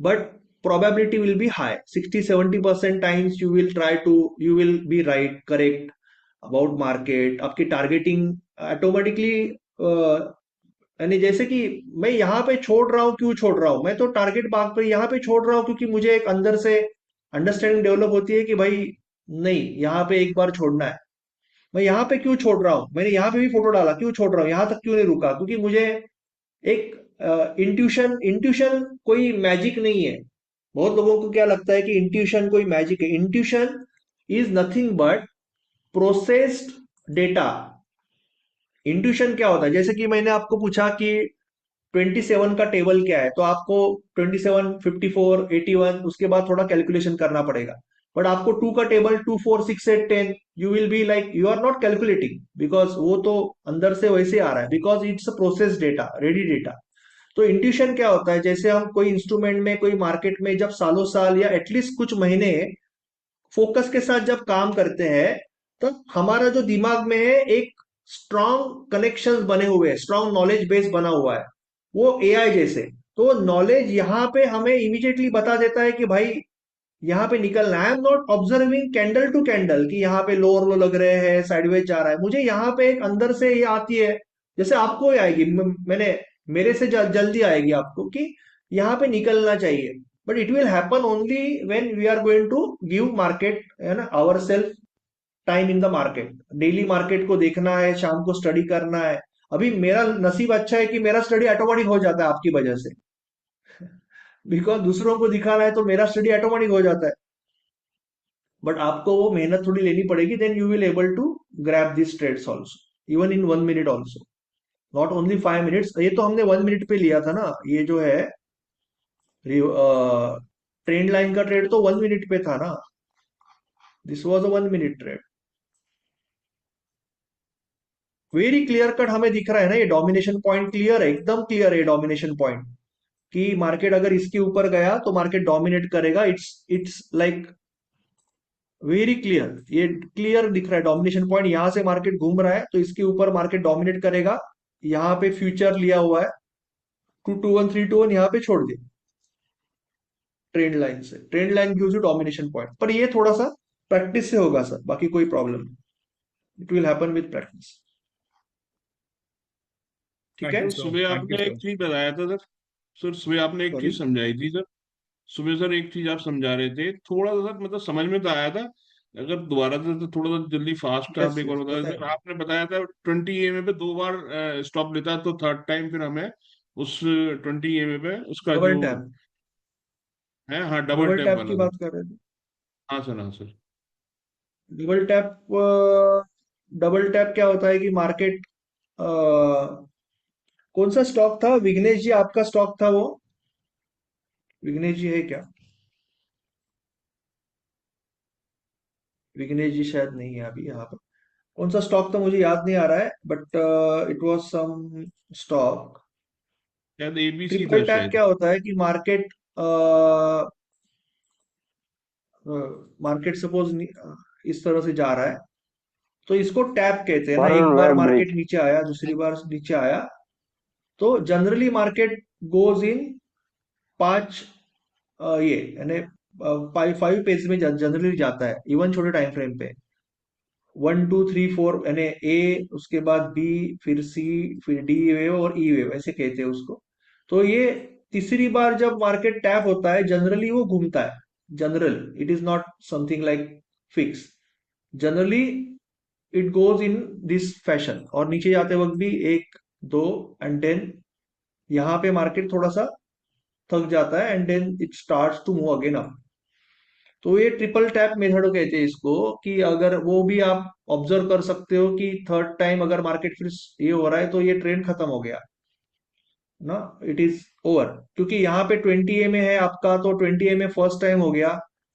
but probability will be high, 60-70% times you will be right, correct about market। आपकी टारगेटिंग ऑटोमेटिकली, यानी जैसे कि मैं यहाँ पे छोड़ रहा हूँ, क्यों छोड़ रहा हूँ? मैं तो टारगेट बाग पे यहाँ पे छोड़ रहा हूँ क्योंकि मुझे एक अंदर से अंडरस्टैंडिंग डेवलप होती है कि भाई नहीं, यहाँ पे एक बार छोड़ना है। मैं यहाँ पे क्यों छोड़ रहा हूँ? मैंने यहाँ पे भी फोटो डाला, क्यों छोड़ रहा हूँ? यहाँ तक क्यों नहीं रुका? क्योंकि मुझे एक इंट्यूशन कोई मैजिक नहीं है। बहुत लोगों को क्या लगता है कि इंट्यूशन कोई मैजिक है। Intuition is nothing but processed data. Intuition क्या होता है? जैसे कि मैंने आपको पूछा कि 27 का टेबल क्या है, तो आपको 27, 54, 81 उसके बाद थोड़ा कैलकुलेशन करना पड़ेगा। बट आपको 2 का table 2, 4, 6, 8, 10, you will be like you are not calculating, because वो तो अंदर से वैसे आ रहा है, because it's process data, ready data. तो इंट्यूशन क्या होता है? जैसे हम कोई इंस्ट्रूमेंट में, कोई मार्केट में जब सालों साल या एटलीस्ट कुछ महीने फोकस के साथ जब काम करते हैं, तो हमारा जो दिमाग में है एक स्ट्रॉन्ग कनेक्शंस बने हुए हैं, स्ट्रॉन्ग नॉलेज बेस बना हुआ है, वो AI जैसे। तो नॉलेज यहाँ पे हमें इमीडिएटली बता देता है कि भाई यहाँ पे निकलना है। I am not observing candle to candle कि यहाँ पे लोअर लो लग रहे हैं, साइडवेज जा रहा है। मुझे यहाँ पे एक अंदर से ये आती है, जैसे आपको ही आएगी, मैंने मेरे से जल्दी आएगी आपको कि यहाँ पे निकलना चाहिए। But it will happen only when we are going to give market, है ना, our self time in the market. Daily market को देखना है, शाम को स्टडी करना है। अभी मेरा नसीब अच्छा है कि मेरा स्टडी ऑटोमेटिक हो जाता है आपकी वजह से, बिकॉज दूसरों को दिखाना है तो मेरा स्टडी ऑटोमेटिक हो जाता है। बट आपको वो मेहनत थोड़ी लेनी पड़ेगी, then you will able to grab this trades also even in 1 minute also, not only 5 minutes. ये तो हमने 1 मिनट पे लिया था ना, ये जो है ट्रेंड लाइन का ट्रेड तो 1 मिनट पे था ना, this was a 1 minute trade. Very clear cut हमें दिख रहा है ना, ये डोमिनेशन पॉइंट क्लियर है, एकदम क्लियर है डोमिनेशन पॉइंट, कि मार्केट अगर इसके ऊपर गया तो मार्केट डोमिनेट करेगा। इट्स लाइक वेरी क्लियर, ये क्लियर दिख रहा है डोमिनेशन पॉइंट। यहां से मार्केट घूम रहा है तो इसके ऊपर मार्केट डोमिनेट करेगा। यहाँ पे फ्यूचर लिया हुआ है 221 321, यहाँ पे छोड़ दे ट्रेंड लाइन से। Trend line gives you domination point, पर ये थोड़ा सा प्रैक्टिस से होगा सर, बाकी कोई प्रॉब्लम नहीं, it will happen with practice. ठीक है। Thank you, sir sir. सुबह Thank you, आपने एक sir. चीज बताया था सर। सर सुबह आपने एक सॉरी, चीज समझाई थी सर। सुबह सर एक चीज आप समझा रहे थे, थोड़ा सा सर मतलब समझ में तो आया था, अगर दोबारा से तो थोड़ा सा जल्दी फास्ट आप यस एक बार यस बता दें। बताया सर ना। आपने बताया था 20 EMA पे 2 बार स्टॉप लेता है, तो थर्ड टाइम फिर हमें उस 20 EMA पे उसका जो डबल टैप, है, हाँ, डबल डबल टैप टैप की वाला सर। बात कर रहे थे। हाँ सर, हाँ sir. Double tap, double tap क्या होता है कि मार्केट, कौन सा स्टॉक था विघ्नेश जी, आपका स्टॉक था वो? विघ्नेश जी है क्या? विघ्नेश जी शायद नहीं है अभी यहाँ पर। कौन सा स्टॉक था मुझे याद नहीं आ रहा है, but it was some stock. शायद ABC था ट्रिपल टैप शायद। क्या होता है कि मार्केट, मार्केट सपोज इस तरह से जा रहा है तो इसको टैप कहते हैं ना। एक बार फॉरवर्ड ब्रिज। मार्केट नीचे आया, दूसरी बार नीचे आया, तो जनरली मार्केट गोज इन 5, ये यानी 5 पेज में जनरली जाता है, इवन छोटे टाइम फ्रेम पे। 1 2 3 4 यानी ए, उसके बाद बी, फिर सी, फिर डी वेव और ई वेव, ऐसे कहते हैं उसको। तो ये तीसरी बार जब मार्केट टैप होता है जनरली वो घूमता है। General, it is not something like fix, generally it goes in this fashion. और नीचे जाते वक्त भी 1 2 एंड देन यहाँ पे मार्केट थोड़ा सा थक जाता है and then it starts to move again up. तो ये ट्रिपल टैप मेथड कहते हैं इसको, कि अगर वो भी आप ऑब्जर्व कर सकते हो कि थर्ड टाइम अगर मार्केट फिर ये हो रहा है तो ये ट्रेंड खत्म हो गया ना, इट इज ओवर। क्योंकि यहाँ पे 20 MA है आपका, तो 20 MA फर्स्ट टाइम हो गया,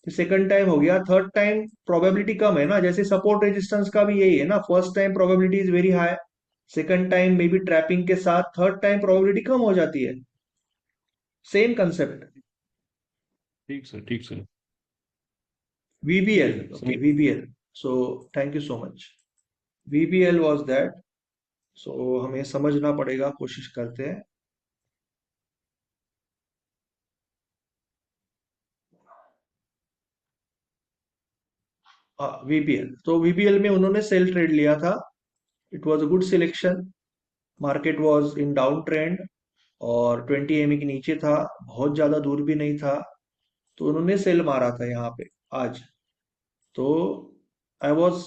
फिर सेकंड टाइम हो गया, थर्ड टाइम प्रोबेबिलिटी कम है ना। जैसे सपोर्ट रेजिस्टेंस का भी यही है ना, first time probability is very high, second time may be trapping के साथ, थर्ड टाइम प्रोबेबिलिटी कम हो जाती है। Same concept. ठीक सर, ठीक sir. VBL, okay, VBL. So thank you so much. VBL was that. So हमें समझना पड़ेगा, कोशिश करते हैं। VBL, तो VBL में उन्होंने सेल ट्रेड लिया था। It was a good selection. Market was in down trend और 20 MA के नीचे था, बहुत ज्यादा दूर भी नहीं था, तो उन्होंने सेल मारा था यहाँ पे आज। तो आई वॉज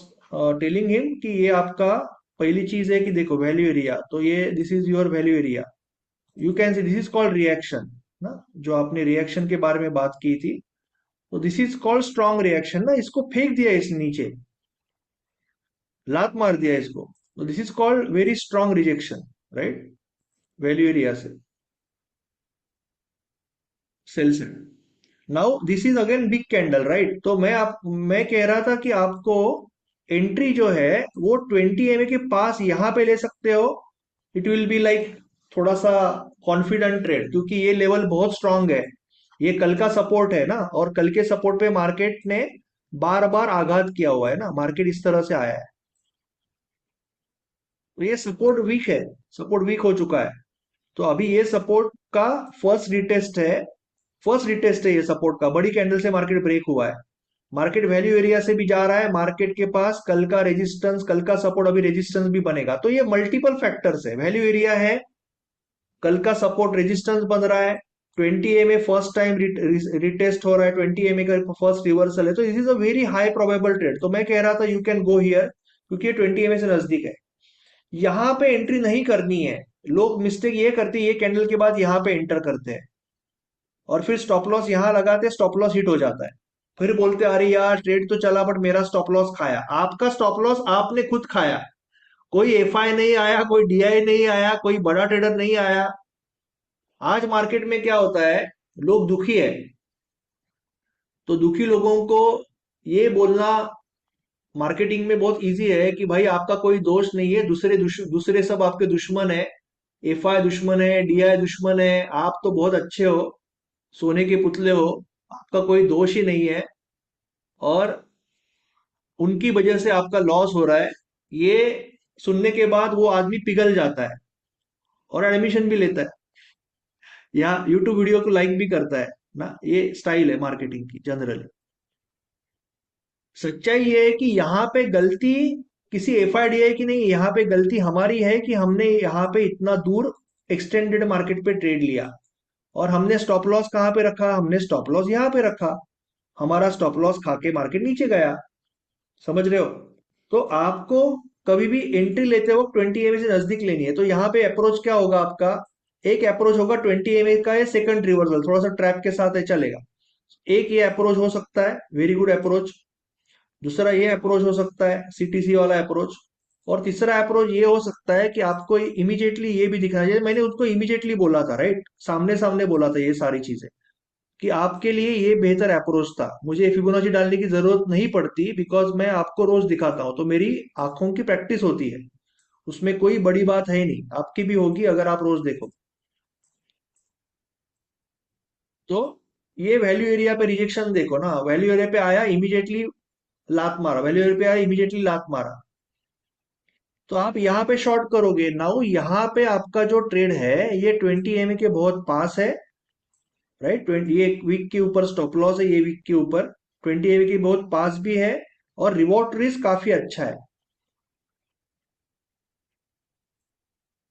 टेलिंग हिम कि ये आपका पहली चीज है कि देखो वैल्यू एरिया, तो ये this is your value area. You can see this is called reaction ना, जो आपने रिएक्शन के बारे में बात की थी, तो this is called strong reaction ना। इसको फेंक दिया इस नीचे, लात मार दिया इसको, तो this is called very strong rejection, right, value area से, सेल से। Now this is again big candle, right. तो मैं कह रहा था कि आपको एंट्री जो है वो 20 MA के पास यहाँ पे ले सकते हो। इट विल बी लाइक थोड़ा सा कॉन्फिडेंट ट्रेड, क्योंकि ये लेवल बहुत स्ट्रांग है, ये कल का सपोर्ट है ना, और कल के सपोर्ट पे मार्केट ने बार बार आघात किया हुआ है ना, मार्केट इस तरह से आया है, तो ये सपोर्ट वीक है, सपोर्ट वीक हो चुका है। तो अभी ये सपोर्ट का फर्स्ट रिटेस्ट है फर्स्ट रिटेस्ट है ये सपोर्ट का, बड़ी कैंडल से मार्केट ब्रेक हुआ है, मार्केट वैल्यू एरिया से भी जा रहा है, मार्केट के पास कल का रेजिस्टेंस, कल का सपोर्ट, अभी रेजिस्टेंस भी बनेगा। तो ये मल्टीपल फैक्टर्स है, वैल्यू एरिया है, कल का सपोर्ट रेजिस्टेंस बन रहा है, 20 MA फर्स्ट टाइम रिटेस्ट हो रहा है, 20 MA का फर्स्ट रिवर्सल है, तो this is a very high probable trade. तो मैं कह रहा था यू कैन गो हियर, क्योंकि ये 20 MA से नजदीक है। यहां पे एंट्री नहीं करनी है, लोग मिस्टेक ये करते हैं, ये कैंडल के बाद यहां पे एंटर करते हैं और फिर स्टॉप लॉस यहां लगाते हैं, स्टॉप लॉस हिट हो जाता है, फिर बोलते हैं अरे यार ट्रेड तो चला बट मेरा स्टॉप लॉस खाया। आपका स्टॉप लॉस आपने खुद खाया, कोई एफआई नहीं आया, कोई डीआई नहीं आया, कोई बड़ा ट्रेडर नहीं आया। आज मार्केट में क्या होता है, लोग दुखी है, तो दुखी लोगों को ये बोलना मार्केटिंग में बहुत इजी है कि भाई आपका कोई दोष नहीं है, दूसरे सब आपके दुश्मन है, एफआई दुश्मन है, डीआई दुश्मन है, आप तो बहुत अच्छे हो, सोने के पुतले हो, आपका कोई दोष ही नहीं है, और उनकी वजह से आपका लॉस हो रहा है। ये सुनने के बाद वो आदमी पिघल जाता है और एडमिशन भी लेता है, या यूट्यूब वीडियो को लाइक भी करता है ना। ये स्टाइल है मार्केटिंग की जनरली। सच्चाई ये है कि यहाँ पे गलती किसी एफआईडीआई की नहीं है, यहाँ पे गलती हमारी है कि हमने यहाँ पे इतना दूर एक्सटेंडेड मार्केट पे ट्रेड लिया, और हमने स्टॉप लॉस कहाँ पे रखा, हमने स्टॉप लॉस यहाँ पे रखा, हमारा स्टॉप लॉस खा के मार्केट नीचे गया। समझ रहे हो? तो आपको कभी भी एंट्री लेते वक्त 20 MA से नजदीक लेनी है। तो यहाँ पे अप्रोच क्या होगा आपका, एक अप्रोच होगा 20 MA का, ये सेकंड रिवर्सल थोड़ा सा ट्रैप के साथ है चलेगा, एक ये अप्रोच हो सकता है, वेरी गुड अप्रोच। दूसरा ये अप्रोच हो सकता है सीटीसी वाला अप्रोच, और तीसरा अप्रोच ये हो सकता है कि आपको इमीडिएटली ये भी दिखना चाहिए, मैंने उसको इमीडिएटली बोला था, राइट, सामने सामने बोला था ये सारी चीजें, कि आपके लिए ये बेहतर अप्रोच था, मुझे फिबोनाची डालने की जरूरत नहीं पड़ती, बिकॉज मैं आपको रोज दिखाता हूं, तो मेरी आंखों की प्रैक्टिस होती है, उसमें कोई बड़ी बात है नहीं, आपकी भी होगी अगर आप रोज देखो। तो ये वैल्यू एरिया पे रिजेक्शन देखो ना, वैल्यू एरिया पे आया इमीडिएटली लात मारा, वैल्यू एरिया पे आया इमीडिएटली लात मारा, तो आप यहाँ पे शॉर्ट करोगे। नाउ यहाँ पे आपका जो ट्रेड है ये 20 MA के बहुत पास है, राइट, 20, ये वीक के ऊपर स्टॉप लॉस है, ये वीक के ऊपर 20 MA के बहुत पास भी है, और रिवॉर्ड रिस्क काफी अच्छा है।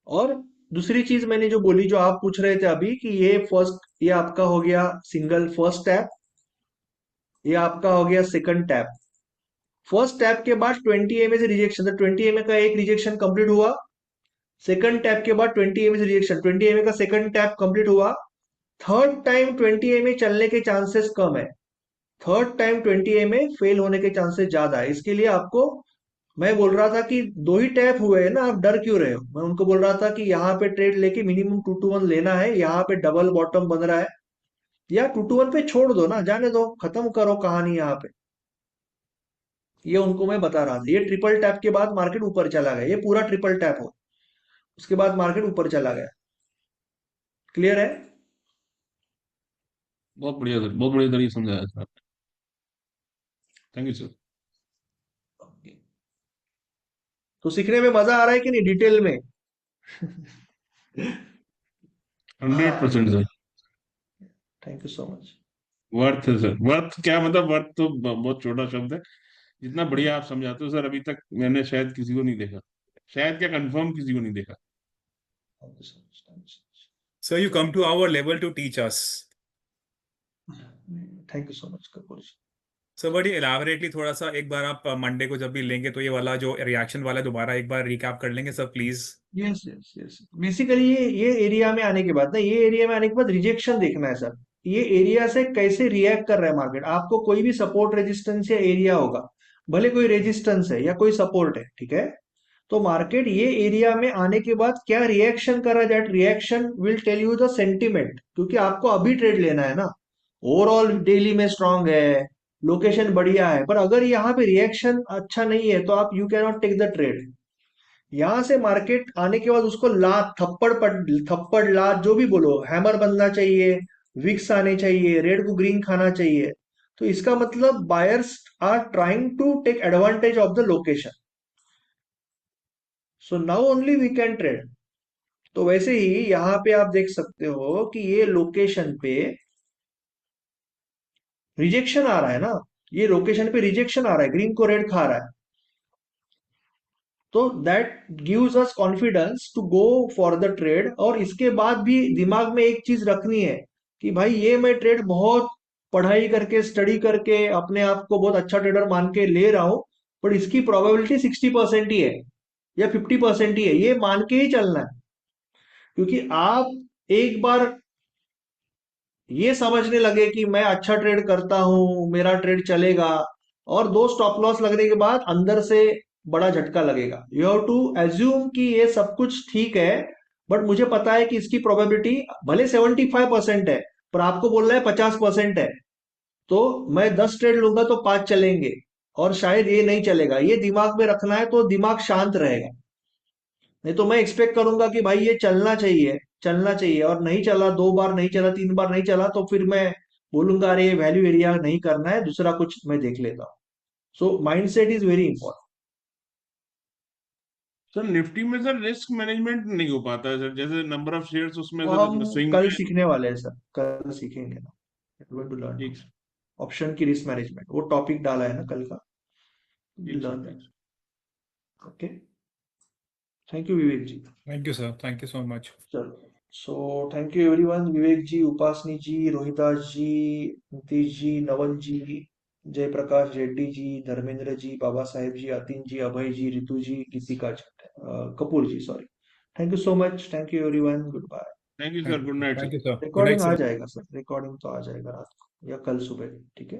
और दूसरी चीज मैंने जो बोली, जो आप पूछ रहे थे अभी, कि ये आपका हो गया सिंगल फर्स्ट टैप, ये आपका हो गया सेकंड टैप। फर्स्ट टैप के बाद 20 MA से रिजेक्शन, तो 20 MA का एक रिजेक्शन कंप्लीट हुआ, सेकंड टैप के बाद 20 MA से रिजेक्शन, 20 MA का सेकंड टैप कंप्लीट हुआ, थर्ड टाइम 20 MA चलने के चांसेस कम है, थर्ड टाइम 20 MA फेल होने के चांसेस ज्यादा है। इसके लिए आपको, मैं बोल रहा था कि दो ही टैप हुए हैं ना, आप डर क्यों रहे हो, मैं उनको बोल रहा था कि यहाँ पे ट्रेड लेके मिनिमम 2 to 1 लेना है, यहाँ पे डबल बॉटम बन रहा है, या 2 to 1 पे छोड़ दो ना, जाने दो, खत्म करो कहानी यहाँ पे। ये उनको मैं बता रहा था, ये ट्रिपल टैप के बाद मार्केट ऊपर चला गया, ये पूरा ट्रिपल टैप हो, उसके बाद मार्केट ऊपर चला गया। क्लियर है? बहुत बढ़िया सर, बहुत बढ़िया तरीके से समझाया सर। Thank you sir. तो सीखने में मजा आ रहा है कि नहीं डिटेल में? 100% sir. Thank you so much. Worth है सर, वर्थ क्या मतलब, वर्थ तो बहुत छोटा शब्द है, जितना बढ़िया आप समझाते हो सर, अभी तक मैंने शायद किसी को नहीं देखा, शायद क्या कंफर्म किसी को नहीं देखा। Thank you so much, thank you So you come to our level to teach us. Thank you so much Kapoor ji. So बड़ी elaborately थोड़ा सा एक बार आप मंडे को जब भी लेंगे तो ये वाला जो रिएक्शन वाला दोबारा एक बार रिकैप कर लेंगे sir please. Yes yes yes, basically ये एरिया में आने के बाद ना, ये एरिया में आने के बाद रिजेक्शन देखना है सर, ये एरिया से कैसे रिएक्ट कर रहा है मार्केट। आपको कोई भी सपोर्ट रेजिस्टेंस या एरिया होगा, भले कोई रेजिस्टेंस है या कोई सपोर्ट है, ठीक है, तो मार्केट ये एरिया में आने के बाद क्या रिएक्शन कर रहा है, that reaction will tell you the sentiment, क्योंकि आपको अभी ट्रेड लेना है ना। ओवरऑल डेली में स्ट्रांग है, लोकेशन बढ़िया है, पर अगर यहाँ पे रिएक्शन अच्छा नहीं है तो आप you can not take the trade. यहां से मार्केट आने के बाद उसको लात थप्पड़ लात जो भी बोलो, हैमर बनना चाहिए, विक्स आने चाहिए, रेड को ग्रीन खाना चाहिए, तो इसका मतलब buyers are trying to take advantage of the location, so now only we can trade. तो वैसे ही यहाँ पे आप देख सकते हो कि ये लोकेशन पे रिजेक्शन आ रहा है ना, ये लोकेशन पे रिजेक्शन आ रहा है, ग्रीन को रेड खा रहा है, तो that gives us confidence to go for the trade. और इसके बाद भी दिमाग में एक चीज रखनी है कि भाई ये मैं ट्रेड बहुत पढ़ाई करके स्टडी करके अपने आप को बहुत अच्छा ट्रेडर मान के ले रहा हूं, पर इसकी प्रोबेबिलिटी 60% ही है या 50% ही है, ये मान के ही चलना है। क्योंकि आप एक बार ये समझने लगे कि मैं अच्छा ट्रेड करता हूं, मेरा ट्रेड चलेगा, और दो स्टॉप लॉस लगने के बाद अंदर से बड़ा झटका लगेगा। यू हैव टू एज्यूम कि ये सब कुछ ठीक है, बट मुझे पता है कि इसकी प्रोबेबिलिटी भले 75% है, पर आपको बोल रहा है 50% है, तो मैं 10 ट्रेड लूंगा तो 5 चलेंगे, और शायद ये नहीं चलेगा। ये दिमाग में रखना है, तो दिमाग शांत रहेगा। नहीं तो मैं एक्सपेक्ट करूंगा कि भाई ये चलना चाहिए, चलना चाहिए, और नहीं चला, 2 बार नहीं चला, 3 बार नहीं चला, तो फिर मैं बोलूंगा अरे ये वैल्यू एरिया नहीं करना है, दूसरा कुछ मैं देख लेता हूँ। So mindset is very important. Sir Nifty में सर रिस्क मैनेजमेंट नहीं हो पाता है सर, जैसे नंबर ऑफ शेयर्स उसमें वो सर हम स्विंग कल में। सीखने वाले हैं सर, कल सीखेंगे ना, टू लर्न ठीक ऑप्शन की रिस्क मैनेजमेंट, वो टॉपिक डाला है ना कल का, ठीक लर्न ठीक। Okay. Thank you Vivek ji. Thank you, sir. Thank you so much. चलो, so thank you everyone, Vivek ji, Upasani ji, Rohidas ji, Nitish ji, Navan ji, Jayaprakash Reddy ji, Dharmendra ji, Baba Saheb ji, Atin ji, Abhay ji, Ritu ji, Geetika ji, Kapoor ji, sorry. Thank you so much, thank you everyone, good bye. Thank you sir, good night sir. Thank you, sir. Good recording night, आ sir. जाएगा sir, recording तो आ जाएगा रात को या कल सुबह, ठीक है।